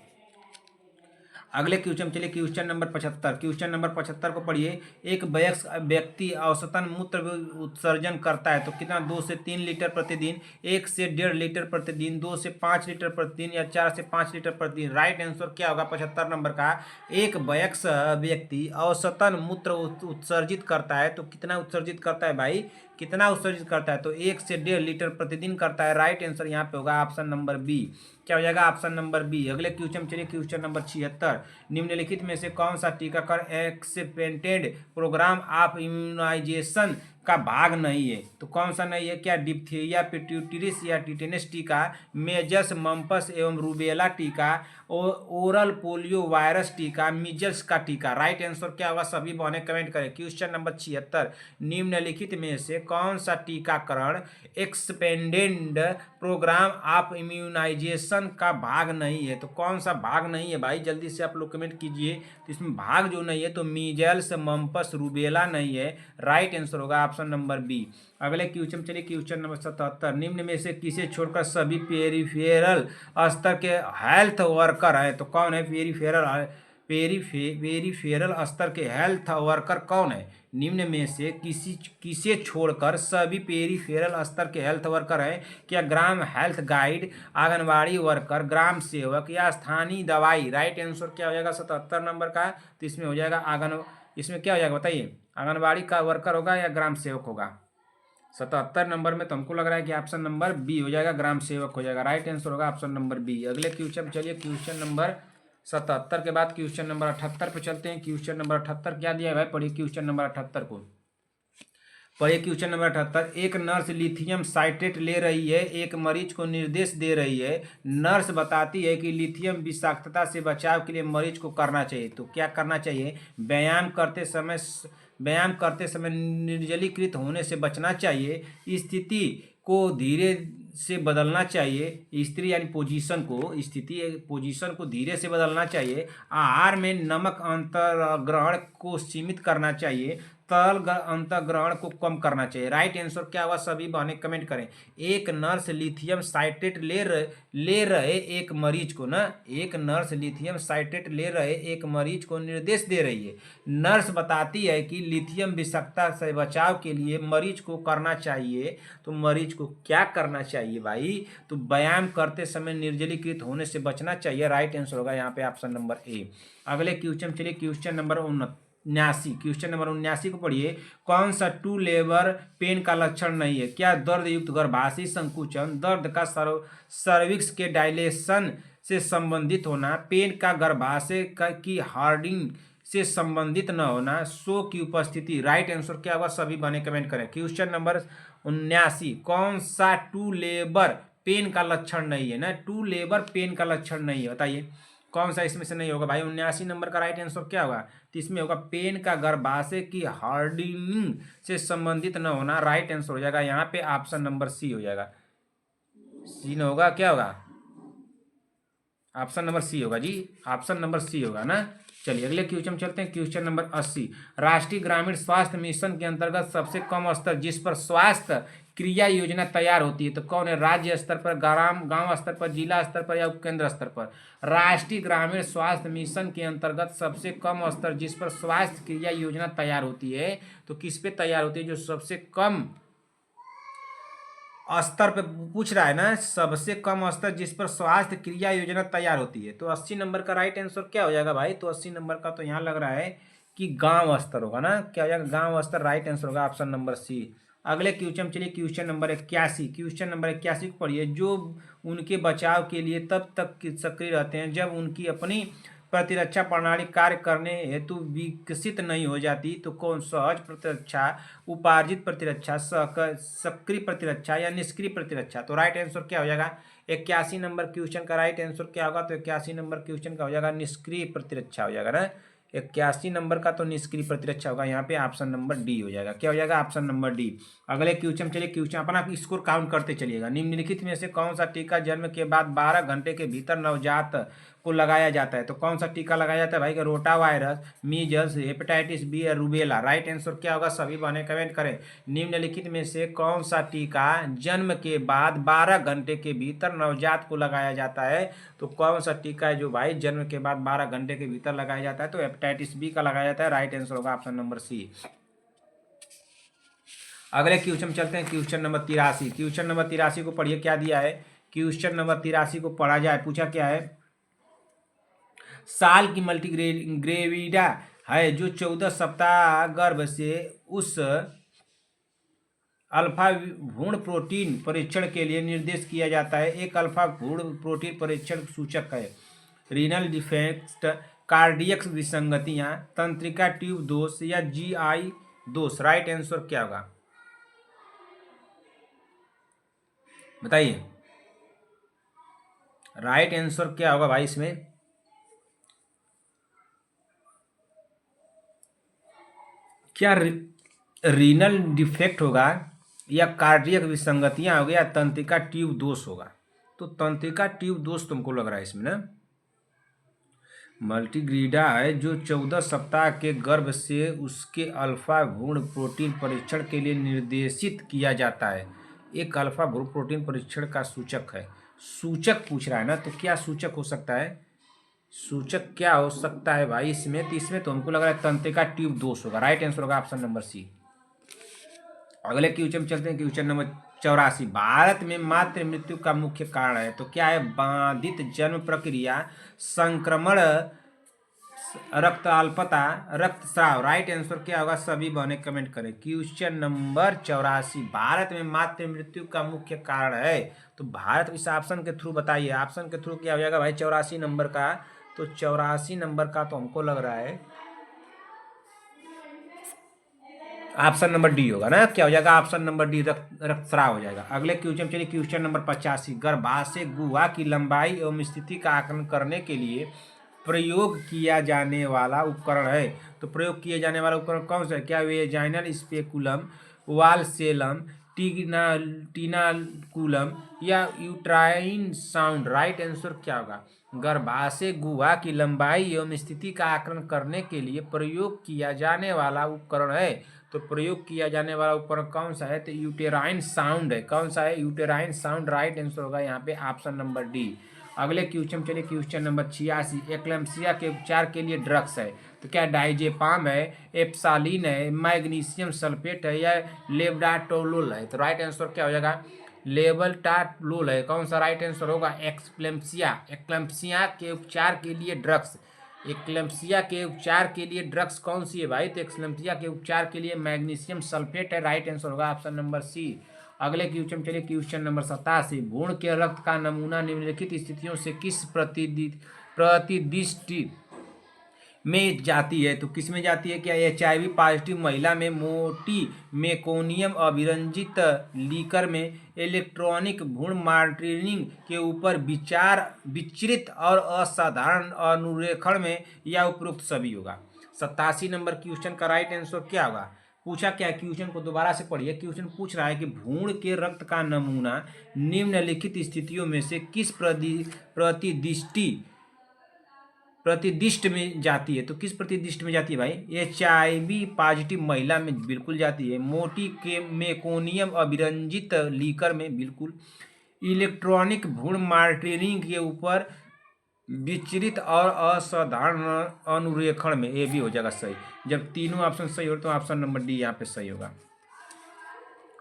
अगले क्वेश्चन चलिए, क्वेश्चन नंबर 75। क्वेश्चन नंबर 75 को पढ़िए। एक व्यक्ति औसतन मूत्र उत्सर्जन करता है तो कितना? 2 से 3 लीटर प्रतिदिन, 1 से 1.5 लीटर प्रतिदिन, 2 से 5 लीटर प्रतिदिन या 4 से 5 लीटर प्रतिदिन। राइट आंसर क्या होगा 75 नंबर का? एक वयस्क व्यक्ति औसतन मूत्र उत्सर्जित करता है तो कितना उत्सर्जित करता है भाई? कितना उत्सर्जित करता है? तो 1 से 1.5 लीटर प्रतिदिन करता है। राइट आंसर यहाँ पे होगा ऑप्शन नंबर बी। क्या हो जाएगा? Option number B. अगले क्वेश्चन चलिए, क्वेश्चन नंबर 76। निम्नलिखित में से कौन सा टीकाकरण एक्सपेंडेड प्रोग्राम ऑफ इम्यूनाइजेशन का भाग नहीं है? तो कौन सा नहीं है? क्या? डिप्थीरिया, पिट्यूटरिस या टिटेनस टीका, मेजस, मम्पस एवं रूबेला टीका, ओरल पोलियो वायरस टीका, मीजल्स का टीका। राइट आंसर क्या होगा? सभी बहने कमेंट करें। Question number 76। निम्नलिखित में से कौन सा टीकाकरण एक्सपेंडेड प्रोग्राम ऑफ इम्यूनाइजेशन का भाग नहीं है? तो कौन सा भाग नहीं है भाई? जल्दी से आप लोग कमेंट कीजिए। तो इसमें भाग जो नहीं है तो मीजल्स, मम्पस, रूबेला नहीं है। राइट आंसर होगा ऑप्शन नंबर बी। अगले क्वेश्चन चलिए, क्वेश्चन नंबर 77। निम्न में से किसे छोड़कर सभी पेरिफेरल स्तर के हेल्थ वर्कर है? तो कौन है पेरिफेरल स्तर के हेल्थ वर्कर कौन है? निम्न में से किसे छोड़कर सभी पेरिफेरल स्तर के हेल्थ वर्कर हैं? क्या? ग्राम हेल्थ गाइड, आंगनबाड़ी वर्कर, ग्राम सेवक या स्थानीय दवाई। राइट आंसर क्या हो जाएगा 77 नंबर का? तो इसमें हो जाएगा इसमें क्या हो जाएगा बताइए? आंगनबाड़ी का वर्कर होगा या ग्राम सेवक होगा? 77 नंबर में तो हमको लग रहा है कि ऑप्शन नंबर बी हो जाएगा, ग्राम सेवक हो जाएगा। राइट आंसर होगा ऑप्शन नंबर बी। अगले क्वेश्चन चलिए, क्वेश्चन नंबर 77 के बाद क्वेश्चन नंबर 78 पे चलते हैं। क्वेश्चन नंबर 78 क्या दिया है भाई, पढ़िए क्वेश्चन नंबर 78 को। पढ़िए क्वेश्चन नंबर 78। एक नर्स लिथियम साइट्रेट ले रही है, एक मरीज को निर्देश दे रही है। नर्स बताती है कि लिथियम विषाक्तता से बचाव के लिए मरीज को करना चाहिए। तो क्या करना चाहिए, व्यायाम करते समय निर्जलीकृत होने से बचना चाहिए, स्थिति को धीरे से बदलना चाहिए, स्थिति यानी पोजीशन को धीरे से बदलना चाहिए, आहार में नमक अंतर्ग्रहण को सीमित करना चाहिए, तरल अंतर्ग्रहण को कम करना चाहिए। राइट आंसर क्या हुआ, सभी बहने कमेंट करें। एक नर्स लिथियम साइट्रेट ले रहे एक मरीज को ना, एक नर्स लिथियम साइट्रेट ले रहे एक मरीज को निर्देश दे रही है। नर्स बताती है कि लिथियम विषाक्तता से बचाव के लिए मरीज को करना चाहिए। तो मरीज को क्या करना चाहिए भाई, तो व्यायाम करते समय निर्जलीकृत होने से बचना चाहिए। राइट आंसर होगा यहाँ पे ऑप्शन नंबर ए। अगले क्वेश्चन चलिए, क्वेश्चन नंबर 79। क्वेश्चन नंबर 79 को पढ़िए। कौन सा टू लेबर पेन का लक्षण नहीं है, क्या दर्द युक्त गर्भाशय संकुचन, दर्द का सर्विक्स के डायलेशन से संबंधित होना, पेन का गर्भाशय की हार्डिंग से संबंधित न होना, शो की उपस्थिति। राइट आंसर क्या होगा, सभी बने कमेंट करें। Question number 79। कौन सा टू लेबर पेन का लक्षण नहीं है ना, टू लेबर पेन का लक्षण नहीं है, बताइए कौन सा इसमें से नहीं होगा भाई। 79 नंबर का राइट आंसर क्या होगा, तो इसमें होगा पेन का गर्भाशय की हार्डनिंग से संबंधित न होना। राइट आंसर हो जाएगा यहाँ पे ऑप्शन नंबर सी हो जाएगा। सी न होगा, क्या होगा, ऑप्शन नंबर सी होगा जी, ऑप्शन नंबर सी होगा ना। चलिए अगले क्वेश्चन चलते हैं। Question number 80। राष्ट्रीय ग्रामीण स्वास्थ्य मिशन के अंतर्गत सबसे कम स्तर जिस पर स्वास्थ्य क्रिया योजना तैयार होती है तो कौन है, राज्य स्तर पर, गांव स्तर पर, जिला स्तर पर या उपकेंद्र स्तर पर। राष्ट्रीय ग्रामीण स्वास्थ्य मिशन के अंतर्गत सबसे कम स्तर जिस पर स्वास्थ्य क्रिया योजना तैयार होती है तो किस पे तैयार होती है, जो सबसे कम स्तर पे पूछ रहा है ना, सबसे कम स्तर जिस पर स्वास्थ्य क्रिया योजना तैयार होती है। तो 80 नंबर का राइट आंसर क्या हो जाएगा भाई, तो 80 नंबर का तो यहाँ लग रहा है कि गांव स्तर होगा ना, क्या हो जाएगा, गांव स्तर। राइट आंसर होगा ऑप्शन नंबर सी। अगले क्वेश्चन चलिए, क्वेश्चन नंबर 81। क्वेश्चन नंबर 81 को पढ़िए। जो उनके बचाव के लिए तब तक सक्रिय रहते हैं जब उनकी अपनी प्रतिरक्षा प्रणाली कार्य करने हेतु विकसित नहीं हो जाती तो कौन, सहज प्रतिरक्षा, उपार्जित प्रतिरक्षा, सक्रिय प्रतिरक्षा या निष्क्रिय प्रतिरक्षा। तो राइट आंसर क्या हो जाएगा, 81 नंबर क्वेश्चन का राइट आंसर क्या होगा, तो 81 नंबर क्वेश्चन का हो जाएगा निष्क्रिय प्रतिरक्षा हो जाएगा ना। 81 नंबर का तो निष्क्रिय प्रतिरक्षा होगा, यहाँ पे ऑप्शन नंबर डी हो जाएगा। क्या हो जाएगा, ऑप्शन नंबर डी। अगले क्वेश्चन चलिए, क्वेश्चन अपना स्कोर काउंट करते चलिएगा। निम्नलिखित में से कौन सा टीका जन्म के बाद 12 घंटे के भीतर नवजात को लगाया जाता है, तो कौन सा टीका लगाया जाता है भाई, rotavirus, measles, hepatitis B या रूबेला। राइट आंसर क्या होगा, सभी बने कमेंट करें। निम्नलिखित में से कौन सा टीका जन्म के बाद 12 घंटे के भीतर नवजात को लगाया जाता है, तो कौन सा टीका है जो भाई जन्म के बाद 12 घंटे के भीतर लगाया जाता है, तो हेपेटाइटिस बी का लगाया जाता है। राइट आंसर होगा ऑप्शन नंबर सी। अगले क्वेश्चन चलते हैं, क्वेश्चन नंबर 83। क्वेश्चन नंबर 83 को पढ़िए, क्या दिया है, क्वेश्चन नंबर 83 को पढ़ा जाए, पूछा क्या है, साल की मल्टीग्रेविडा है जो 14 सप्ताह गर्भ से उस अल्फा भ्रूण प्रोटीन परीक्षण के लिए निर्देश किया जाता है। एक अल्फा भ्रूण प्रोटीन परीक्षण सूचक है रीनल डिफेक्ट, कार्डियक विसंगतियां, तंत्रिका ट्यूब दोष या जीआई दोष। राइट आंसर क्या होगा, बताइए राइट आंसर क्या होगा भाई इसमें, क्या रीनल डिफेक्ट होगा या कार्डियक विसंगतियां होगी या तंत्रिका ट्यूब दोष होगा। तो तंत्रिका ट्यूब दोष तुमको लग रहा है इसमें ना। मल्टीग्रीडा है जो 14 सप्ताह के गर्भ से उसके अल्फा भ्रूण प्रोटीन परीक्षण के लिए निर्देशित किया जाता है। एक अल्फा भ्रूण प्रोटीन परीक्षण का सूचक है, सूचक पूछ रहा है ना, तो क्या सूचक हो सकता है, सूचक क्या हो सकता है भाई इसमें, तो इसमें तो हमको लग रहा है तंत्रिका ट्यूब दोष होगा। राइट आंसर होगा ऑप्शन नंबर सी। अगले क्वेश्चन चलते हैं, क्वेश्चन नंबर 84। भारत में मातृ मृत्यु का मुख्य कारण है, तो क्या है, बाधित जन्म प्रक्रिया, संक्रमण, रक्ताल्पता, रक्तस्राव। राइट आंसर क्या होगा, सभी बहने कमेंट करें। Question number 84। भारत में मातृ मृत्यु का मुख्य कारण है, तो भारत इस ऑप्शन के थ्रू बताइए, ऑप्शन के थ्रू क्या हो जाएगा भाई 84 नंबर का, तो 84 नंबर का तो हमको लग रहा है ऑप्शन नंबर डी होगा ना। क्या हो जाएगा ऑप्शन नंबर डी, रक्तस्राव हो जाएगा। अगले क्वेश्चन चलिए, क्वेश्चन नंबर 85। गर्भाशय गुहा की लंबाई एवं स्थिति का आकलन करने के लिए प्रयोग किया जाने वाला उपकरण है। तो प्रयोग किए जाने वाला उपकरण कौन सा है? क्या वेजाइनल स्पेकुलम, वालसेलम, टीनाकुलम या यूट्राइन साउंड? राइट आंसर क्या होगा? गर्भाशय गुहा की लंबाई एवं स्थिति का आकलन करने के लिए प्रयोग किया जाने वाला उपकरण है। तो प्रयोग किया जाने वाला उपकरण कौन सा है? तो यूटेराइन साउंड है। कौन सा है? Uterine sound. राइट आंसर होगा यहाँ पे ऑप्शन नंबर डी। अगले क्वेश्चन चलिए, क्वेश्चन नंबर 86। एक्लेम्सिया के उपचार के लिए ड्रग्स है। तो क्या डाइजेपाम है, एप्सालिन है, मैग्नीशियम सल्फेट है या लेवडाटोलोल है? तो राइट आंसर क्या हो जाएगा? लेवल्टाटोलोल है। कौन सा राइट आंसर होगा? एक्लेम्सिया। एक्लेम्सिया के उपचार के लिए ड्रग्स, एक्लेम्सिया के उपचार के लिए ड्रग्स कौन सी है भाई? तो एक्लेम्सिया के उपचार के लिए मैग्नीशियम सल्फेट है। राइट आंसर होगा ऑप्शन नंबर सी। अगले क्वेश्चन चलिए, क्वेश्चन नंबर 87। भ्रूण के रक्त का नमूना निम्नलिखित स्थितियों से किस प्रतिदिष्टि में जाती है? तो किस में जाती है? क्या HIV पॉजिटिव महिला में, मोटी मेकोनियम अभिरंजित लीकर में, इलेक्ट्रॉनिक भ्रूण मॉनिटरिंग के ऊपर विचरित और असाधारण अनुरेखण में, या उपरोक्त सभी होगा? 87 नंबर क्वेश्चन का राइट आंसर क्या होगा? पूछा क्या है? क्वेश्चन को दोबारा से पढ़िए। क्वेश्चन पूछ रहा है कि भ्रूण के रक्त का नमूना निम्नलिखित स्थितियों में से किस प्रतिदिष्ट में जाती है? तो किस प्रतिदिष्ट में जाती है भाई? HIV पॉजिटिव महिला में बिल्कुल जाती है, मोटी के मेकोनियम अभिरंजित लीकर में बिल्कुल, इलेक्ट्रॉनिक भ्रूण मॉनिटरिंग के ऊपर विचरित और असाधारण अनुरेखण में, ये भी हो जाएगा सही। जब तीनों ऑप्शन सही हो तो ऑप्शन नंबर डी यहाँ पे सही होगा।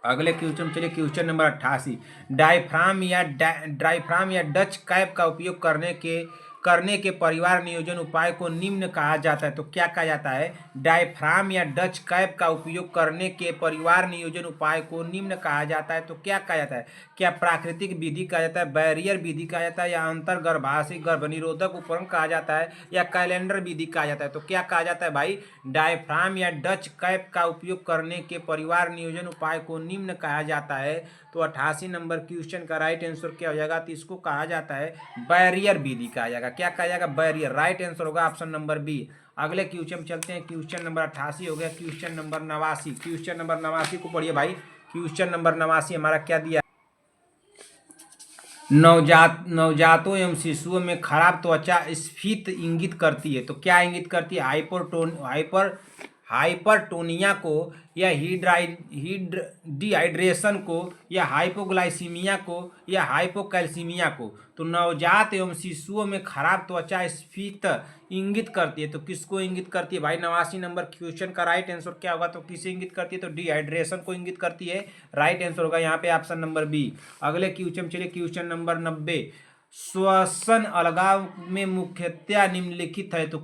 अगले क्वेश्चन चलिए, क्वेश्चन नंबर 88। डायफ्राम या डच कैप का उपयोग करने के परिवार नियोजन उपाय को निम्न कहा जाता है। तो क्या कहा जाता है? डायफ्राम या डच कैप का उपयोग करने के परिवार नियोजन उपाय को निम्न कहा जाता है। तो क्या कहा जाता है? क्या प्राकृतिक विधि कहा जाता है, बैरियर विधि कहा जाता है, या अंतर गर्भाशय गर्भनिरोधक उपकरण कहा जाता है, या कैलेंडर विधि कहा जाता है? तो क्या कहा जाता है भाई? डायफ्राम या डच कैप का उपयोग करने के परिवार नियोजन उपाय को निम्न कहा जाता है। तो 88 नंबर क्वेश्चन का राइट आंसर क्या हो जाएगा? तो इसको कहा जाता है बैरियर विधि कहा जाएगा। क्या कहा जाएगा? बैरियर। राइट आंसर होगा ऑप्शन नंबर बी। अगले क्वेश्चन चलते हैं, क्वेश्चन नंबर 88 हो गया। Question number 89। क्वेश्चन नंबर 89 को पढ़िए भाई। क्वेश्चन नंबर 89 हमारा क्या दिया? नवजातों एवं शिशुओं में खराब त्वचा स्फीत इंगित करती है। तो क्या इंगित करती है? हाइपरटोनिया को, या डिहाइड्रेशन को, या हाइपोग्लाइसीमिया को, या हाइपोकैल्सीमिया को? तो नवजात एवं शिशुओं में खराब त्वचा स्फीत इंगित करती है। तो किसको इंगित करती है भाई? 89 नंबर क्वेश्चन का राइट आंसर क्या होगा? तो किसे इंगित करती है? तो डिहाइड्रेशन को इंगित करती है। राइट आंसर होगा यहाँ पे ऑप्शन नंबर बी। अगले क्वेश्चन चलिए, क्वेश्चन नंबर 90। श्वसन अलगाव में मुख्यतया निम्नलिखित है। तो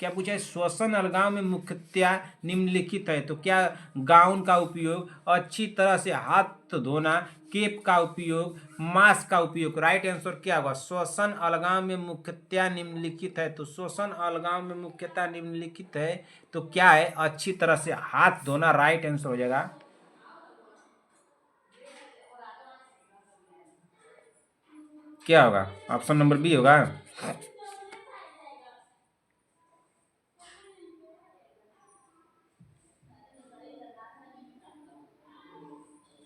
क्या पूछा है? श्वसन अलगाव में मुख्यतया निम्नलिखित है। तो क्या गाउन का उपयोग, अच्छी तरह से हाथ धोना, केप का उपयोग, मास्क का उपयोग? राइट आंसर क्या होगा? श्वसन अलगाव में मुख्यतया निम्नलिखित है। तो श्वसन अलगाव में मुख्यतया निम्नलिखित है तो क्या है? अच्छी तरह से हाथ धोना। राइट आंसर हो जाएगा। क्या होगा? ऑप्शन नंबर बी होगा।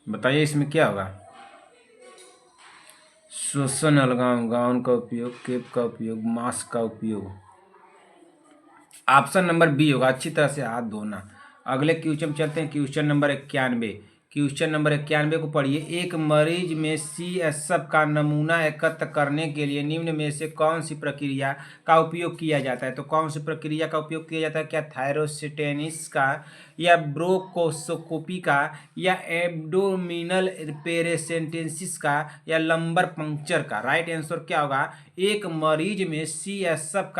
बताइए इसमें क्या होगा? श्वसन अलगाव, गाउन का उपयोग, केप का उपयोग, मास्क का उपयोग। ऑप्शन नंबर बी होगा, अच्छी तरह से हाथ धोना। अगले क्वेश्चन चलते हैं, क्वेश्चन नंबर 91। क्वेश्चन नंबर 91 को पढ़िए। एक मरीज में CSF का नमूना एकत्र करने के लिए निम्न में से कौन सी प्रक्रिया का उपयोग किया जाता है? तो कौन सी प्रक्रिया का उपयोग किया जाता है? क्या थायरोस्टेनिस का, या ब्रोंकोस्कोपी का, या एब्डोमिनल पेरेसेंटेसिस का, या लंबर पंक्चर का? राइट आंसर क्या होगा? एक मरीज में CSF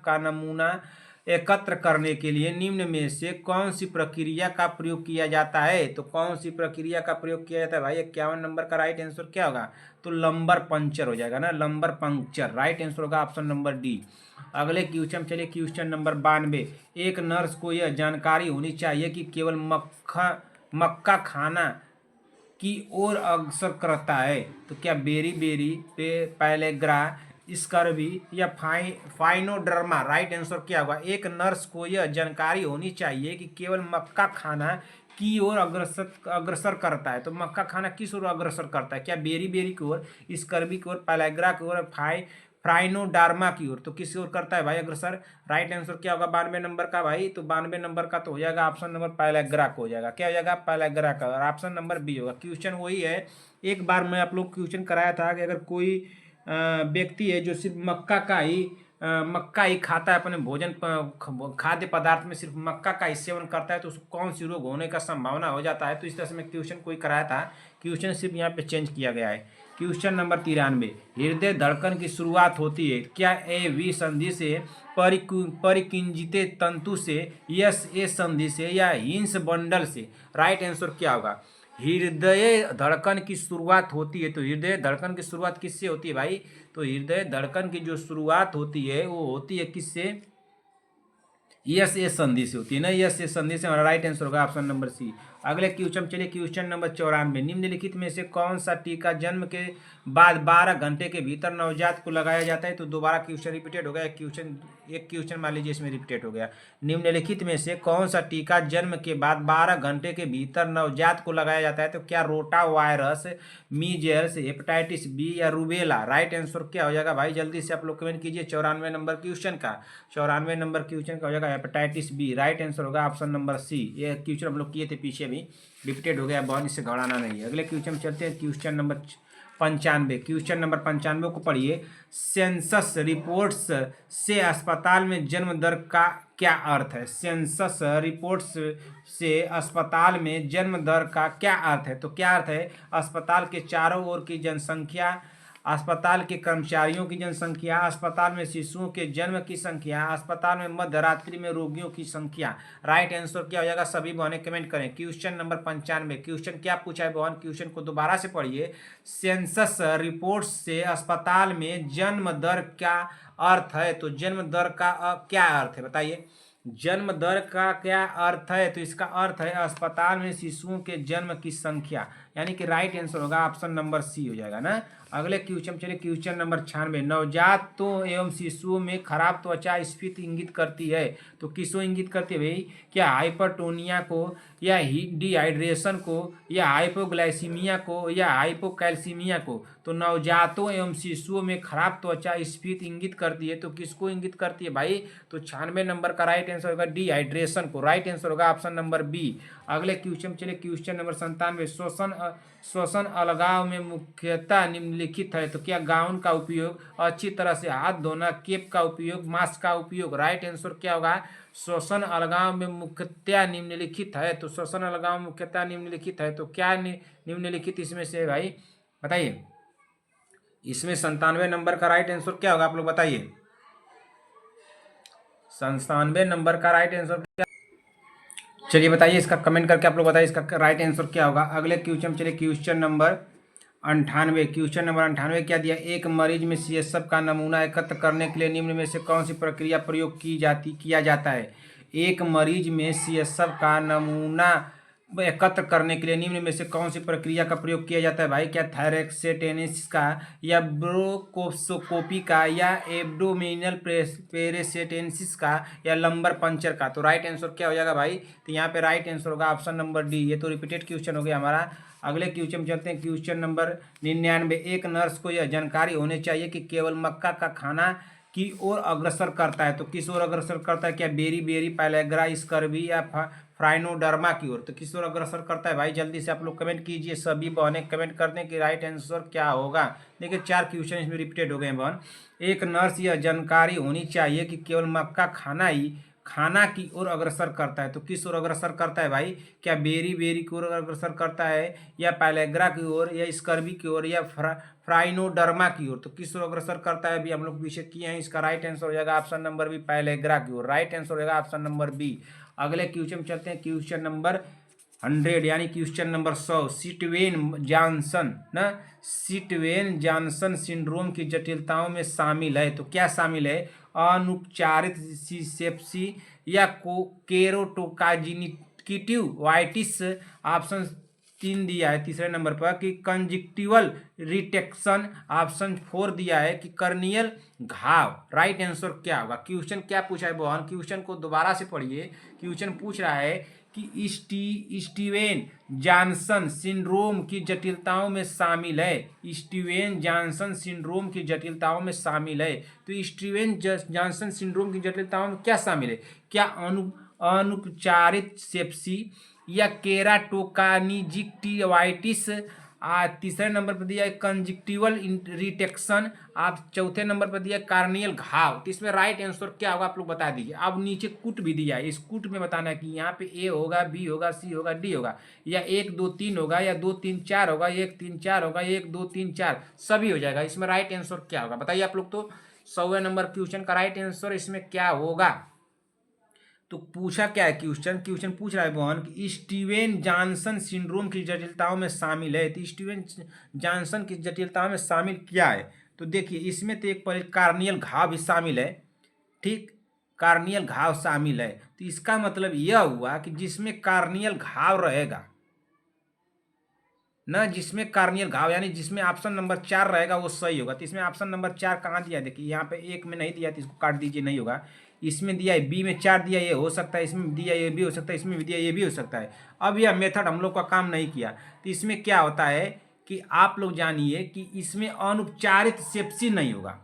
का नमूना एकत्र करने के लिए निम्न में से कौन सी प्रक्रिया का प्रयोग किया जाता है? तो कौन सी प्रक्रिया का प्रयोग किया जाता है भाई? 51 नंबर का राइट आंसर क्या होगा? तो लंबर पंक्चर हो जाएगा ना, लंबर पंक्चर। राइट आंसर होगा ऑप्शन नंबर डी। अगले क्वेश्चन चलिए, क्वेश्चन नंबर 92। एक नर्स को यह जानकारी होनी चाहिए कि केवल मक्का खाना की ओर अग्रसर करता है। तो क्या बेरी बेरी पे पैलेग्रा स्कर्वी या फाइनोडर्मा? राइट आंसर क्या होगा? एक नर्स को यह जानकारी होनी चाहिए कि केवल मक्का खाना की ओर अग्रसर करता है। तो मक्का खाना किस ओर अग्रसर करता है? क्या बेरी बेरी की ओर, स्कर्वी की ओर, पैलेग्रा की ओर, फ्राइनोडार्मा की ओर? तो किस ओर करता है भाई अग्रसर? राइट आंसर क्या होगा 92 नंबर का भाई? तो 92 नंबर का तो हो जाएगा ऑप्शन नंबर पैलेग्रा को हो जाएगा। क्या हो जाएगा? पैलेग्रा का। और ऑप्शन नंबर बी होगा। क्वेश्चन वही है, एक बार मैं आप लोग क्वेश्चन कराया था कि अगर कोई व्यक्ति है जो सिर्फ मक्का ही खाता है, अपने भोजन खाद्य पदार्थ में सिर्फ मक्का का ही सेवन करता है, तो उसको कौन सी रोग होने का संभावना हो जाता है? तो इस तरह से मैं क्वेश्चन कोई कराया था, क्वेश्चन सिर्फ यहाँ पे चेंज किया गया है। Question number 93। हृदय धड़कन की शुरुआत होती है क्या ए वी संधि से, परिकिंजित तंतु से, यस ए संधि से, या हिंस बंडल से? राइट आंसर क्या होगा? हृदय धड़कन की शुरुआत होती है, तो हृदय धड़कन की शुरुआत किससे होती है भाई? तो हृदय धड़कन की जो शुरुआत होती है वो होती है किससे? यस ए संधि से होती है ना, यस ए संधि से। हमारा राइट आंसर होगा ऑप्शन नंबर सी। अगले क्वेश्चन चलिए, क्वेश्चन नंबर 94। निम्नलिखित में से कौन सा टीका जन्म के बाद 12 घंटे के भीतर नवजात को लगाया जाता है? तो दोबारा क्वेश्चन रिपीटेड हो गया, एक क्वेश्चन मान लीजिए इसमें रिपीटेड हो गया। निम्नलिखित में से कौन सा टीका जन्म के बाद 12 घंटे के भीतर नवजात को लगाया जाता है? तो क्या rotavirus, measles, hepatitis B, या रूबेला? राइट आंसर क्या हो जाएगा भाई? जल्दी से आप लोग कमेंट कीजिए। 94 नंबर क्वेश्चन का, 94 नंबर क्वेश्चन का हो जाएगा हेपेटाइटिस बी। राइट आंसर होगा ऑप्शन नंबर सी। ये क्वेश्चन हम लोग किए थे पीछे भी, रिपीटेड हो गया, बहुत इससे घबराना नहीं है। अगले क्वेश्चन चलते हैं, क्वेश्चन नंबर 95। क्वेश्चन नंबर 95 को पढ़िए। सेंसस रिपोर्ट्स से अस्पताल में जन्म दर का क्या अर्थ है? सेंसस रिपोर्ट्स से अस्पताल में जन्म दर का क्या अर्थ है? तो क्या अर्थ है? अस्पताल के चारों ओर की जनसंख्या, अस्पताल के कर्मचारियों की जनसंख्या, अस्पताल में शिशुओं के जन्म की संख्या, अस्पताल में मध्य रात्रि में रोगियों की संख्या। राइट आंसर क्या हो जाएगा? सभी बहनें कमेंट करें। Question number 95। क्वेश्चन क्या पूछा है बहन? क्वेश्चन को दोबारा से पढ़िए। सेंसस रिपोर्ट से अस्पताल में जन्म दर क्या अर्थ है? तो जन्म दर का क्या अर्थ है बताइए? जन्म दर का क्या अर्थ है? तो इसका अर्थ है अस्पताल में शिशुओं के जन्म की संख्या, यानी कि राइट आंसर होगा ऑप्शन नंबर सी हो जाएगा ना। अगले क्वेश्चन चलिए, क्वेश्चन नंबर 96। नवजातों एवं शिशुओं में खराब त्वचा स्फीति इंगित करती है। तो किसको इंगित करती है भाई? क्या हाइपरटोनिया को, या डिहाइड्रेशन को, या हाइपोग्लाइसीमिया को, या हाइपोकैल्सीमिया को? तो नवजातों एवं शिशुओं में खराब त्वचा स्फीति इंगित करती है, तो किसको इंगित करती है भाई? तो 96 नंबर का राइट आंसर होगा डिहाइड्रेशन को। राइट आंसर होगा ऑप्शन नंबर बी। अगले क्वेश्चन चलिए, क्वेश्चन नंबर 97। श्वसन अलगाव में मुख्यतः निम्नलिखित है। तो क्या गाउन का उपयोग, अच्छी तरह से हाथ धोना, केप का उपयोग, मास्क का उपयोग? राइट आंसर क्या होगा? श्वसन अलगाव में मुख्यतः निम्नलिखित है। तो श्वसन अलगाव में मुख्यतः निम्नलिखित है, तो क्या निम्नलिखित इसमें से भाई बताइए? इसमें 97 नंबर का राइट आंसर क्या होगा? आप लोग बताइए। 97 नंबर का राइट आंसर क्या? चलिए बताइए, इसका कमेंट करके आप लोग बताइए इसका राइट आंसर क्या होगा। अगले क्वेश्चन चलिए, क्वेश्चन नंबर 98। क्वेश्चन नंबर 98 क्या दिया? एक मरीज में CSF का नमूना एकत्र करने के लिए निम्न में से कौन सी प्रक्रिया प्रयोग किया जाता है? एक मरीज में CSF का नमूना एकत्र करने के लिए निम्न में से कौन सी प्रक्रिया का प्रयोग किया जाता है भाई? क्या थायरेक्सेटेनिस का, या ब्रोकोस्कोपी का, या एब्डोमिनल पेरेसेटेंसिस का, या लंबर पंचर का? तो राइट आंसर क्या हो जाएगा भाई? तो यहाँ पे राइट आंसर होगा ऑप्शन नंबर डी। ये तो रिपीटेड क्वेश्चन हो गया हमारा। अगले क्वेश्चन चलते हैं, क्वेश्चन नंबर 99। एक नर्स को यह जानकारी होनी चाहिए कि केवल मक्का का खाना की ओर अग्रसर करता है। तो किस ओर अग्रसर करता है? क्या बेरी बेरी, पैलेग्रा, स्कर्वी, या फ्राइनोडर्मा की ओर? तो किस ओर अग्रसर करता है भाई? जल्दी से आप लोग कमेंट कीजिए। सभी बहनें कमेंट कर दें कि राइट आंसर क्या होगा। देखिए 4 क्वेश्चन इसमें रिपीटेड हो गए हैं बहन। एक नर्स यह जानकारी होनी चाहिए कि केवल मक्का खाना ही खाना की ओर अग्रसर करता है। तो किस ओर अग्रसर करता है भाई? क्या बेरी बेरी की ओर अग्रसर करता है, या पैलेग्रा की ओर, या स्कर्वी की ओर, या फ्राइनोडर्मा की ओर? तो किस ओर अग्रसर करता है? अभी हम लोग विषय किए हैं, इसका राइट आंसर हो जाएगा ऑप्शन नंबर बी, पैलेग्रा की ओर। राइट आंसर हो जाएगा ऑप्शन नंबर बी। अगले क्वेश्चन में चलते हैं, क्वेश्चन नंबर 100 यानी क्वेश्चन नंबर 100। सिटवेन जॉनसन ना, सिटवेन जॉनसन सिंड्रोम की जटिलताओं में शामिल है। तो क्या शामिल है? अनुपचारित सिसेप्सी, या केरोटोकाइनिटिव वाइटिस। ऑप्शन 3 दिया है तीसरे नंबर पर कि कंजक्टिवल रिटेक्शन। ऑप्शन 4 दिया है कि कर्नियल घाव। राइट आंसर क्या होगा? क्वेश्चन क्या पूछा है बहन? क्वेश्चन को दोबारा से पढ़िए। क्वेश्चन पूछ रहा है कि स्टीवेन जॉनसन सिंड्रोम की जटिलताओं में शामिल है। स्टीवेन जॉनसन सिंड्रोम की जटिलताओं में शामिल है। तो स्टीवेन जॉनसन सिंड्रोम की जटिलताओं में क्या शामिल है? क्या अनुपचारित सेप्सी, या केराटोकाइनिजिक्टिवाइटिस। तीसरे नंबर पर दिया है कंजक्टिवल रिटेक्शन। आप चौथे नंबर पर दिया कार्नियल घाव। तो इसमें राइट आंसर क्या होगा आप लोग बता दीजिए। अब नीचे कुट भी दिया है, इस कुट में बताना है कि यहाँ पे ए होगा, बी होगा, सी होगा, डी होगा, या 1 2 3 होगा, या 2 3 4 होगा, 1 3 4 होगा, 1 2 3 4 सभी हो जाएगा। इसमें राइट आंसर क्या होगा बताइए आप लोग। तो 100वें नंबर क्वेश्चन का राइट आंसर इसमें क्या होगा? तो पूछा क्या है क्वेश्चन? क्वेश्चन पूछ रहा है बहन कि स्टीवेन जॉनसन सिंड्रोम की जटिलताओं में शामिल है। तो स्टीवेन जॉनसन की जटिलताओं में शामिल क्या है? तो देखिए इसमें तो एक पहले कार्नियल घाव भी शामिल है। ठीक, कार्नियल घाव शामिल है। तो इसका मतलब यह हुआ कि जिसमें कार्नियल घाव रहेगा ना, जिसमें कार्नियल घाव यानी जिसमें ऑप्शन नंबर 4 रहेगा वो सही होगा। तो इसमें ऑप्शन नंबर 4 कहाँ दिया है? देखिए यहाँ पे एक में नहीं दिया, तो इसको काट दीजिए, नहीं होगा। इसमें दिया है बी में 4 दिया, ये हो सकता है। इसमें दिया ये भी हो सकता है, इसमें भी दिया ये भी हो सकता है। अब यह मेथड हम लोग का काम नहीं किया। तो इसमें क्या होता है कि आप लोग जानिए कि इसमें अनुपचारित सेप्सी नहीं होगा।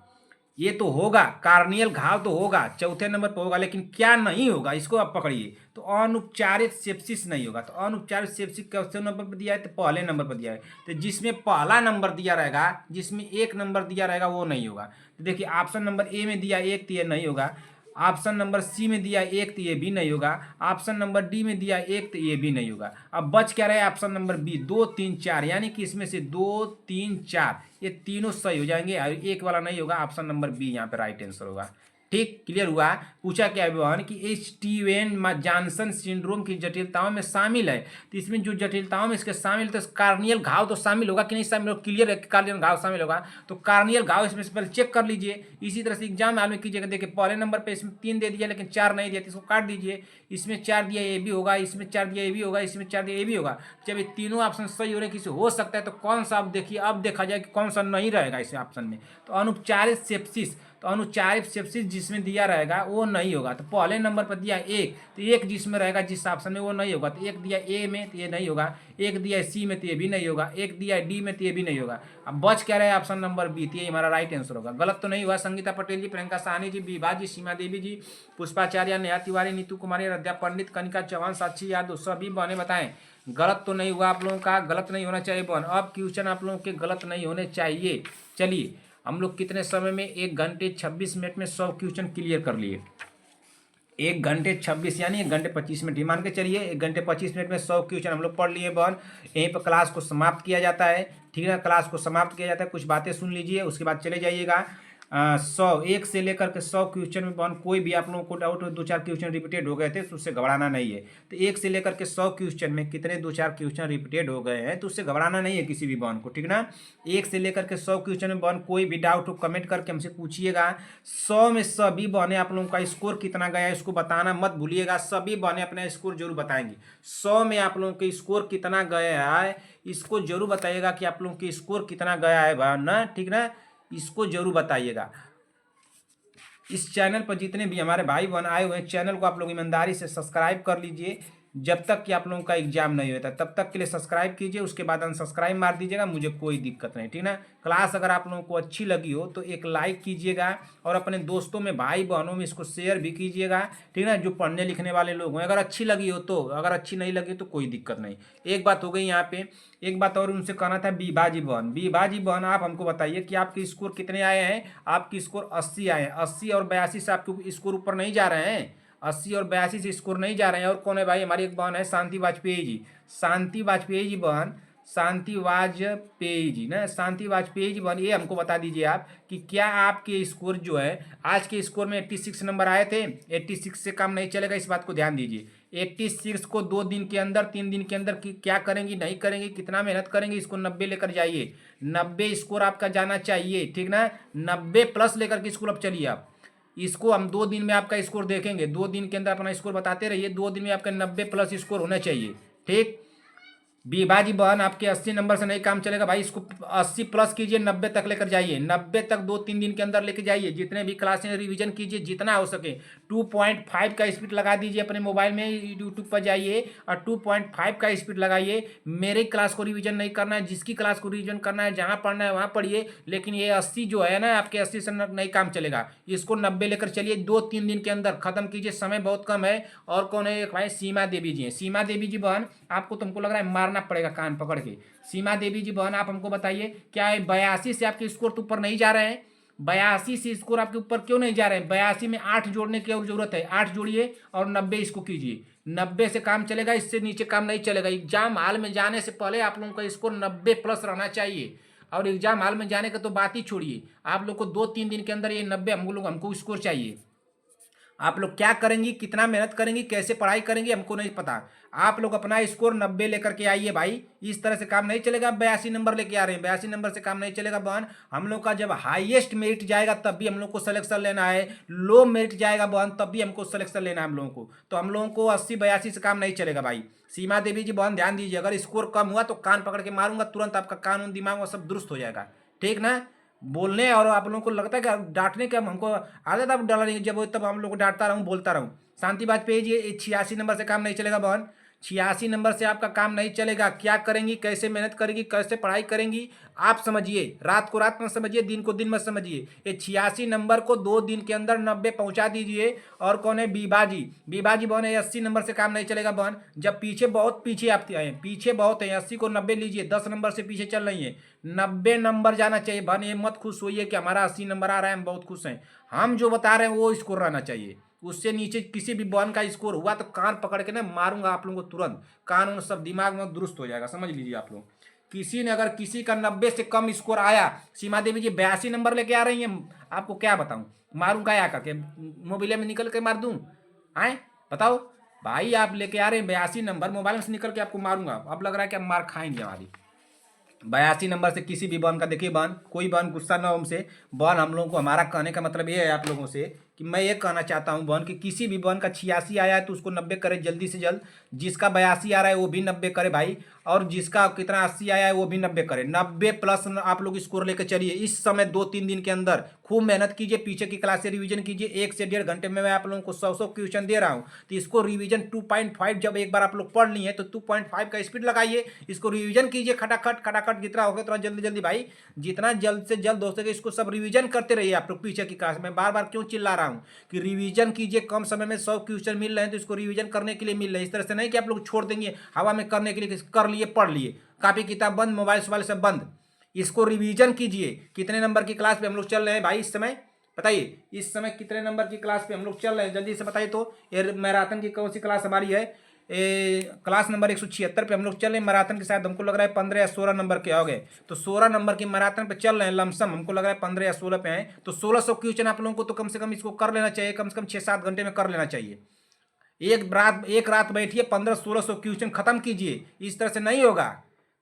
ये तो होगा, कार्नियल घाव तो होगा, चौथे नंबर पर होगा, लेकिन क्या नहीं होगा इसको आप पकड़िए। तो अनुपचारित सेप्सिस नहीं होगा। तो अनुपचारित सेप्सिस कैसे नंबर पर दिया है? तो पहले नंबर पर दिया है। तो जिसमें पहला नंबर दिया रहेगा, जिसमें 1 नंबर दिया रहेगा वो नहीं होगा। तो देखिए ऑप्शन नंबर ए में दिया 1, तो ये नहीं होगा। ऑप्शन नंबर सी में दिया 1, तो ये भी नहीं होगा। ऑप्शन नंबर डी में दिया 1, तो ये भी नहीं होगा। अब बच क्या रहे? ऑप्शन नंबर बी 2 3 4, यानी कि इसमें से 2 3 4 ये तीनों सही हो जाएंगे, एक वाला नहीं होगा। ऑप्शन नंबर बी यहाँ पे राइट आंसर होगा। ठीक, क्लियर हुआ? पूछा क्या है बहन कि स्टीवेन जॉनसन सिंड्रोम की जटिलताओं में शामिल है। तो इसमें जो जटिलताओं में इसके शामिल, तो कार्नियल घाव तो शामिल होगा कि नहीं शामिल होगा? क्लियर है कि कार्नियल घाव शामिल होगा। तो कार्नियल घाव इसमें से पहले चेक कर लीजिए। इसी तरह से एग्जाम में में कीजिएगा। देखिए पहले नंबर पे इसमें 3 दे दिया लेकिन 4 नहीं दिया, तो इसको काट दीजिए। इसमें 4 दिया ये भी होगा, इसमें 4 दिया ये भी होगा, इसमें 4 दिया ये भी होगा। जब ये तीनों ऑप्शन सही हो रहे, किसी हो सकता है, तो कौन सा आप देखिए, अब देखा जाए कि कौन सा नहीं रहेगा इस ऑप्शन में। तो अनुपचारित सेप्सिस, तो अनुपचारित सेप्सिस जिसमें दिया रहेगा वो नहीं होगा। तो पहले नंबर पर दिया 1, तो 1 जिसमें रहेगा जिस ऑप्शन में वो नहीं होगा। तो 1 दिया ए में, तो ये नहीं होगा। 1 दिया सी में, तो ये भी नहीं होगा। 1 दिया डी में, तो ये भी नहीं होगा। अब बच क्या रहे? ऑप्शन नंबर बी, तो ये हमारा राइट आंसर होगा। गलत तो नहीं हुआ। संगीता पटेल जी, प्रियंका साहनी जी, विभा जी, सीमा देवी जी, पुष्पाचार्य, नेहा तिवारी, नीतू कुमारी, रद्या पंडित, कनिका चौहान, साक्षी यादव, सभी बहने बताएं। गलत तो नहीं हुआ आप लोगों का? गलत नहीं होना चाहिए बहन। अब क्वेश्चन आप लोगों के गलत नहीं होने चाहिए। चलिए हम लोग कितने समय में 1 घंटे 26 मिनट में 100 क्वेश्चन क्लियर कर लिए। 1 घंटे 26 यानी 1 घंटे 25 मिनट, मान के चलिए 1 घंटे 25 मिनट में 100 क्वेश्चन हम लोग पढ़ लिए बहन। यहीं पर क्लास को समाप्त किया जाता है। ठीक है, क्लास को समाप्त किया जाता है। कुछ बातें सुन लीजिए, उसके बाद चले जाइएगा। 1 से लेकर के 100 क्वेश्चन में बहन कोई भी आप लोगों को डाउट हो, 2-4 क्वेश्चन रिपीटेड हो गए थे तो उससे घबराना नहीं है। तो 1 से लेकर के 100 क्वेश्चन में कितने 2-4 क्वेश्चन रिपीटेड हो गए हैं तो उससे घबराना नहीं है किसी भी बहन को। ठीक ना? 1 से लेकर के 100 क्वेश्चन में बहन कोई भी डाउट हो कमेंट करके हमसे पूछिएगा। 100 में सभी बहने आप लोगों का स्कोर कितना गया है इसको बताना मत भूलिएगा। सभी बहने अपना स्कोर जरूर बताएंगी। 100 में आप लोगों के स्कोर कितना गया है इसको जरूर बताइएगा कि आप लोगों के स्कोर कितना गया है बहन ना। ठीक ना? इसको जरूर बताइएगा। इस चैनल पर जितने भी हमारे भाई बहन आए हुए हैं, चैनल को आप लोग ईमानदारी से सब्सक्राइब कर लीजिए। जब तक कि आप लोगों का एग्जाम नहीं होता तब तक के लिए सब्सक्राइब कीजिए, उसके बाद अनसब्सक्राइब मार दीजिएगा, मुझे कोई दिक्कत नहीं। ठीक ना? क्लास अगर आप लोगों को अच्छी लगी हो तो एक लाइक कीजिएगा और अपने दोस्तों में भाई बहनों में इसको शेयर भी कीजिएगा। ठीक ना? जो पढ़ने लिखने वाले लोग हैं, अगर अच्छी लगी हो तो, अगर अच्छी नहीं लगी तो कोई दिक्कत नहीं। एक बात हो गई यहाँ पे। एक बात और उनसे कहना था, बीबाजी बहन, बीबाजी बहन आप हमको बताइए कि आपके स्कोर कितने आए हैं? आपकी स्कोर 80 आए हैं। 80 और 82 से आपके स्कोर ऊपर नहीं जा रहे हैं। 80 और 82 से स्कोर नहीं जा रहे हैं। और कौन है भाई, हमारी एक बहन है शांति वाजपेयी जी, शांति वाजपेयी जी बहन, शांति वाजपेयी जी ना, शांति वाजपेयी जी बहन, ये हमको बता दीजिए आप कि क्या आपके स्कोर जो है आज के स्कोर में 86 नंबर आए थे। 86 से काम नहीं चलेगा, इस बात को ध्यान दीजिए। 86 को 2 दिन के अंदर 3 दिन के अंदर क्या करेंगी, नहीं करेंगी, कितना मेहनत करेंगी, इसको 90 लेकर जाइए। 90 स्कोर आपका जाना चाहिए, ठीक ना। 90 प्लस लेकर के स्कूल अब चलिए आप। इसको हम 2 दिन में आपका स्कोर देखेंगे, 2 दिन के अंदर अपना स्कोर बताते रहिए। 2 दिन में आपका 90 प्लस स्कोर होना चाहिए, ठीक। बीबाजी बहन, आपके 80 नंबर से नहीं काम चलेगा भाई, इसको 80 प्लस कीजिए, 90 तक लेकर जाइए। 90 तक 2-3 दिन के अंदर लेकर जाइए। जितने भी क्लासें रिवीजन कीजिए जितना हो सके। 2.5 का स्पीड लगा दीजिए अपने मोबाइल में, यूट्यूब पर जाइए और 2.5 का स्पीड लगाइए। मेरे क्लास को रिवीजन नहीं करना है, जिसकी क्लास को रिवीजन करना है, जहाँ पढ़ना है वहाँ पढ़िए। लेकिन ये 80 जो है ना, आपके 80 से नहीं काम चलेगा, इसको 90 लेकर चलिए। 2-3 दिन के अंदर खत्म कीजिए, समय बहुत कम है। और कौन है एक भाई, सीमा देवी जी हैं। सीमा देवी जी बहन, आपको तुमको लग रहा है मारना पड़ेगा कान पकड़ के। सीमा देवी जी बहन, आप हमको बताइए, क्या 82 से आपके स्कोर तो ऊपर नहीं जा रहे हैं? 82 से स्कोर आपके ऊपर क्यों नहीं जा रहे हैं? 82 में 8 जोड़ने की और जरूरत है, 8 जोड़िए और 90 इसको कीजिए। 90 से काम चलेगा, इससे नीचे काम नहीं चलेगा। एग्जाम हॉल में जाने से पहले आप लोगों का स्कोर 90 प्लस रहना चाहिए। और एग्जाम हॉल में जाने का तो बात ही छोड़िए, आप लोग को 2-3 दिन के अंदर ये 90 हमको स्कोर चाहिए। आप लोग क्या करेंगी, कितना मेहनत करेंगी, कैसे पढ़ाई करेंगी, हमको नहीं पता। आप लोग अपना स्कोर 90 लेकर के आइए भाई, इस तरह से काम नहीं चलेगा। 82 नंबर लेके आ रहे हैं, 82 नंबर से काम नहीं चलेगा बहन। हम लोग का जब हाईएस्ट मेरिट जाएगा तब भी हम लोग को सिलेक्शन लेना है, लो मेरिट जाएगा बहन तब भी हमको सिलेक्शन लेना है हम लोगों को। तो हम लोगों को 80-82 से काम नहीं चलेगा भाई। सीमा देवी जी बहन ध्यान दीजिए, अगर स्कोर कम हुआ तो कान पकड़ के मारूंगा तुरंत, आपका कानून दिमाग सब दुरुस्त हो जाएगा, ठीक ना। बोलने और आप लोगों को लगता है कि डांटने के हमको आदत, आप डाला नहीं, जब वो तब हम लोग को डांटता रहूँ, बोलता रहूँ। शांति वाजपेयी जी, 86 नंबर से काम नहीं चलेगा बहन। 86 नंबर से आपका काम नहीं चलेगा। क्या करेंगी, कैसे मेहनत करेंगी, कैसे पढ़ाई करेंगी, आप समझिए। रात को रात में समझिए, दिन को दिन में समझिए। ये 86 नंबर को 2 दिन के अंदर 90 पहुंचा दीजिए। और कौन है, बीबाजी। बीबाजी बहन है, 80 नंबर से काम नहीं चलेगा बहन। जब पीछे बहुत पीछे आप आए, पीछे बहुत है, 80 को 90 लीजिए, 10 नंबर से पीछे चल रही है। 90 नंबर जाना चाहिए बहन। ये मत खुश होइए कि हमारा 80 नंबर आ रहा है, हम बहुत खुश हैं। हम जो बता रहे हैं वो स्कोर रहना चाहिए। उससे नीचे किसी भी बहन का स्कोर हुआ तो कान पकड़ के ना मारूंगा आप लोगों को तुरंत। कानून सब दिमाग में दुरुस्त हो जाएगा, समझ लीजिए आप लोग। किसी ने अगर किसी का 90 से कम स्कोर आया, सीमा देवी जी 82 नंबर लेके आ रही हैं, आपको क्या बताऊं, मारूं क्या करके, मोबाइल में निकल के मार दूं? आए बताओ भाई, आप लेके आ रहे हैं 82 नंबर, मोबाइल में से निकल के आपको मारूंगा। अब लग रहा है कि आप मार खाएंगे हमारी। 82 नंबर से किसी भी बहन का, देखिए बहन, कोई बहन गुस्सा ना हो हमसे। बहन, हम लोगों को, हमारा कहने का मतलब ये है आप लोगों से कि मैं ये कहना चाहता हूँ बहन कि किसी भी बहन का 86 आया है तो उसको 90 करे जल्दी से जल्द। जिसका 82 आ रहा है वो भी 90 करे भाई। और जिसका कितना 80 आया है वो भी 90 करे। 90 प्लस आप लोग स्कोर लेकर चलिए इस समय। 2-3 दिन के अंदर खूब मेहनत कीजिए, पीछे की क्लास से रिवीजन कीजिए। 1 से 1.5 घंटे में मैं आप लोगों को 100 क्वेश्चन दे रहा हूँ, तो इसको रिवीजन 2.5 जब एक बार आप लोग पढ़ लिए तो 2.5 का स्पीड लगाइए, इसको रिवीजन कीजिए खटाखट खटाखट, जितना होगा उतना जल्दी जल्दी भाई, जितना जल्द से जल्द हो सके इसको सब रिवीजन करते रहिए आप लोग। पीछे की क्लास में बार बार क्यों चिल्ला रहा हूँ कि रिवीजन कीजिए, कम समय में 100 क्वेश्चन मिल रहे हैं तो इसको रिवीजन करने के लिए मिल रहे हैं। इस तरह से नहीं कि आप लोग छोड़ देंगे हवा में करने के लिए, कर लिए पढ़ लिए, कॉपी किताब बंद, मोबाइल सोबाइल सब बंद। इसको रिवीजन कीजिए। कितने नंबर की क्लास पे हम लोग चल रहे हैं भाई इस समय, बताइए इस समय कितने नंबर की क्लास पे हम लोग चल रहे हैं, जल्दी से बताइए। तो ये मैराथन की कौन सी क्लास हमारी है? क्लास नंबर 176 पे हम लोग चल रहे हैं। मैराथन के साथ हमको लग रहा है 15 या 16 नंबर के हो गए, तो 16 नंबर की मैराथन पे चल रहे हैं। लमसम हमको लग रहा है 15 या 16 पे हैं, तो 1600 क्वेश्चन आप लोगों को तो कम से कम इसको कर लेना चाहिए, कम से कम 6-7 घंटे में कर लेना चाहिए। एक रात बैठिए, 1500-1600 क्वेश्चन खत्म कीजिए। इस तरह से नहीं होगा।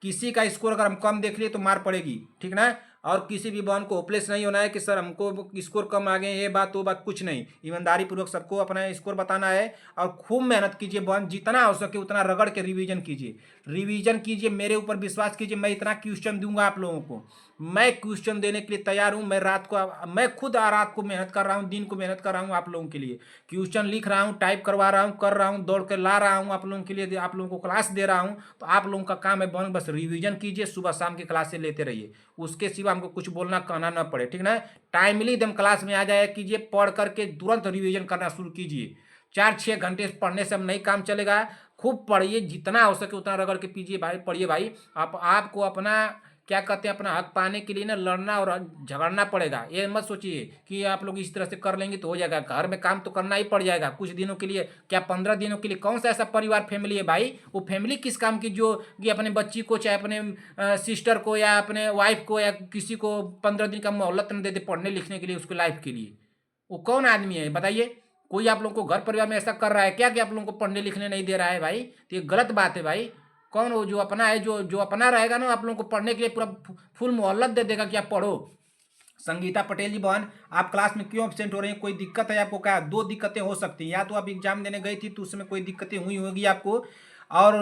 किसी का स्कोर अगर हम कम देख लिए तो मार पड़ेगी, ठीक ना। और किसी भी बहन को होपलेस नहीं होना है कि सर हमको स्कोर कम आ गए, ये बात वो बात कुछ नहीं। ईमानदारी पूर्वक सबको अपना स्कोर बताना है। और खूब मेहनत कीजिए बहन, जितना हो सके उतना रगड़ के रिवीजन कीजिए। रिवीजन कीजिए, मेरे ऊपर विश्वास कीजिए, मैं इतना क्वेश्चन दूंगा आप लोगों को। मैं क्वेश्चन देने के लिए तैयार हूँ। मैं खुद रात को मेहनत कर रहा हूँ, दिन को मेहनत कर रहा हूँ आप लोगों के लिए। क्वेश्चन लिख रहा हूँ, टाइप करवा रहा हूँ, कर रहा हूँ, दौड़ कर ला रहा हूँ आप लोगों के लिए, आप लोगों को क्लास दे रहा हूँ। तो आप लोगों का काम है बस रिवीजन कीजिए, सुबह शाम की क्लासें लेते रहिए। उसके सिवा हमको कुछ बोलना कहना ना पड़े, ठीक ना। टाइमली एकदम क्लास में आ जाया कीजिए, पढ़ करके तुरंत रिवीजन करना शुरू कीजिए। 4-6 घंटे पढ़ने से हम नहीं काम चलेगा। खूब पढ़िए, जितना हो सके उतना रगड़ के पीजिए भाई, पढ़िए भाई। आपको अपना क्या कहते हैं, अपना हक पाने के लिए ना लड़ना और झगड़ना पड़ेगा। ये मत सोचिए कि आप लोग इस तरह से कर लेंगे तो हो जाएगा। घर में काम तो करना ही पड़ जाएगा कुछ दिनों के लिए, क्या 15 दिनों के लिए। कौन सा ऐसा परिवार फैमिली है भाई, वो फैमिली किस काम की जो कि अपने बच्ची को चाहे अपने सिस्टर को या अपने वाइफ को या किसी को 15 दिन का मोहलत न दे दे पढ़ने लिखने के लिए, उसके लाइफ के लिए। वो कौन आदमी है बताइए। कोई आप लोगों को घर परिवार में ऐसा कर रहा है क्या कि आप लोगों को पढ़ने लिखने नहीं दे रहा है भाई, तो ये गलत बात है भाई। कौन वो जो अपना है, जो जो अपना रहेगा ना आप लोगों को पढ़ने के लिए पूरा फुल मोहलत दे देगा कि आप पढ़ो। संगीता पटेल जी बहन, आप क्लास में क्यों एब्सेंट हो रही हैं, कोई दिक्कत है आपको? क्या दो दिक्कतें हो सकती हैं, या तो आप एग्जाम देने गई थी तो उसमें कोई दिक्कतें हुई होगी आपको, और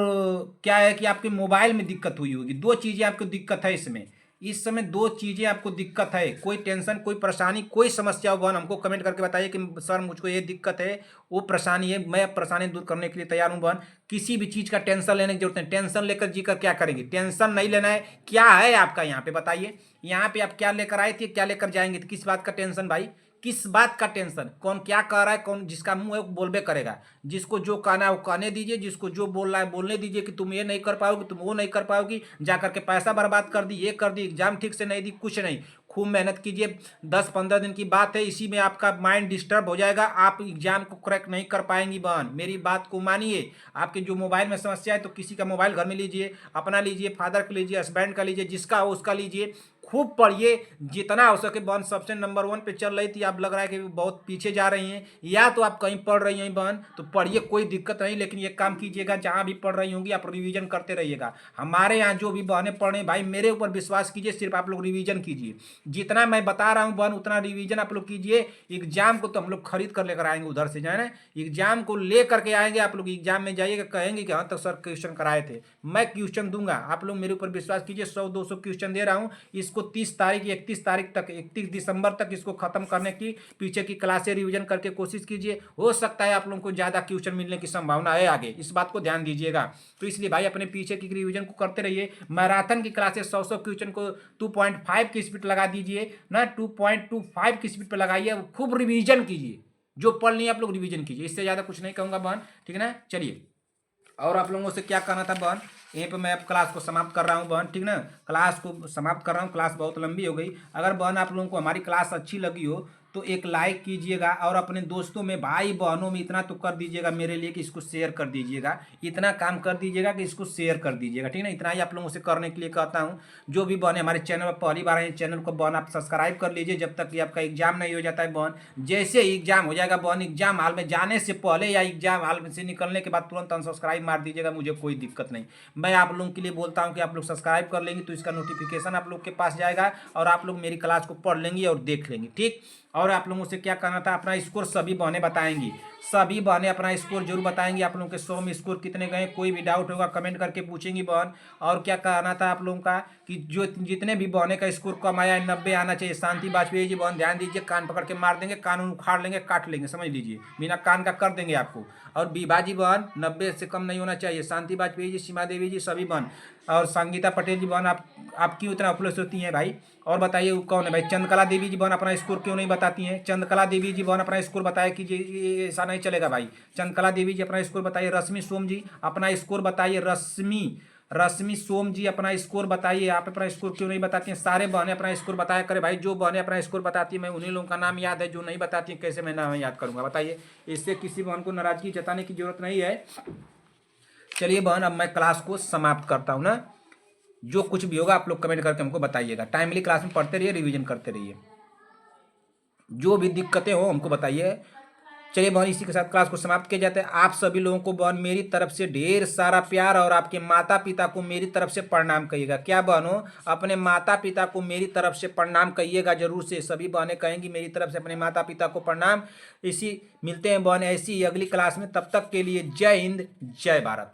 क्या है कि आपके मोबाइल में दिक्कत हुई होगी। दो चीज़ें आपको दिक्कत है इसमें, इस समय दो चीज़ें आपको दिक्कत है। कोई टेंशन, कोई परेशानी, कोई समस्या हो बहन, हमको कमेंट करके बताइए कि सर मुझको ये दिक्कत है, वो परेशानी है, मैं परेशानी दूर करने के लिए तैयार हूँ बहन। किसी भी चीज़ का टेंशन लेने की जरूरत नहीं। टेंशन लेकर जीकर क्या करेंगे, टेंशन नहीं लेना है। क्या है आपका यहाँ पे बताइए, यहाँ पे आप क्या लेकर आए थे, क्या लेकर जाएंगे, तो किस बात का टेंशन भाई, किस बात का टेंशन? कौन क्या कह रहा है, कौन जिसका मुंह है वो बोलबे करेगा। जिसको जो कहना है वो कहने दीजिए, जिसको जो बोल रहा है बोलने दीजिए कि तुम ये नहीं कर पाओगे, तुम वो नहीं कर पाओगी। जा करके पैसा बर्बाद कर दी, ये कर दी, एग्जाम ठीक से नहीं दी, कुछ नहीं। खूब मेहनत कीजिए। 10-15 दिन की बात है, इसी में आपका माइंड डिस्टर्ब हो जाएगा, आप एग्जाम को क्रैक नहीं कर पाएंगी बहन। मेरी बात को मानिए। आपके जो मोबाइल में समस्या है तो किसी का मोबाइल घर में लीजिए, अपना लीजिए, फादर का लीजिए, हस्बैंड का लीजिए, जिसका हो उसका लीजिए। खूब पढ़िए जितना हो सके बहन। सबसे नंबर 1 पे चल रही थी, आप लग रहा है कि बहुत पीछे जा रही हैं, या तो आप कहीं पढ़ रही हैं बहन तो पढ़िए, कोई दिक्कत नहीं। लेकिन ये काम कीजिएगा, जहाँ भी पढ़ रही होंगी आप रिवीजन करते रहिएगा। हमारे यहाँ जो भी बहनें पढ़ रही हैं भाई, मेरे ऊपर विश्वास कीजिए, सिर्फ आप लोग रिवीजन कीजिए। जितना मैं बता रहा हूँ बहन उतना रिवीजन आप लोग कीजिए। एग्जाम को तो हम लोग खरीद कर लेकर आएंगे उधर से, जाए ना, एग्जाम को ले करके आएंगे। आप लोग एग्जाम में जाइएगा, कहेंगे कि हाँ तो सर क्वेश्चन कराए थे। मैं क्वेश्चन दूंगा, आप लोग मेरे ऊपर विश्वास कीजिए। 100-200 क्वेश्चन दे रहा हूँ। इसको 30 तारीख 31 तारीख तक, 31 दिसंबर तक इसको खत्म करने की पीछे की क्लासें रिवीजन करके कोशिश कीजिए। हो सकता है आप लोगों को ज्यादा क्वेश्चन मिलने की संभावना है आगे, इस बात को ध्यान दीजिएगा। तो इसलिए भाई अपने पीछे की रिवीजन को करते रहिए। मैराथन की क्लासें 100 क्वेश्चन को 2.5 की स्पीड लगा दीजिए ना, 2.25 की स्पीड पर लगाइए, खूब रिवीजन कीजिए। जो पढ़ नहीं आप लोग रिवीजन कीजिए, इससे ज्यादा कुछ नहीं कहूंगा बहन, ठीक है ना। चलिए, और आप लोगों से क्या कहना था बहन, यहीं पे मैं अब क्लास को समाप्त कर रहा हूँ बहन, ठीक ना। क्लास को समाप्त कर रहा हूँ, क्लास बहुत लंबी हो गई। अगर बहन आप लोगों को हमारी क्लास अच्छी लगी हो तो एक लाइक कीजिएगा, और अपने दोस्तों में, भाई बहनों में इतना तो कर दीजिएगा मेरे लिए कि इसको शेयर कर दीजिएगा। इतना काम कर दीजिएगा कि इसको शेयर कर दीजिएगा, ठीक ना। इतना ही आप लोगों से करने के लिए कहता हूँ। जो भी बहन हमारे चैनल पर पहली बार आए, चैनल को बहन आप सब्सक्राइब कर लीजिए जब तक कि आपका एग्जाम नहीं हो जाता है बहन। जैसे ही एग्जाम हो जाएगा बहन, एग्जाम हॉल में जाने से पहले या एग्जाम हॉल में से निकलने के बाद तुरंत अनसब्सक्राइब मार दीजिएगा, मुझे कोई दिक्कत नहीं। मैं आप लोगों के लिए बोलता हूँ कि आप लोग सब्सक्राइब कर लेंगे तो इसका नोटिफिकेशन आप लोग के पास जाएगा, और आप लोग मेरी क्लास को पढ़ लेंगे और देख लेंगे, ठीक। और आप लोगों से क्या करना था, अपना स्कोर सभी बहनें बताएंगी, सभी बहनें अपना स्कोर जरूर बताएंगी। आप लोगों के 100 में स्कोर कितने गए, कोई भी डाउट होगा कमेंट करके पूछेंगी बहन। और क्या कहना था आप लोगों का कि जो जितने भी बहनें का स्कोर कम आया है, 90 आना चाहिए। शांति वाजपेयी जी बहन ध्यान दीजिए, कान पकड़ के मार देंगे, कान उखाड़ लेंगे, काट लेंगे, समझ लीजिए, बिना कान का कर देंगे आपको। और बीबा जी बहन 90 से कम नहीं होना चाहिए। शांति वाजपेयी जी, सीमा देवी जी, सभी बहन, और संगीता पटेल जी बहन, आप क्यों इतना उपलब्ध होती हैं भाई? और बताइए वो कौन है भाई? चंद्रकला देवी जी बहन अपना स्कोर क्यों नहीं बताती हैं? चंद्रकला देवी जी बहन अपना स्कोर बताया कि ये ऐसा नहीं चलेगा भाई। चंद्रकला देवी जी अपना स्कोर बताइए। रश्मि सोम जी अपना स्कोर बताइए। रश्मि सोम जी अपना स्कोर बताइए। आप अपना स्कोर क्यों नहीं बताती हैं? सारे बहनें अपना स्कोर बताया करें भाई। जो बहनें अपना स्कोर बताती हैं, मैं उन्हीं लोगों का नाम याद है, जो नहीं बताती हैं कैसे मैं नाम याद करूंगा बताइए। इससे किसी बहन को नाराजगी जताने की जरूरत नहीं है। चलिए बहन, अब मैं क्लास को समाप्त करता हूँ ना। जो कुछ भी होगा आप लोग कमेंट करके हमको बताइएगा। टाइमली क्लास में पढ़ते रहिए, रिवीजन करते रहिए, जो भी दिक्कतें हो हमको बताइए। चलिए बहन, इसी के साथ क्लास को समाप्त किया जाता है। आप सभी लोगों को बहन मेरी तरफ से ढेर सारा प्यार, और आपके माता पिता को मेरी तरफ से प्रणाम कहिएगा। क्या बहनों, अपने माता पिता को मेरी तरफ से प्रणाम कहिएगा जरूर से। सभी बहनें कहेंगी मेरी तरफ से अपने माता पिता को प्रणाम। इसी मिलते हैं बहन ऐसी अगली क्लास में, तब तक के लिए जय हिंद, जय भारत।